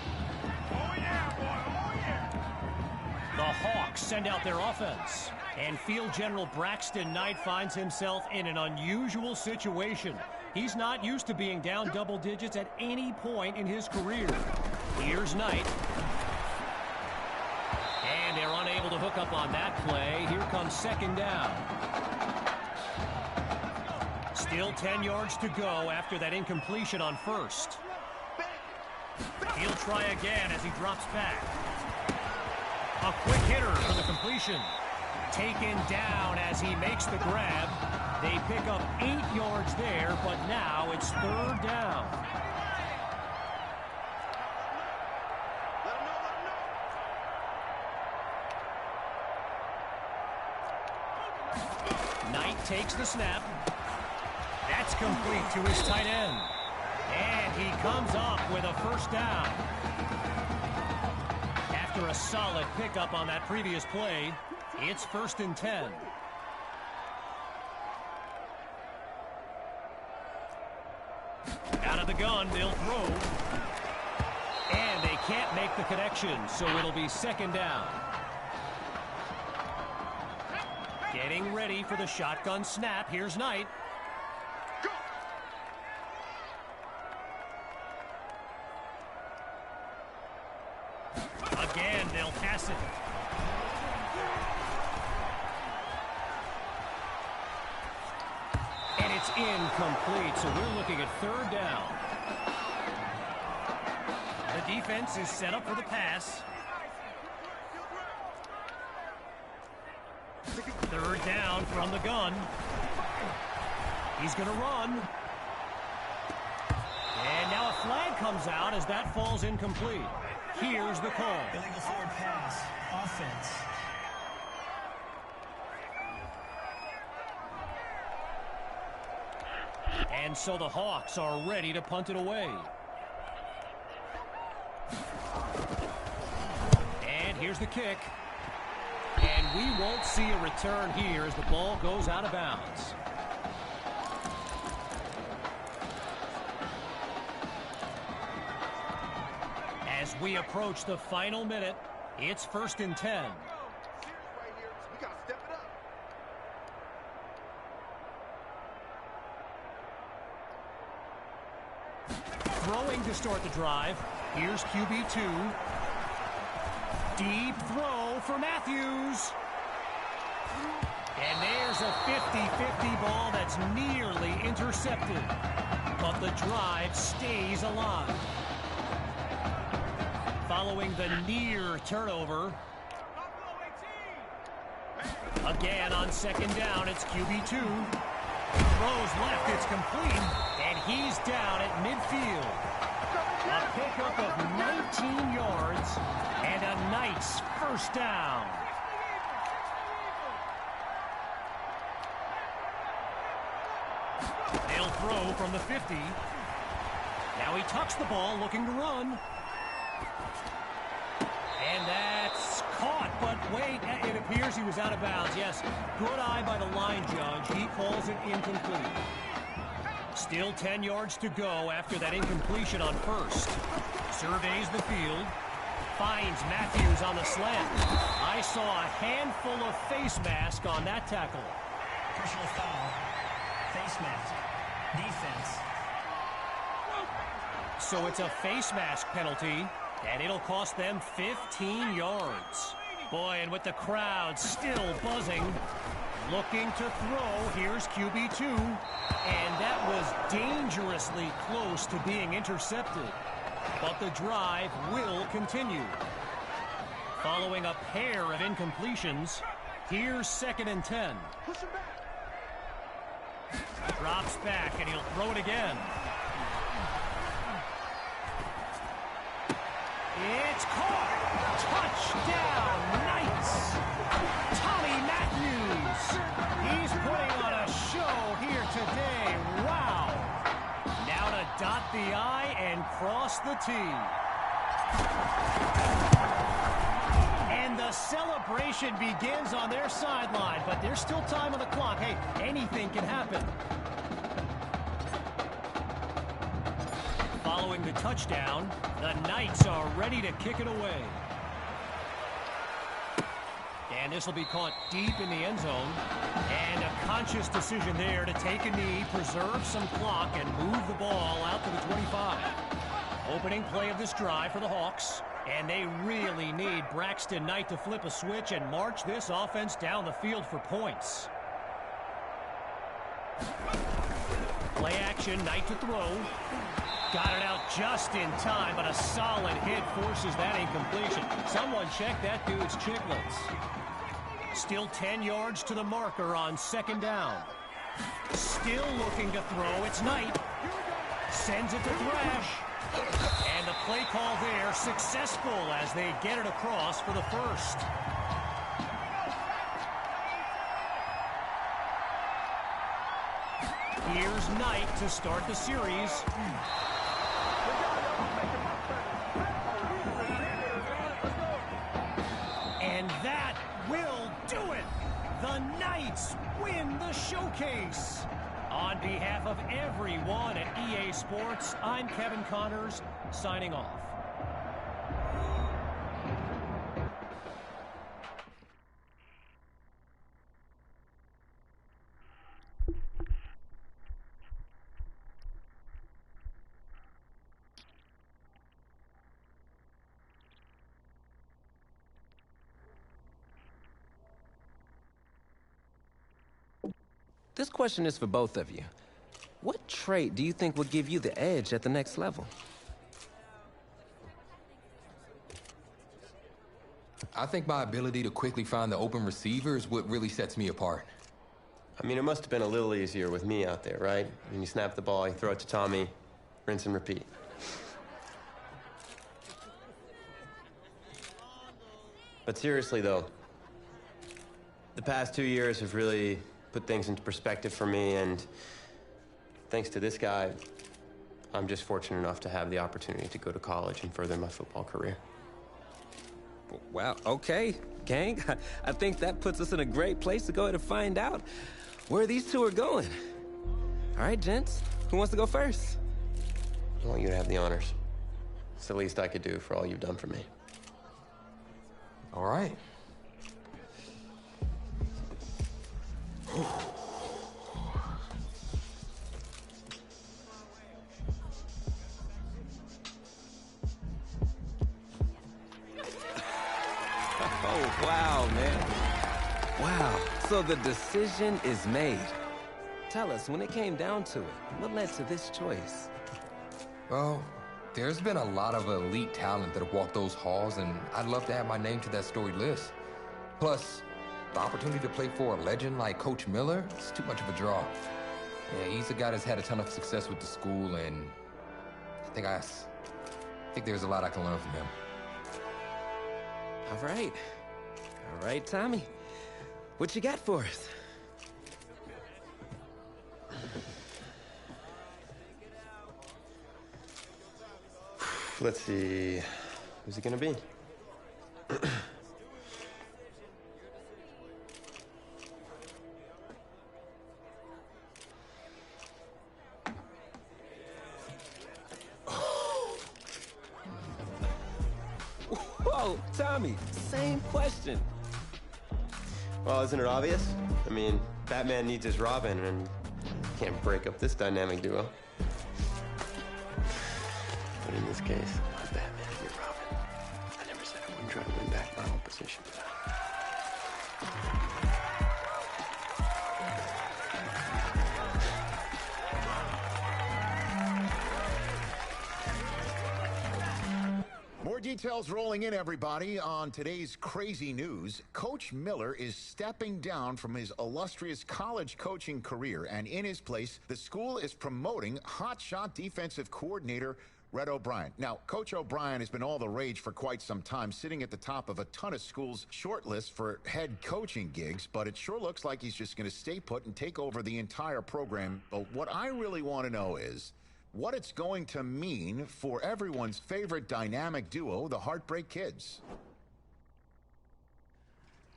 Oh yeah, boy, oh yeah. The Hawks send out their offense, and Field General Braxton Knight finds himself in an unusual situation. He's not used to being down double digits at any point in his career. Here's Knight. And they're unable to hook up on that play. Here comes 2nd down. Still 10 yards to go after that incompletion on first. He'll try again as he drops back. A quick hitter for the completion. Taken down as he makes the grab. They pick up 8 yards there, but now it's third down. Knight takes the snap. That's complete to his tight end. And he comes up with a first down. After a solid pickup on that previous play, it's 1st and 10. Out of the gun, they'll throw. And they can't make the connection, so it'll be 2nd down. Getting ready for the shotgun snap. Here's Knight. Again, they'll pass it. And it's incomplete, so we're looking at 3rd down. The defense is set up for the pass. 3rd down from the gun. He's going to run. And now a flag comes out as that falls incomplete. Here's the call. Illegal forward pass. Offense. And so the Hawks are ready to punt it away. And here's the kick. And we won't see a return here as the ball goes out of bounds. As we approach the final minute, it's 1st and 10. Throwing to start the drive. Here's QB2. Deep throw for Matthews. And there's a 50-50 ball that's nearly intercepted. But the drive stays alive. Following the near turnover. Again on 2nd down, it's QB2. Throws left, it's complete. And he's down at midfield. A pickup of 19 yards and a nice 1st down. They'll throw from the 50. Now he tucks the ball, looking to run. And that's caught, but wait, it appears he was out of bounds. Yes, good eye by the line judge. He calls it incomplete. Still 10 yards to go after that incompletion on first. Surveys the field. Finds Matthews on the slant. I saw a handful of face mask on that tackle. Personal foul. Face mask. Defense. So it's a face mask penalty, and it'll cost them 15 yards. Boy, and with the crowd still buzzing, looking to throw, here's QB2. And that was dangerously close to being intercepted. But the drive will continue. Following a pair of incompletions, here's 2nd and 10. Drops back, and he'll throw it again. It's caught. Touchdown, Knights. Tommy Matthews. He's putting on a show here today. Wow. Now to dot the I and cross the T. And the celebration begins on their sideline, but there's still time on the clock. Hey, anything can happen. Following the touchdown, the Knights are ready to kick it away. And this will be caught deep in the end zone. And a conscious decision there to take a knee, preserve some clock, and move the ball out to the 25. Opening play of this drive for the Hawks. And they really need Braxton Knight to flip a switch and march this offense down the field for points. Play action, Knight to throw. Got it out just in time, but a solid hit forces that incompletion. Someone check that dude's chicklets. Still 10 yards to the marker on 2nd down. Still looking to throw. It's Knight. Sends it to Thrash. And the play call there successful as they get it across for the first. Here's Knight to start the series. And that will do it. The Knights win the showcase. On behalf of everyone at EA Sports, I'm Kevin Connors, signing off. This question is for both of you. What trait do you think will give you the edge at the next level? I think my ability to quickly find the open receiver is what really sets me apart. I mean, it must have been a little easier with me out there, right? I mean, you snap the ball, you throw it to Tommy, rinse and repeat. But seriously, though, the past 2 years have really put things into perspective for me, and thanks to this guy, I'm just fortunate enough to have the opportunity to go to college and further my football career. Wow, okay, gang. I think that puts us in a great place to go ahead and find out where these two are going. All right, gents, who wants to go first? I want you to have the honors. It's the least I could do for all you've done for me. All right. Oh, wow, man. Wow. So the decision is made. Tell us, when it came down to it, what led to this choice? Well, there's been a lot of elite talent that have walked those halls, and I'd love to add my name to that storied list. Plus, the opportunity to play for a legend like Coach Miller is too much of a draw. Yeah, he's a guy that's had a ton of success with the school, and I think there's a lot I can learn from him. All right. All right, Tommy. What you got for us? Let's see. Who's it gonna be? Whoa, Tommy, same question. Well, isn't it obvious? I mean, Batman needs his Robin, and can't break up this dynamic duo. But in this case, I'm Batman and you're Robin. I never said I wouldn't try to win back my own position, but More details rolling in, everybody, on today's crazy news. Coach Miller is stepping down from his illustrious college coaching career, and in his place, the school is promoting hotshot defensive coordinator Red O'Brien. Now, Coach O'Brien has been all the rage for quite some time, sitting at the top of a ton of schools' shortlist for head coaching gigs, but it sure looks like he's just going to stay put and take over the entire program. But what I really want to know is what it's going to mean for everyone's favorite dynamic duo, the Heartbreak Kids.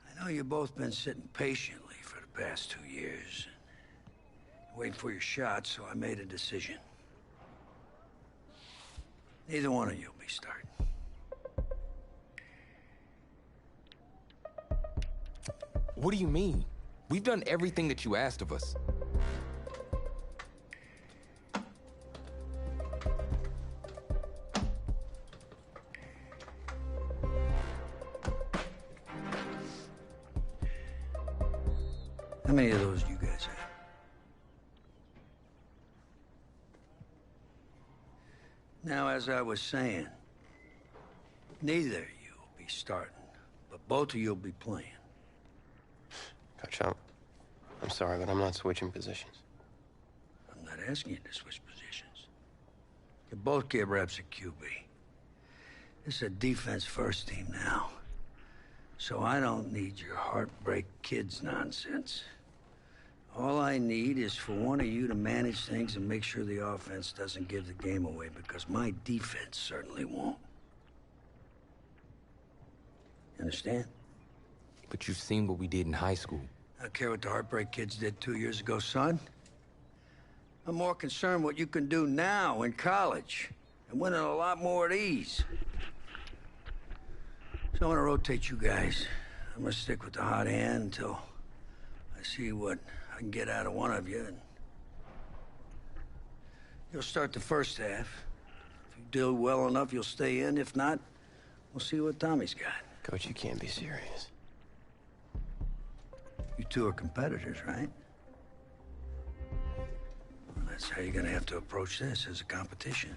I know you've both been sitting patiently for the past 2 years, waiting for your shot, so I made a decision. Neither one of you will be starting. What do you mean? We've done everything that you asked of us. How many of those do you guys have? Now, as I was saying, neither of you will be starting, but both of you will be playing. Coach, I'm sorry, but I'm not switching positions. I'm not asking you to switch positions. You both get reps at QB. This is a defense-first team now. So I don't need your heartbreak kids nonsense. All I need is for one of you to manage things and make sure the offense doesn't give the game away, because my defense certainly won't. Understand? But you've seen what we did in high school. I don't care what the heartbreak kids did 2 years ago, son. I'm more concerned what you can do now in college and winning a lot more of these. So I'm gonna rotate you guys. I'm gonna stick with the hot hand until I see what I can get out of one of you. And you'll start the first half. If you do well enough, you'll stay in. If not, we'll see what Tommy's got. Coach, you can't be serious. You two are competitors, right? Well, that's how you're gonna have to approach this, as a competition.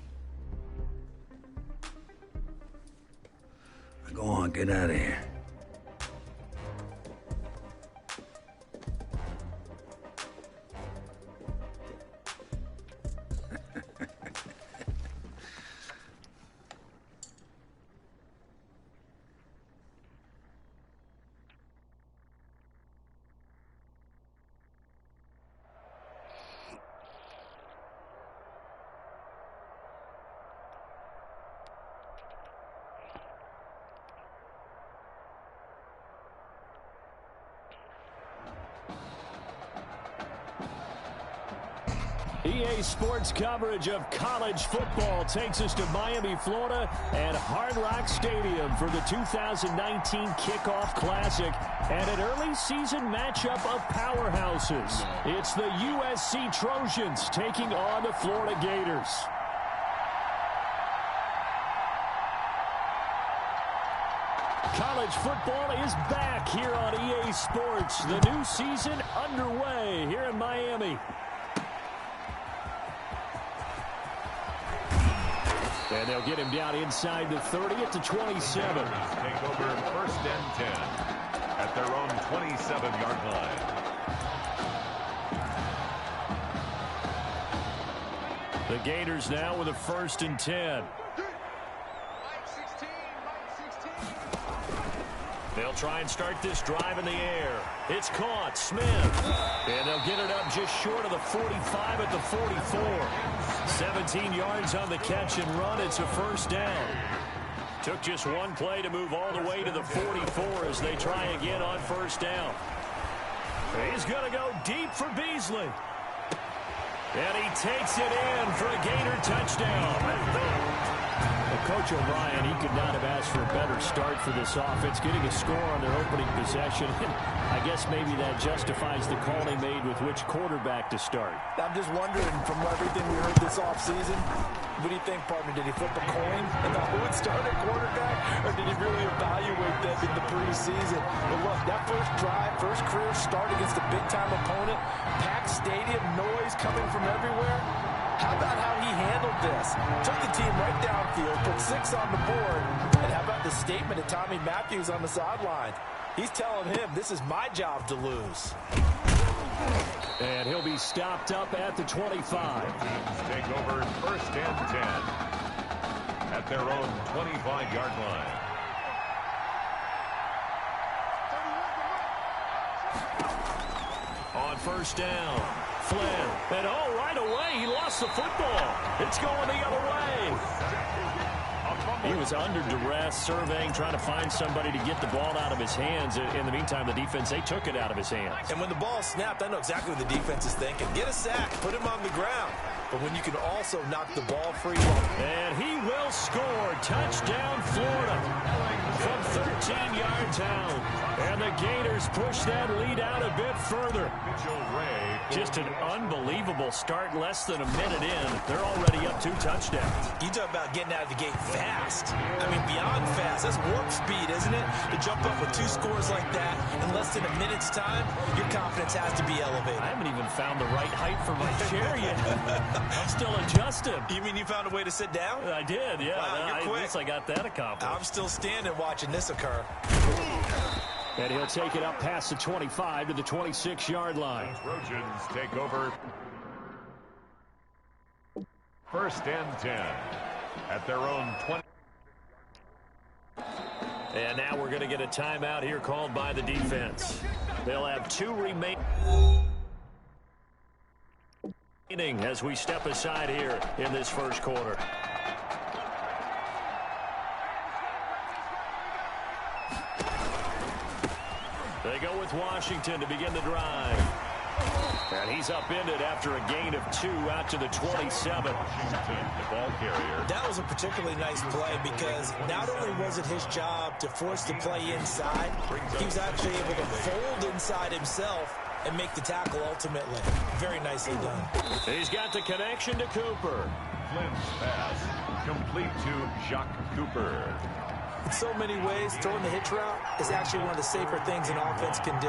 Now go on, get out of here. EA Sports coverage of college football takes us to Miami, Florida, and Hard Rock Stadium for the 2019 Kickoff Classic and an early season matchup of powerhouses. It's the USC Trojans taking on the Florida Gators. College football is back here on EA Sports. The new season underway here in Miami. And they'll get him down inside the 30 at the 27. Take over 1st and 10 at their own 27-yard line. The Gators now with a 1st and 10. They'll try and start this drive in the air. It's caught. Smith. And they'll get it up just short of the 45 at the 44. 17 yards on the catch and run. It's a 1st down. Took just one play to move all the way to the 44 as they try again on 1st down. He's going to go deep for Beasley. And he takes it in for a Gator touchdown. Well, Coach O'Brien, he could not have asked for a better start for this offense, getting a score on their opening possession. I guess maybe that justifies the call they made with which quarterback to start. I'm just wondering, from everything we heard this offseason, what do you think, partner? Did he flip a coin about who would start at quarterback, or did he really evaluate them in the preseason? But look, that first drive, first career start against a big-time opponent, packed stadium, noise coming from everywhere. How about how he handled this? Took the team right downfield, put 6 on the board, and how about the statement of Tommy Matthews on the sideline? He's telling him, this is my job to lose. And he'll be stopped up at the 25. Take over 1st and 10 at their own 25-yard line. On 1st down, Flynn. And right away, he lost the football. It's going the other way. He was under duress, surveying, trying to find somebody to get the ball out of his hands. In the meantime, the defense, they took it out of his hands. And when the ball snapped, I know exactly what the defense is thinking. Get a sack, put him on the ground. But when you can also knock the ball free. And he will score. Touchdown, Florida. from 13 yards out. And the Gators push that lead out a bit further. Just an unbelievable start. Less than a minute in, they're already up 2 touchdowns. You talk about getting out of the gate fast. I mean, beyond fast. That's warp speed, isn't it? To jump up with 2 scores like that in less than a minute's time, your confidence has to be elevated. I haven't even found the right height for my chair yet. I'm still adjusting. You mean you found a way to sit down? I did, yeah. Wow, you're quick. At least I got that accomplished. I'm still standing watching this occur. And he'll take it up past the 25 to the 26-yard line. Trojans take over. 1st and 10 at their own 20. And now we're going to get a timeout here called by the defense. They'll have 2 remaining as we step aside here in this first quarter. They go with Washington to begin the drive. And he's upended after a gain of 2 out to the 27. Washington, the ball carrier. That was a particularly nice play because not only was it his job to force the play inside, he was actually able to fold inside himself and make the tackle ultimately. Very nicely done. He's got the connection to Cooper. Flynn's pass complete to Jacques Cooper. In so many ways, throwing the hitch route is actually one of the safer things an offense can do.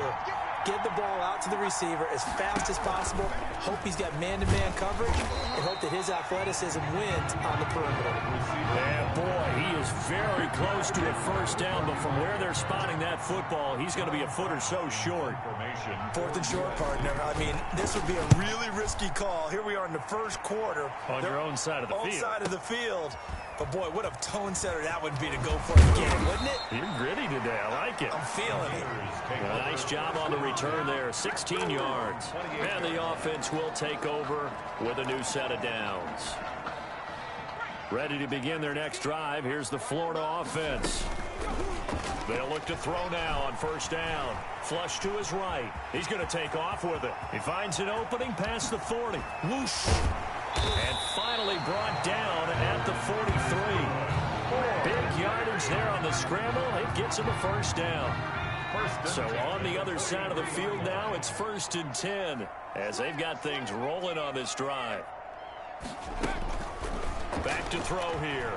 Get the ball out to the receiver as fast as possible, hope he's got man-to-man coverage, and hope that his athleticism wins on the perimeter. And boy, he is very close to a first down, but from where they're spotting that football, he's going to be a foot or so short. 4th and short, partner. I mean, this would be a really risky call. Here we are in the first quarter. On your own side of the field. Own side of the field. But, boy, what a tone setter that would be to go for it again, wouldn't it? You're gritty today. I like it. I'm feeling it. A nice job on the return there. 16 yards. And the offense will take over with a new set of downs. Ready to begin their next drive. Here's the Florida offense. They'll look to throw now on first down. Flush to his right. He's going to take off with it. He finds an opening past the 40. Whoosh. And finally brought down at the 43. Big yardage there on the scramble. It gets him a first down. So on the other side of the field now, it's 1st and 10 as they've got things rolling on this drive. Back to throw here.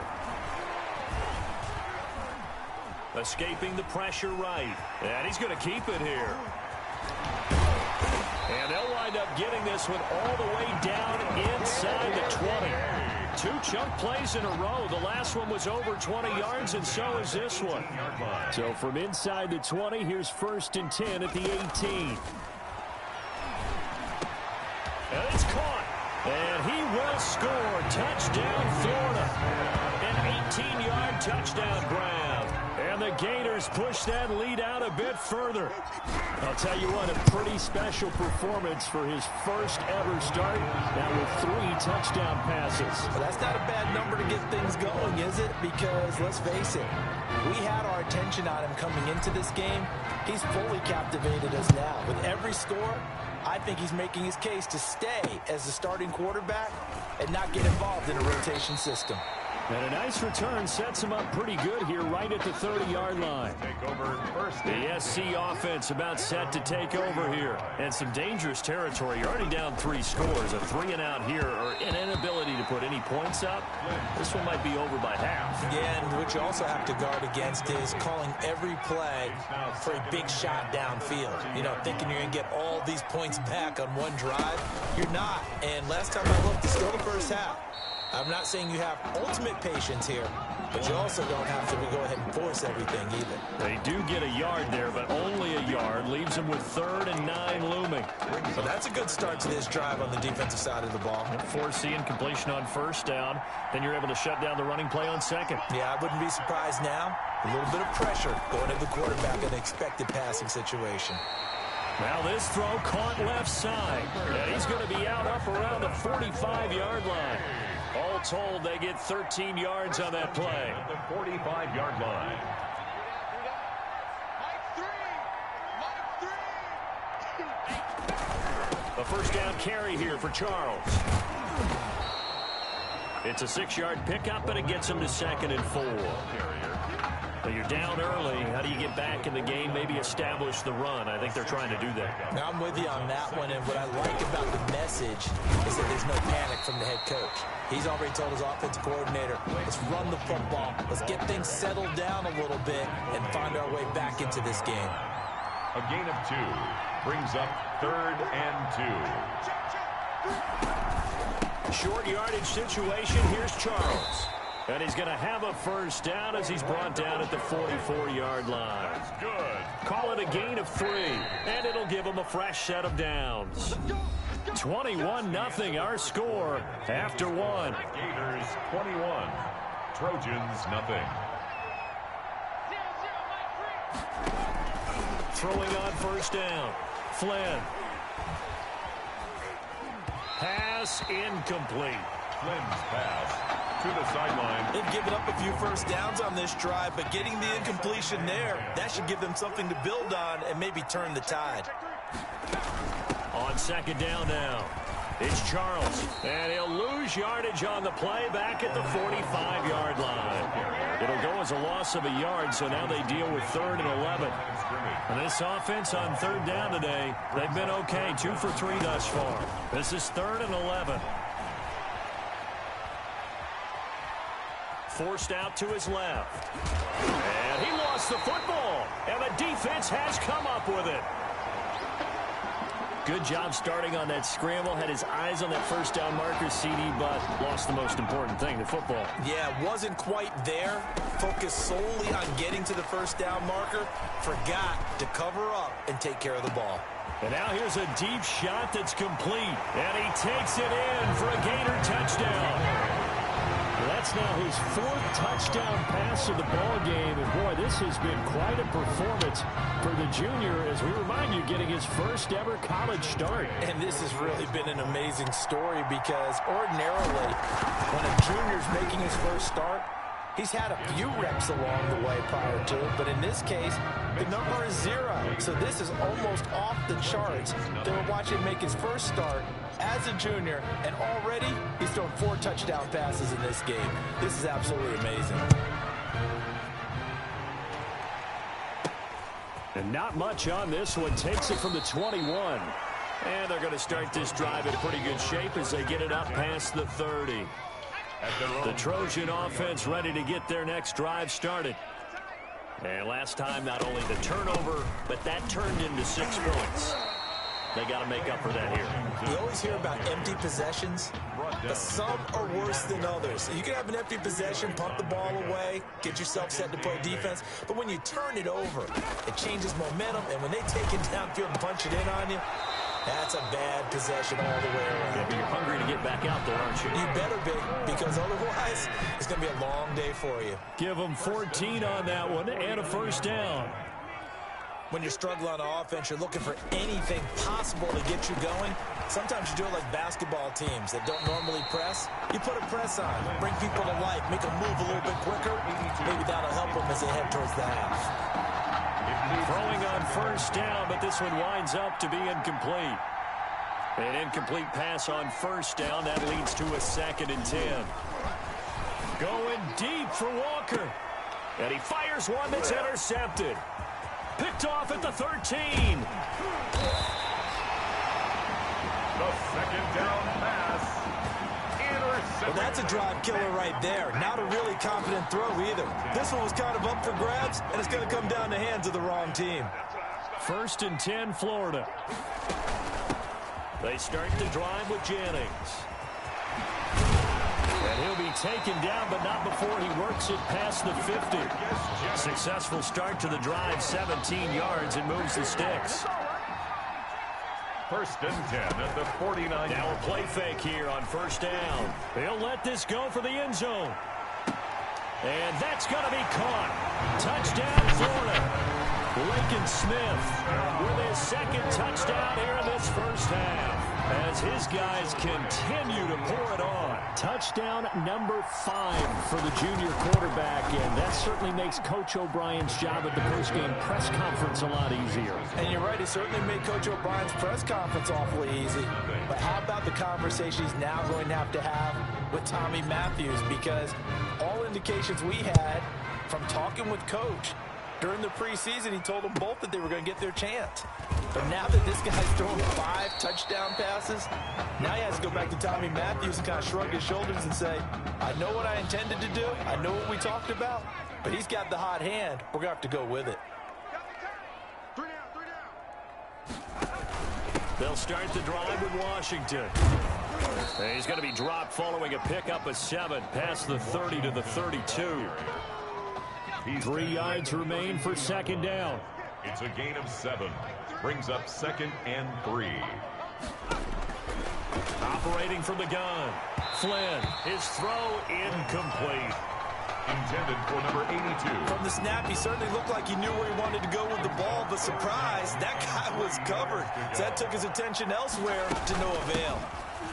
Escaping the pressure right. And he's going to keep it here. And they'll wind up getting this one all the way down inside the 20. 2 chunk plays in a row. The last one was over 20 yards, and so is this one. So from inside the 20, here's 1st and 10 at the 18. And it's caught. And he will score. Touchdown, Florida. An 18-yard touchdown grab. And the Gators push that lead out a bit further. I'll tell you what, a pretty special performance for his first ever start. Now with 3 touchdown passes. Well, that's not a bad number to get things going, is it? Because, let's face it, we had our attention on him coming into this game. He's fully captivated us now. With every score, I think he's making his case to stay as the starting quarterback and not get involved in a rotation system. And a nice return sets him up pretty good here right at the 30-yard line. Take over first. The SC offense about set to take over here. And some dangerous territory. You're already down 3 scores. A 3-and-out here or an inability to put any points up. This one might be over by half. Yeah, and what you also have to guard against is calling every play for a big shot downfield. You know, thinking you're going to get all these points back on one drive. You're not. And last time I looked, it's still the first half. I'm not saying you have ultimate patience here, but you also don't have to go ahead and force everything either. They do get a yard there, but only a yard. Leaves them with 3rd and 9 looming. So that's a good start to this drive on the defensive side of the ball. Forcing completion on first down. Then you're able to shut down the running play on second. Yeah, I wouldn't be surprised now. A little bit of pressure going to the quarterback in an expected passing situation. Now this throw caught left side. And he's going to be out up around the 45-yard line. All told, they get 13 yards on that play. The 45-yard line. A first down carry here for Charles. It's a 6-yard pickup, and it gets him to 2nd and 4. But you're down early. How do you get back in the game, maybe establish the run? I think they're trying to do that. Now, I'm with you on that one, and what I like about the message is that there's no panic from the head coach. He's already told his offensive coordinator, let's run the football, let's get things settled down a little bit and find our way back into this game. A gain of 2 brings up 3rd and 2. Short yardage situation. Here's Charles. And he's going to have a first down as he's brought down at the 44-yard line. That's good. Call it a gain of 3, and it'll give him a fresh set of downs. 21-0 our score after 1. Gators 21, Trojans nothing. Throwing on first down. Flynn. Pass incomplete. Flynn's pass to the sideline. They've given up a few first downs on this drive, but getting the incompletion there, that should give them something to build on and maybe turn the tide. On second down now, it's Charles, and he'll lose yardage on the play back at the 45-yard line. It'll go as a loss of a yard, so now they deal with 3rd and 11. And this offense on 3rd down today, they've been okay, 2 for 3 thus far. This is 3rd and 11. Forced out to his left. And he lost the football. And the defense has come up with it. Good job starting on that scramble. Had his eyes on that first down marker, CD, but lost the most important thing, the football. Yeah, wasn't quite there. Focused solely on getting to the first down marker. Forgot to cover up and take care of the ball. And now here's a deep shot that's complete. And he takes it in for a Gator touchdown. That's now his 4th touchdown pass of the ball game. And, boy, this has been quite a performance for the junior, as we remind you, getting his first ever college start. And this has really been an amazing story because ordinarily when a junior's making his first start, he's had a few reps along the way prior to it, but in this case, the number is 0. So this is almost off the charts. They were watching him make his first start as a junior, and already he's thrown 4 touchdown passes in this game. This is absolutely amazing. And not much on this one. Takes it from the 21. And they're going to start this drive in pretty good shape as they get it up past the 30. The Trojan offense ready to get their next drive started. And last time, not only the turnover, but that turned into 6 points. They got to make up for that here. You always hear about empty possessions, but some are worse than others. You can have an empty possession, pump the ball away, get yourself set to play defense, but when you turn it over, it changes momentum, and when they take it downfield and punch it in on you, that's a bad possession all the way around. Yeah, but you're hungry to get back out there, aren't you? You better be, because otherwise, it's going to be a long day for you. Give them 14 on that one and a first down. When you're struggling on offense, you're looking for anything possible to get you going. Sometimes you do it like basketball teams that don't normally press. You put a press on, bring people to life, make them move a little bit quicker. Maybe that'll help them as they head towards the half. Throwing on first down, but this one winds up to be incomplete. An incomplete pass on first down. That leads to a 2nd and 10. Going deep for Walker. And he fires one that's intercepted. Picked off at the 13. The 2nd down pass. Well, that's a drive killer right there. Not a really confident throw either. This one was kind of up for grabs, and it's going to come down the hands of the wrong team. 1st and 10, Florida. They start the drive with Jennings. And he'll be taken down, but not before he works it past the 50. Successful start to the drive, 17 yards, and moves the sticks. 1st and 10 at the 49. Now a play fake here on first down. They'll let this go for the end zone. And that's going to be caught. Touchdown, Florida. Lincoln Smith with his 2nd touchdown here in this first half, as his guys continue to pour it on. Touchdown number 5 for the junior quarterback, and that certainly makes Coach O'Brien's job at the postgame press conference a lot easier. And you're right, it certainly made Coach O'Brien's press conference awfully easy. But how about the conversation he's now going to have with Tommy Matthews? Because all indications we had from talking with Coach. During the preseason, he told them both that they were going to get their chance. But now that this guy's throwing 5 touchdown passes, now he has to go back to Tommy Matthews and kind of shrug his shoulders and say, I know what I intended to do. I know what we talked about. But he's got the hot hand. We're going to have to go with it. They'll start the drive with Washington. And he's going to be dropped following a pickup of 7 past the 30 to the 32. 3 yards remain for second down. It's a gain of 7. Brings up 2nd and 3. Operating from the gun. Flynn, his throw incomplete. Intended for number 82. From the snap, he certainly looked like he knew where he wanted to go with the ball, but surprise, that guy was covered. So that took his attention elsewhere to no avail.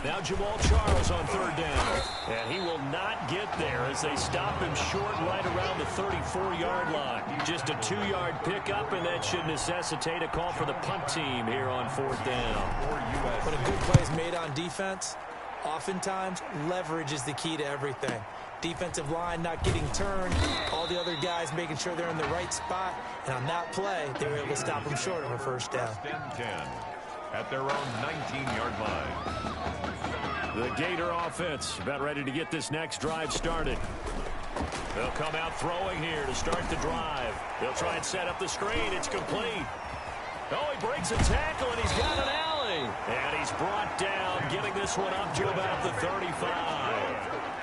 Now Jamal Charles on 3rd down. And he will not get there as they stop him short right around the 34-yard line. Just a 2-yard pickup, and that should necessitate a call for the punt team here on 4th down. When a good play is made on defense, oftentimes leverage is the key to everything. Defensive line not getting turned, all the other guys making sure they're in the right spot, and on that play, they were able to stop them short of a 1st down. 10 at their own 19-yard line. The Gator offense about ready to get this next drive started. They'll come out throwing here to start the drive. They'll try and set up the screen. It's complete. Oh, he breaks a tackle, and he's got an alley. And he's brought down, getting this one up to about the 35.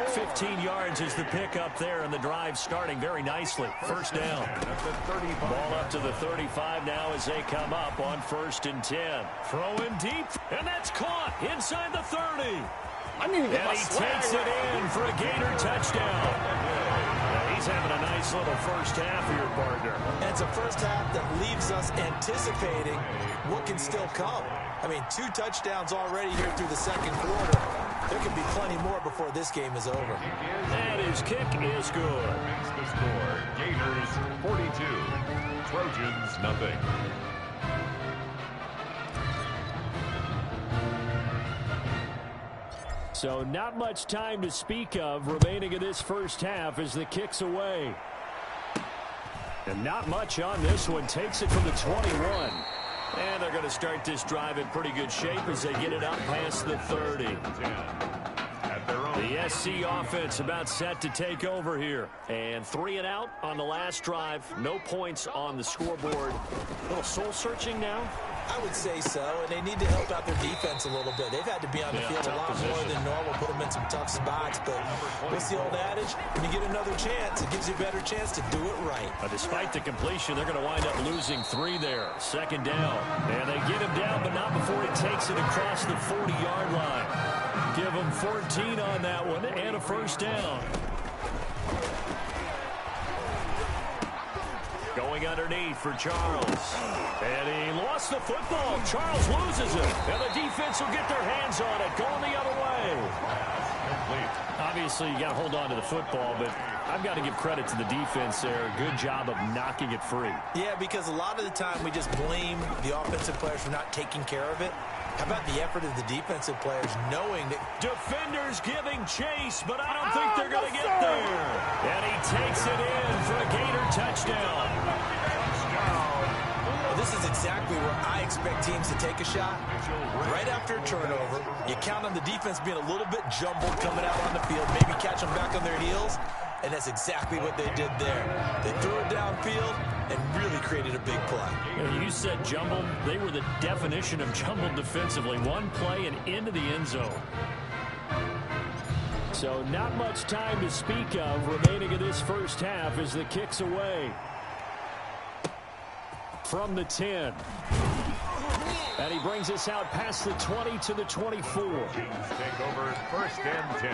15 yards is the pickup there, and the drive starting very nicely. 1st down. Ball up to the 35 now as they come up on 1st and 10. Throwing deep, and that's caught inside the 30. I need to get and my he swag takes it in for a Gator touchdown. He's having a nice little first half here, partner. And it's a first half that leaves us anticipating what can still come. I mean, 2 touchdowns already here through the 2nd quarter. There can be plenty more before this game is over. And his kick is good. Makes the score. Gators 42. Trojans nothing. So not much time to speak of remaining in this first half as the kick's away. And not much on this one. Takes it from the 21. And they're going to start this drive in pretty good shape as they get it up past the 30. The SC offense about set to take over here. And 3 and out on the last drive. No points on the scoreboard. A little soul-searching now. I would say so, and they need to help out their defense a little bit. They've had to be on the field a lot more than normal, put them in some tough spots. But what's the old adage? When you get another chance, it gives you a better chance to do it right. Despite the completion, they're going to wind up losing 3 there. 2nd down. And they get him down, but not before he takes it across the 40-yard line. Give him 14 on that one and a 1st down. Going underneath for Charles. And he lost the football. Charles loses it. And the defense will get their hands on it. Going the other way. Obviously, you got to hold on to the football, but I've got to give credit to the defense there. Good job of knocking it free. Yeah, because a lot of the time we just blame the offensive players for not taking care of it. How about the effort of the defensive players knowing that... Defenders giving chase, but I don't think they're going to get there. And he takes it in for a Gator touchdown. Well, this is exactly where I expect teams to take a shot. Right after a turnover, you count on the defense being a little bit jumbled coming out on the field, maybe catch them back on their heels, and that's exactly what they did there. They threw it downfield and really created a big play. You said jumbled. They were the definition of jumbled defensively. One play and into the end zone. So not much time to speak of remaining in this first half as the kick's away. From the 10. And he brings us out past the 20 to the 24. Take over 1st and 10.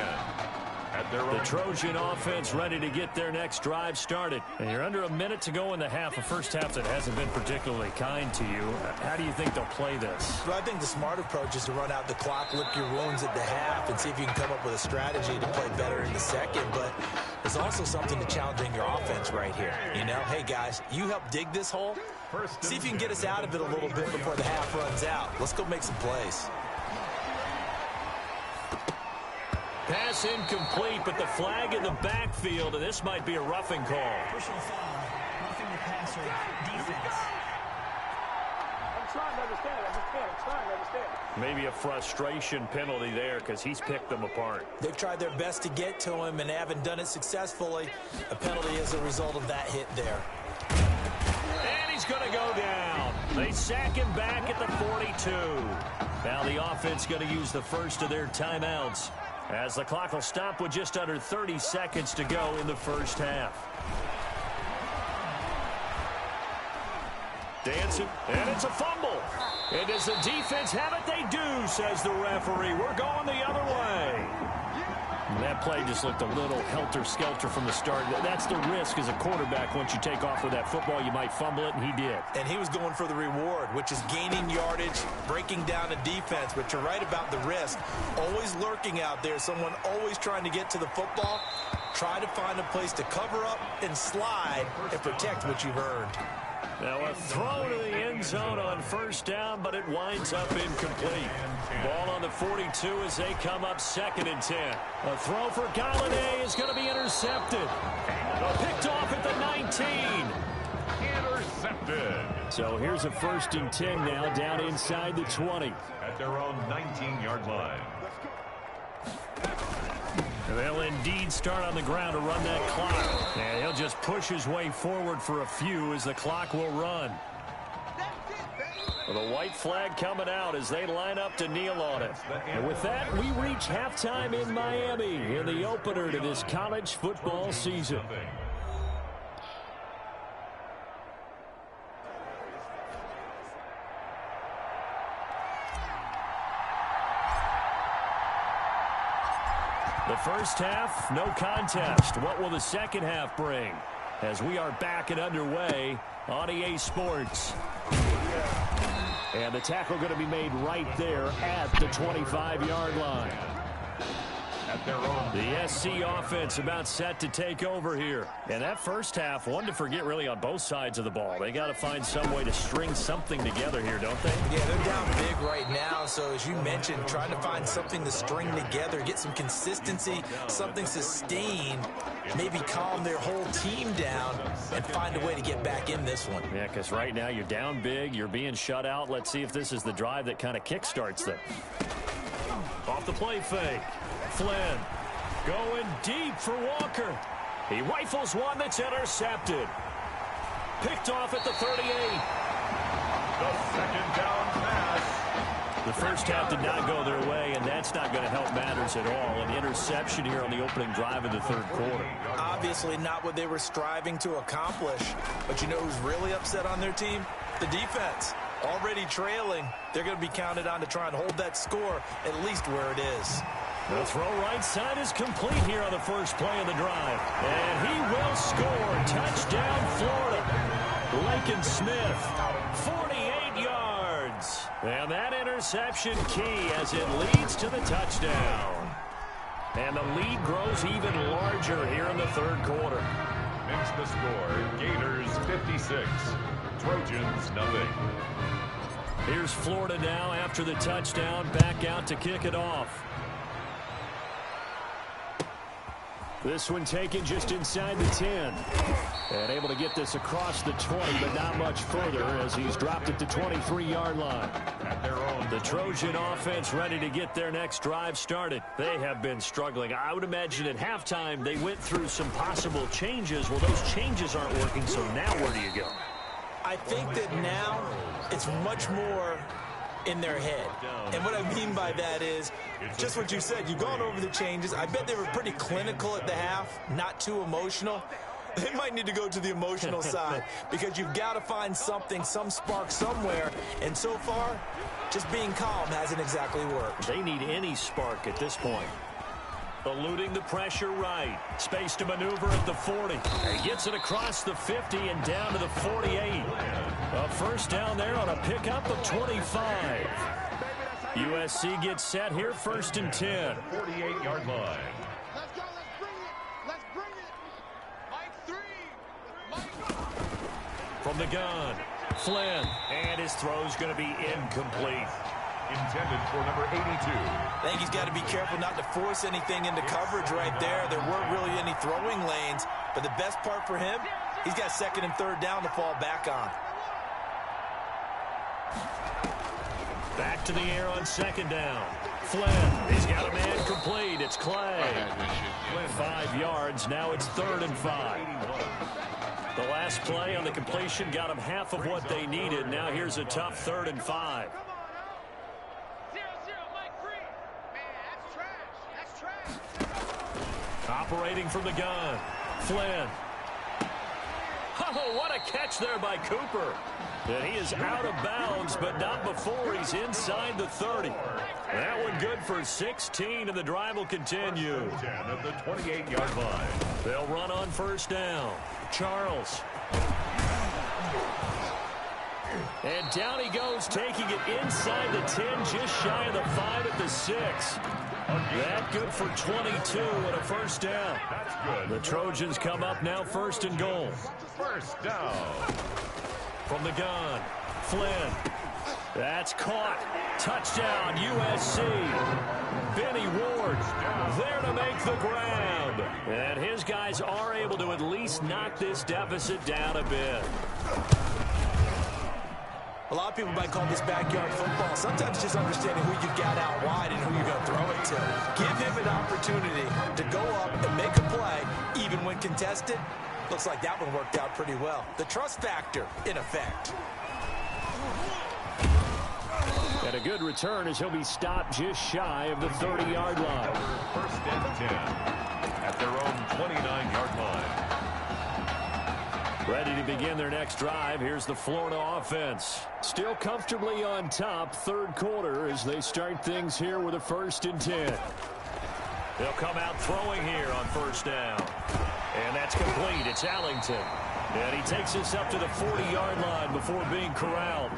The Trojan offense ready to get their next drive started. And you're under a minute to go in the half, a first half that hasn't been particularly kind to you. How do you think they'll play this? Well, I think the smart approach is to run out the clock, lick your wounds at the half, and see if you can come up with a strategy to play better in the second. But there's also something to challenging your offense right here. You know, hey, guys, you help dig this hole. See if you can get us out of it a little bit before the half runs out. Let's go make some plays. Pass incomplete, but the flag in the backfield, and this might be a roughing call. Personal foul. Roughing the passer. Defense. I'm trying to understand. I'm trying to understand. Maybe a frustration penalty there because he's picked them apart. They've tried their best to get to him and haven't done it successfully. A penalty as a result of that hit there. And he's going to go down. They sack him back at the 42. Now the offense going to use the first of their timeouts as the clock will stop with just under 30 seconds to go in the first half. Dancing, and it's a fumble. And does the defense have it? They do, says the referee. We're going the other way. And that play just looked a little helter-skelter from the start. That's the risk as a quarterback. Once you take off with that football, you might fumble it, and he did. And he was going for the reward, which is gaining yardage, breaking down a defense. But you're right about the risk. Always lurking out there, someone always trying to get to the football. Try to find a place to cover up and slide and protect what you've earned. Now a throw to the end zone on first down, but it winds up incomplete. Ball on the 42 as they come up 2nd and 10. A throw for Galladay is going to be intercepted. Picked off at the 19. Intercepted. So here's a 1st and 10 now down inside the 20. At their own 19-yard line. They'll indeed start on the ground to run that clock. And he'll just push his way forward for a few as the clock will run. Well, the white flag coming out as they line up to kneel on it. And with that, we reach halftime in Miami in the opener to this college football season. The first half, no contest. What will the second half bring? As we are back and underway on EA Sports. And the tackle going to be made right there at the 25-yard line. At their own. The SC offense about set to take over here. And that first half, one to forget really on both sides of the ball. They got to find some way to string something together here, don't they? Yeah, they're down big right now. So as you mentioned, trying to find something to string together, get some consistency, something sustained, maybe calm their whole team down and find a way to get back in this one. Yeah, because right now you're down big, you're being shut out. Let's see if this is the drive that kind of kickstarts them. Off the play fake. Flynn going deep for Walker. He rifles one that's intercepted. Picked off at the 38. The second down pass. The first half did not go their way, and that's not going to help matters at all. An interception here on the opening drive of the third quarter. Obviously not what they were striving to accomplish. But you know who's really upset on their team? The defense. Already trailing. They're going to be counted on to try and hold that score at least where it is. The throw right side is complete here on the first play of the drive. And he will score. Touchdown, Florida. Lincoln Smith, 48 yards. And that interception key as it leads to the touchdown. And the lead grows even larger here in the third quarter. Makes the score, Gators 56, Trojans nothing. Here's Florida now after the touchdown, back out to kick it off. This one taken just inside the 10. And able to get this across the 20, but not much further as he's dropped it to 23-yard line. At their own. The Trojan offense ready to get their next drive started. They have been struggling. I would imagine at halftime they went through some possible changes. Well, those changes aren't working, so now where do you go? I think that now it's much more in their head. And what I mean by that is just what you said. You've gone over the changes. I bet they were pretty clinical at the half, not too emotional. They might need to go to the emotional side because you've got to find something, some spark somewhere. And so far, just being calm hasn't exactly worked. They need any spark at this point. Eluding the pressure right. Space to maneuver at the 40. He gets it across the 50 and down to the 48. A first down there on a pickup of 25. USC gets set here, 1st and 10. 48-yard line. Let's go, let's bring it. Mike 3. From the gun, Flynn. And his throw's going to be incomplete. intended for number 82. I think he's got to be careful not to force anything into coverage right there. There weren't really any throwing lanes, but the best part for him, he's got second and third down to fall back on. Back to the air on second down. Flynn, he's got a man complete. It's Clay. 5 yards. Now it's 3rd and 5. The last play on the completion got them half of what they needed. Now here's a tough 3rd and 5. Operating from the gun. Flynn. Oh, what a catch there by Cooper. And he is out of bounds, but not before he's inside the 30. That one good for 16, and the drive will continue. 10 at the 28-yard line. They'll run on first down. Charles. And down he goes, taking it inside the 10, just shy of the 5 at the 6. That good for 22 and a first down. That's good. The Trojans come up now 1st and goal. First down. From the gun, Flynn. That's caught. Touchdown, USC. Benny Ward there to make the grab. And his guys are able to at least knock this deficit down a bit. A lot of people might call this backyard football. Sometimes just understanding who you got out wide and who you're going to throw it to. Give him an opportunity to go up and make a play, even when contested. Looks like that one worked out pretty well. The trust factor, in effect. And a good return as he'll be stopped just shy of the 30-yard line. 1st and 10 at their own 29-yard line. Ready to begin their next drive. Here's the Florida offense. Still comfortably on top, 3rd quarter, as they start things here with a 1st and 10. They'll come out throwing here on first down. And that's complete. It's Allington. And he takes us up to the 40-yard line before being corralled.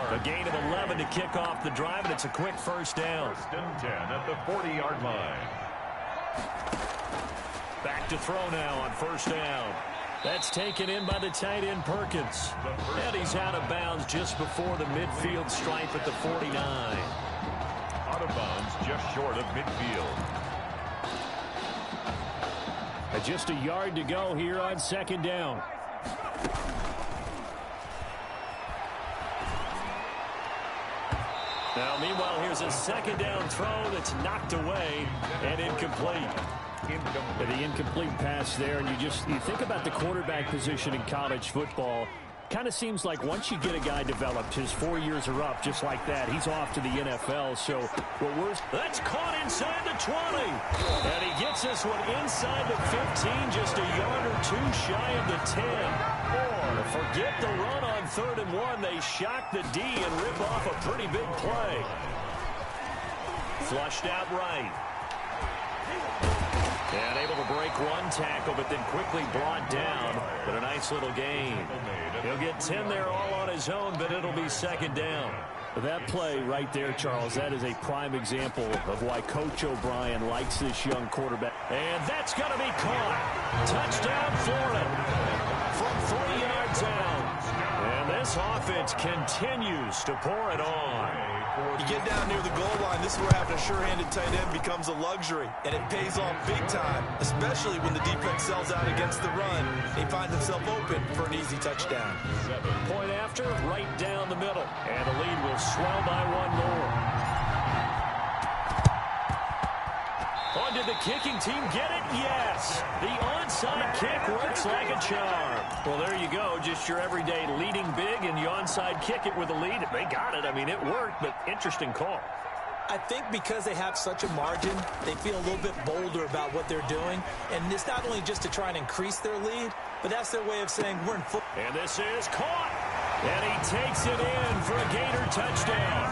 A gain of 11 to kick off the drive, and it's a quick first down. 1st and 10 at the 40-yard line. Back to throw now on first down. That's taken in by the tight end Perkins. And he's out of bounds just before the midfield stripe at the 49. Out of bounds just short of midfield. Just a yard to go here on second down. Now, meanwhile, here's a second down throw that's knocked away and incomplete. The incomplete pass there, and you think about the quarterback position in college football. Kind of seems like once you get a guy developed, his 4 years are up just like that. He's off to the NFL. So that's caught inside the 20. And he gets this one inside the 15, just a yard or two shy of the 10. Forget the run on 3rd and 1. They shock the D and rip off a pretty big play. Flushed out right. And able to break one tackle, but then quickly brought down. But a nice little gain. He'll get 10 there all on his own, but it'll be second down. That play right there, Charles, that is a prime example of why Coach O'Brien likes this young quarterback. And that's going to be caught. Touchdown, Florida. From 3 yards out. And this offense continues to pour it on. You get down near the goal line, this is where having a sure-handed tight end becomes a luxury, and it pays off big time, especially when the defense sells out against the run. He finds himself open for an easy touchdown. Point after, right down the middle, and the lead will swell by one more. Did the kicking team get it? Yes. The onside kick works like a charm. Well, there you go. Just your everyday leading big, and you onside kick it with a lead. They got it. I mean, it worked, but interesting call. I think because they have such a margin, they feel a little bit bolder about what they're doing. And it's not only just to try and increase their lead, but that's their way of saying we're in football. And this is caught. And he takes it in for a Gator touchdown.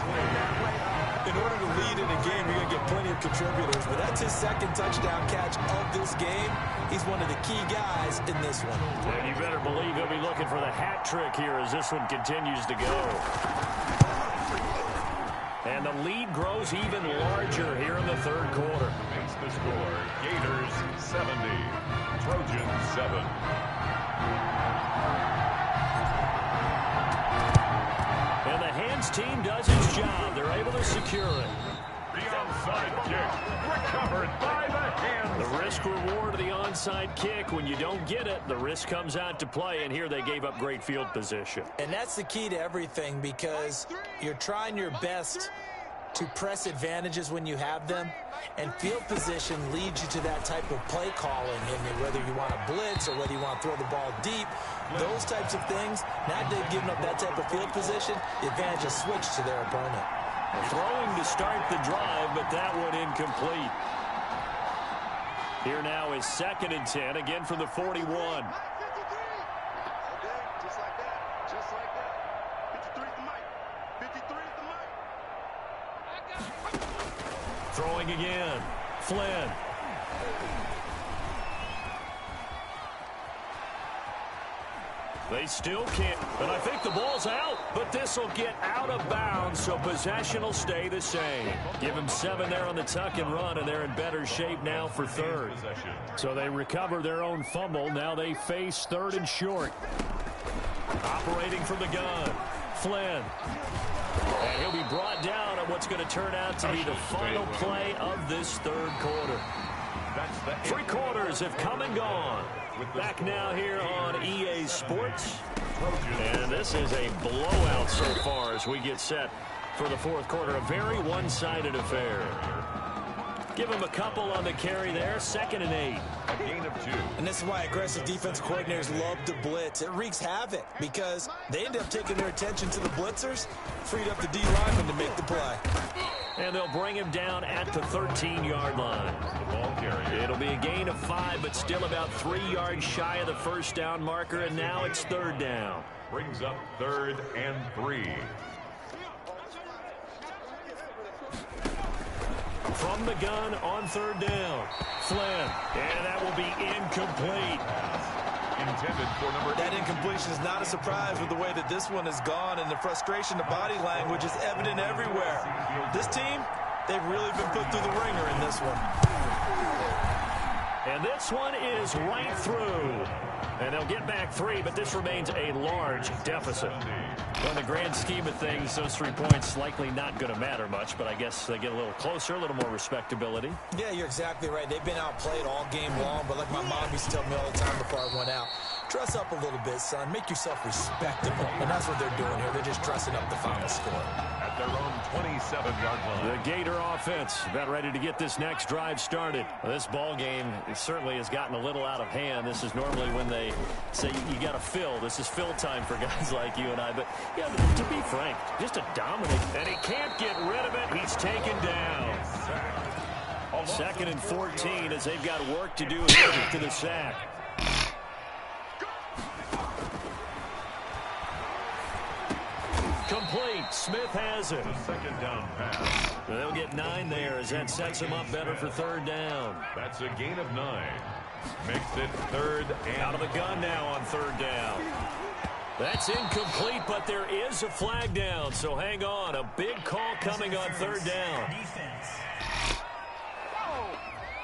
In order to lead in a game, you're going to get plenty of contributors, but that's his second touchdown catch of this game. He's one of the key guys in this one. And you better believe he'll be looking for the hat trick here as this one continues to go. And the lead grows even larger here in the 3rd quarter. Makes the score, Gators 70, Trojans 7. And the hand defense team does its job. They're able to secure it. The onside kick recovered by the hands. The risk-reward of the onside kick. When you don't get it, the risk comes out to play, and here they gave up great field position. And that's the key to everything, because you're trying your best to press advantages when you have them, and field position leads you to that type of play calling. And whether you want to blitz or whether you want to throw the ball deep, those types of things, now they've given up that type of field position, the advantage is switched to their opponent. Throwing to start the drive, but that one incomplete. Here now is 2nd and 10, again from the 41. Throwing again. Flynn. They still can't, and I think the ball's out, but this will get out of bounds, so possession will stay the same. Give them 7 there on the tuck and run, and they're in better shape now for 3rd. So they recover their own fumble. Now they face 3rd and short. Operating from the gun, Flynn. And he'll be brought down at what's going to turn out to be the final play of this 3rd quarter. 3 quarters have come and gone. Back now here on EA Sports. And this is a blowout so far as we get set for the 4th quarter. A very one-sided affair. Give him a couple on the carry there. 2nd and 8. A gain of 2. And this is why aggressive defense coordinators love to blitz. It wreaks havoc because they end up taking their attention to the blitzers, freed up the D lineman to make the play. And they'll bring him down at the 13-yard line. The ball carrier. It'll be a gain of 5, but still about 3 yards shy of the first down marker, and now it's 3rd down. Brings up 3rd and 3. From the gun on 3rd down. Flynn. And that will be incomplete. Intended for number 8. That incompletion is not a surprise with the way that this one has gone, and the frustration, the body language is evident everywhere. This team, they've really been put through the ringer in this one. And this one is right through. And they'll get back 3, but this remains a large deficit. Well, in the grand scheme of things, those 3 points likely not going to matter much, but I guess they get a little closer, a little more respectability. Yeah, you're exactly right. They've been outplayed all game long, but like my mom used to tell me all the time before I went out, dress up a little bit, son. Make yourself respectable. And that's what they're doing here. They're just dressing up the final score. At their own 27-yard line. The Gator offense about ready to get this next drive started. Well, this ball game certainly has gotten a little out of hand. This is normally when they say you got to fill. This is fill time for guys like you and I. But, yeah, to be frank, just a dominant. And he can't get rid of it. He's taken down. 2nd and 14 as they've got work to do to the sack. Complete. Smith has it. The 2nd down pass. They'll get 9 there as that sets them up better for 3rd down. That's a gain of 9. Makes it 3rd and... Out of the gun now on 3rd down. That's incomplete, but there is a flag down, so hang on. A big call coming on 3rd down.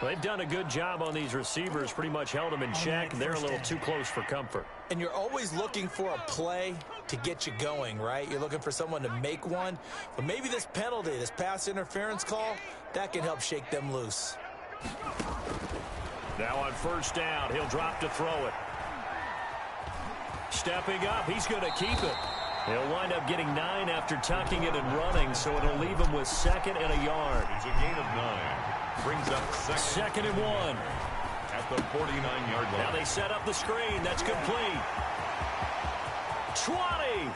They've done a good job on these receivers, pretty much held them in check. They're a little too close for comfort. And you're always looking for a play to get you going, right? You're looking for someone to make one. But maybe this penalty, this pass interference call, that can help shake them loose. Now on 1st down, he'll drop to throw it. Stepping up, he's going to keep it. He'll wind up getting 9 after tucking it and running, so it'll leave him with 2nd and a yard. It's a gain of 9. Brings up 2nd and 1. At the 49-yard line. Now they set up the screen. That's complete. 20.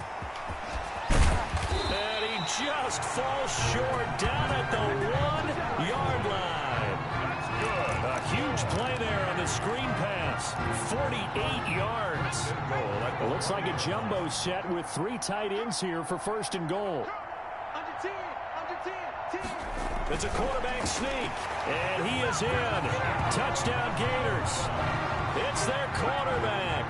And he just falls short down at the 1-yard line. That's good. A huge play there on the screen pass. 48 yards. It looks like a jumbo set with 3 tight ends here for 1st and goal. It's a quarterback sneak, and he is in. Touchdown Gators. It's their quarterback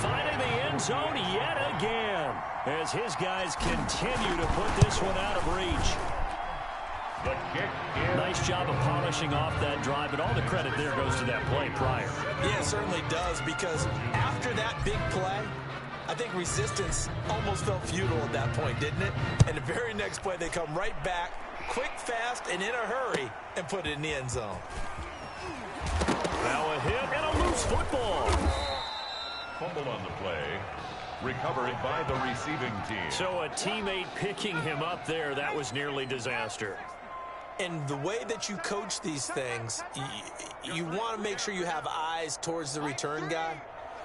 finding the end zone yet again as his guys continue to put this one out of reach. The kick is... Nice job of polishing off that drive, but all the credit there goes to that play prior. Yeah, it certainly does, because after that big play, I think resistance almost felt futile at that point, didn't it? And the very next play, they come right back, quick, fast, and in a hurry, and put it in the end zone. Now a hit and a loose football. Fumble on the play. Recovered by the receiving team. So a teammate picking him up there, that was nearly disaster. And the way that you coach these things, you want to make sure you have eyes towards the return guy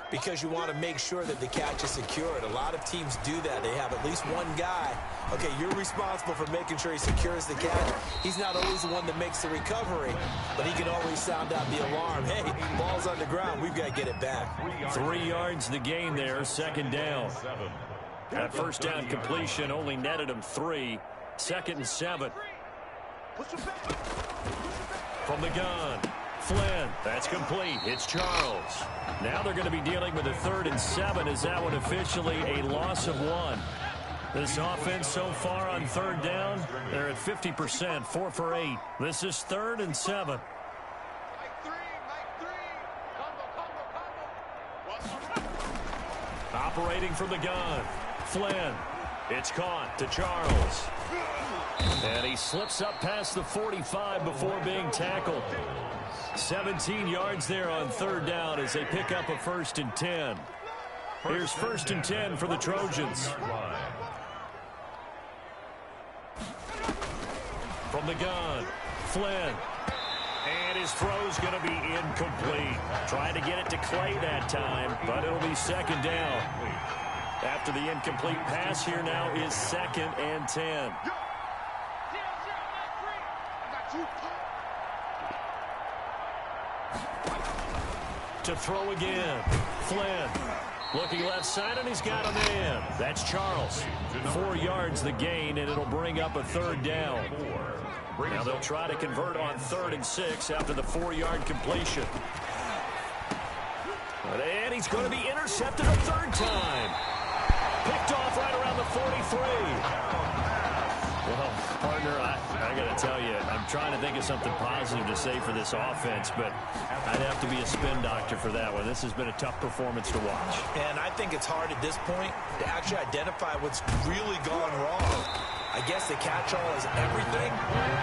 because you want to make sure that the catch is secured. A lot of teams do that. They have at least one guy. Okay, you're responsible for making sure he secures the catch. He's not always the one that makes the recovery, but he can always sound out the alarm. Hey, ball's on the ground. We've got to get it back. 3 yards the gain there, second down. That first down completion only netted him 3. 2nd and 7. From the gun, Flynn, that's complete. It's Charles. Now they're going to be dealing with a 3rd and 7. Is that one officially a loss of 1? This offense so far on 3rd down, they're at 50%, 4 for 8. This is 3rd and 7. Operating from the gun, Flynn. It's caught to Charles. And he slips up past the 45 before being tackled. 17 yards there on 3rd down as they pick up a 1st and 10. Here's 1st and 10 for the Trojans. From the gun, Flynn. And his throw's going to be incomplete. Trying to get it to Clay that time, but it'll be 2nd down. After the incomplete pass, here now is 2nd and 10. To throw again, Flynn. Looking left side, and he's got a man. That's Charles. 4 yards the gain, and it'll bring up a 3rd down. Now they'll try to convert on 3rd and 6 after the 4-yard completion. And he's going to be intercepted a 3rd time. Picked off right around the 43. Well, partner, I got to tell you, I'm trying to think of something positive to say for this offense, but I'd have to be a spin doctor for that one. This has been a tough performance to watch. And I think it's hard at this point to actually identify what's really gone wrong. I guess the catch-all is everything.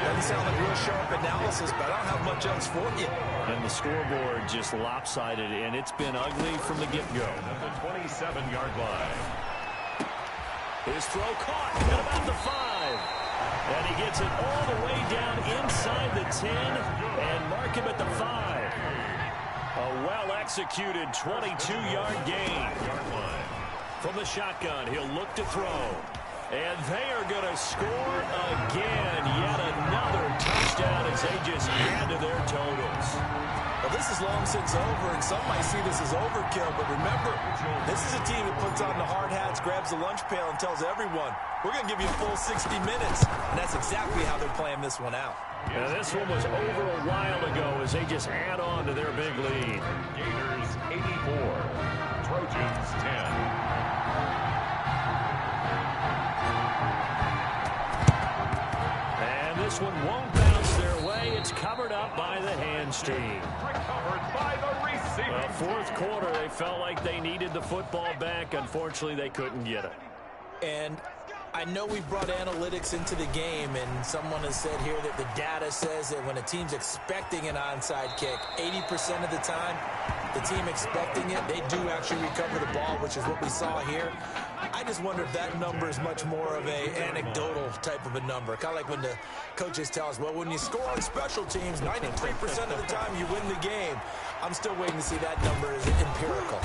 Doesn't sound like real sharp analysis, but I don't have much else for you. And the scoreboard just lopsided, and it's been ugly from the get-go. At the 27-yard line. His throw caught at about the 5. And he gets it all the way down inside the 10 and mark him at the 5. A well-executed 22-yard gain. From the shotgun, he'll look to throw. And they are going to score again. Yet another touchdown as they just add to their totals. Well, this is long since over, and some might see this as overkill. But remember, this is a team that puts on the hard hats, grabs the lunch pail, and tells everyone, we're going to give you a full 60 minutes. And that's exactly how they're playing this one out. Now, this one was over a while ago as they just add on to their big lead. Gators 84, Trojans 10. This one won't bounce their way. It's covered up by the hands team. Recovered by the receiving. Well, 4th quarter, they felt like they needed the football back. Unfortunately, they couldn't get it. And I know we brought analytics into the game, and someone has said here that the data says that when a team's expecting an onside kick, 80% of the time, the team expecting it, they do actually recover the ball, which is what we saw here. I just wonder if that number is much more of a anecdotal type of a number. Kind of like when the coaches tell us, well, when you score on special teams, 93% of the time you win the game. I'm still waiting to see that number is empirical.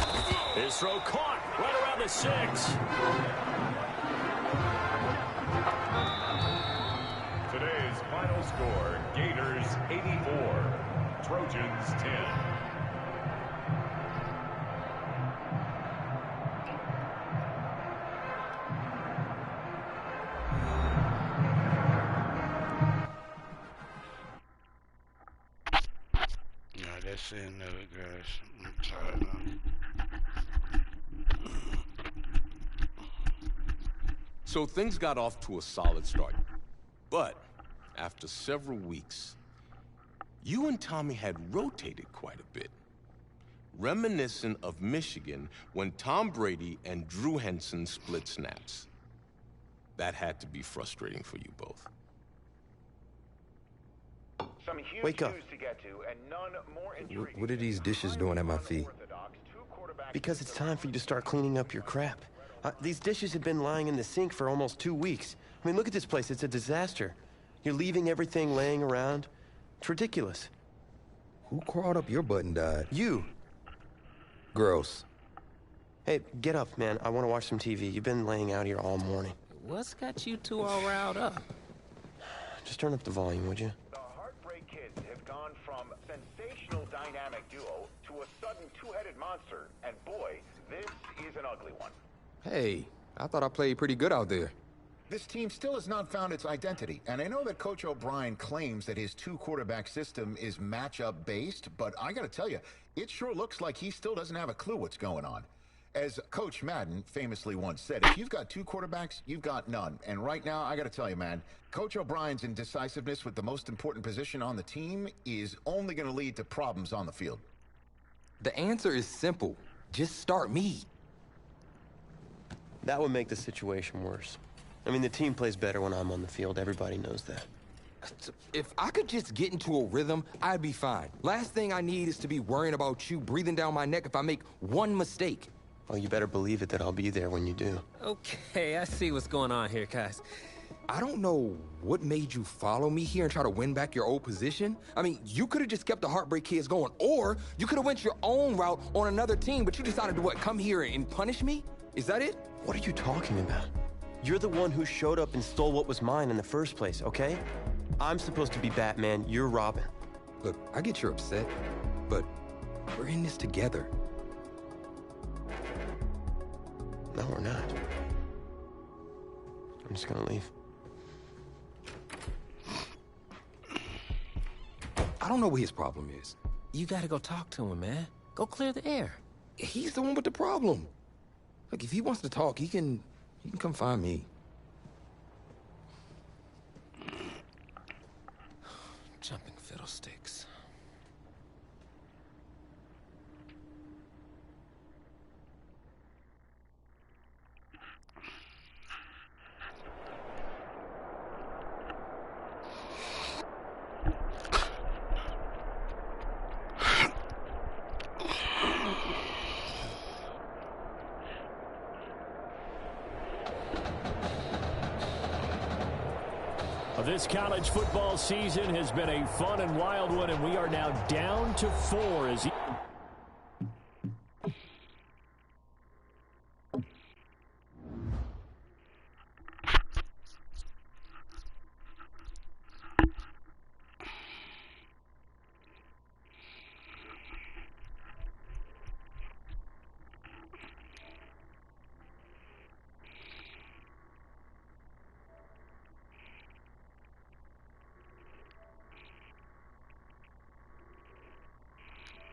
His throw caught right around the 6. Today's final score, Gators 84, Trojans 10. That's it, no, guys. I'm tired now. So things got off to a solid start. But after several weeks, you and Tommy had rotated quite a bit. reminiscent of Michigan when Tom Brady and Drew Henson split snaps. That had to be frustrating for you both. Some huge Wake up. news to get to, and none more intriguing. What are these dishes doing at my feet? Because it's time for you to start cleaning up your crap. These dishes have been lying in the sink for almost 2 weeks. I mean, look at this place. It's a disaster. You're leaving everything laying around. It's ridiculous. Who crawled up your butt and died? You. Gross. Hey, get up, man. I want to watch some TV. You've been laying out here all morning. What's got you two all riled up? Just turn up the volume, would you? The Heartbreak Kids have gone from sensational dynamic duo to a sudden two-headed monster, and boy, this is an ugly one. Hey, I thought I played pretty good out there. This team still has not found its identity, and I know that Coach O'Brien claims that his two-quarterback system is matchup-based, but I gotta tell you, it sure looks like he still doesn't have a clue what's going on. As Coach Madden famously once said, if you've got two quarterbacks, you've got none. And right now, I gotta tell you, man, Coach O'Brien's indecisiveness with the most important position on the team is only gonna lead to problems on the field. The answer is simple. Just start me. That would make the situation worse. I mean, the team plays better when I'm on the field. Everybody knows that. If I could just get into a rhythm, I'd be fine. Last thing I need is to be worrying about you breathing down my neck if I make one mistake. Well, you better believe it that I'll be there when you do. Okay, I see what's going on here, guys. I don't know what made you follow me here and try to win back your old position. I mean, you could have just kept the Heartbreak Kids going, or you could have went your own route on another team, but you decided to what, come here and punish me? Is that it? What are you talking about? You're the one who showed up and stole what was mine in the first place, okay? I'm supposed to be Batman, you're Robin. Look, I get you're upset, but we're in this together. No, we're not. I'm just gonna leave. I don't know what his problem is. You gotta go talk to him, man. Go clear the air. He's the one with the problem. Look, if he wants to talk, he can come find me. Jumping fiddlesticks. This college football season has been a fun and wild one, and we are now down to 4 as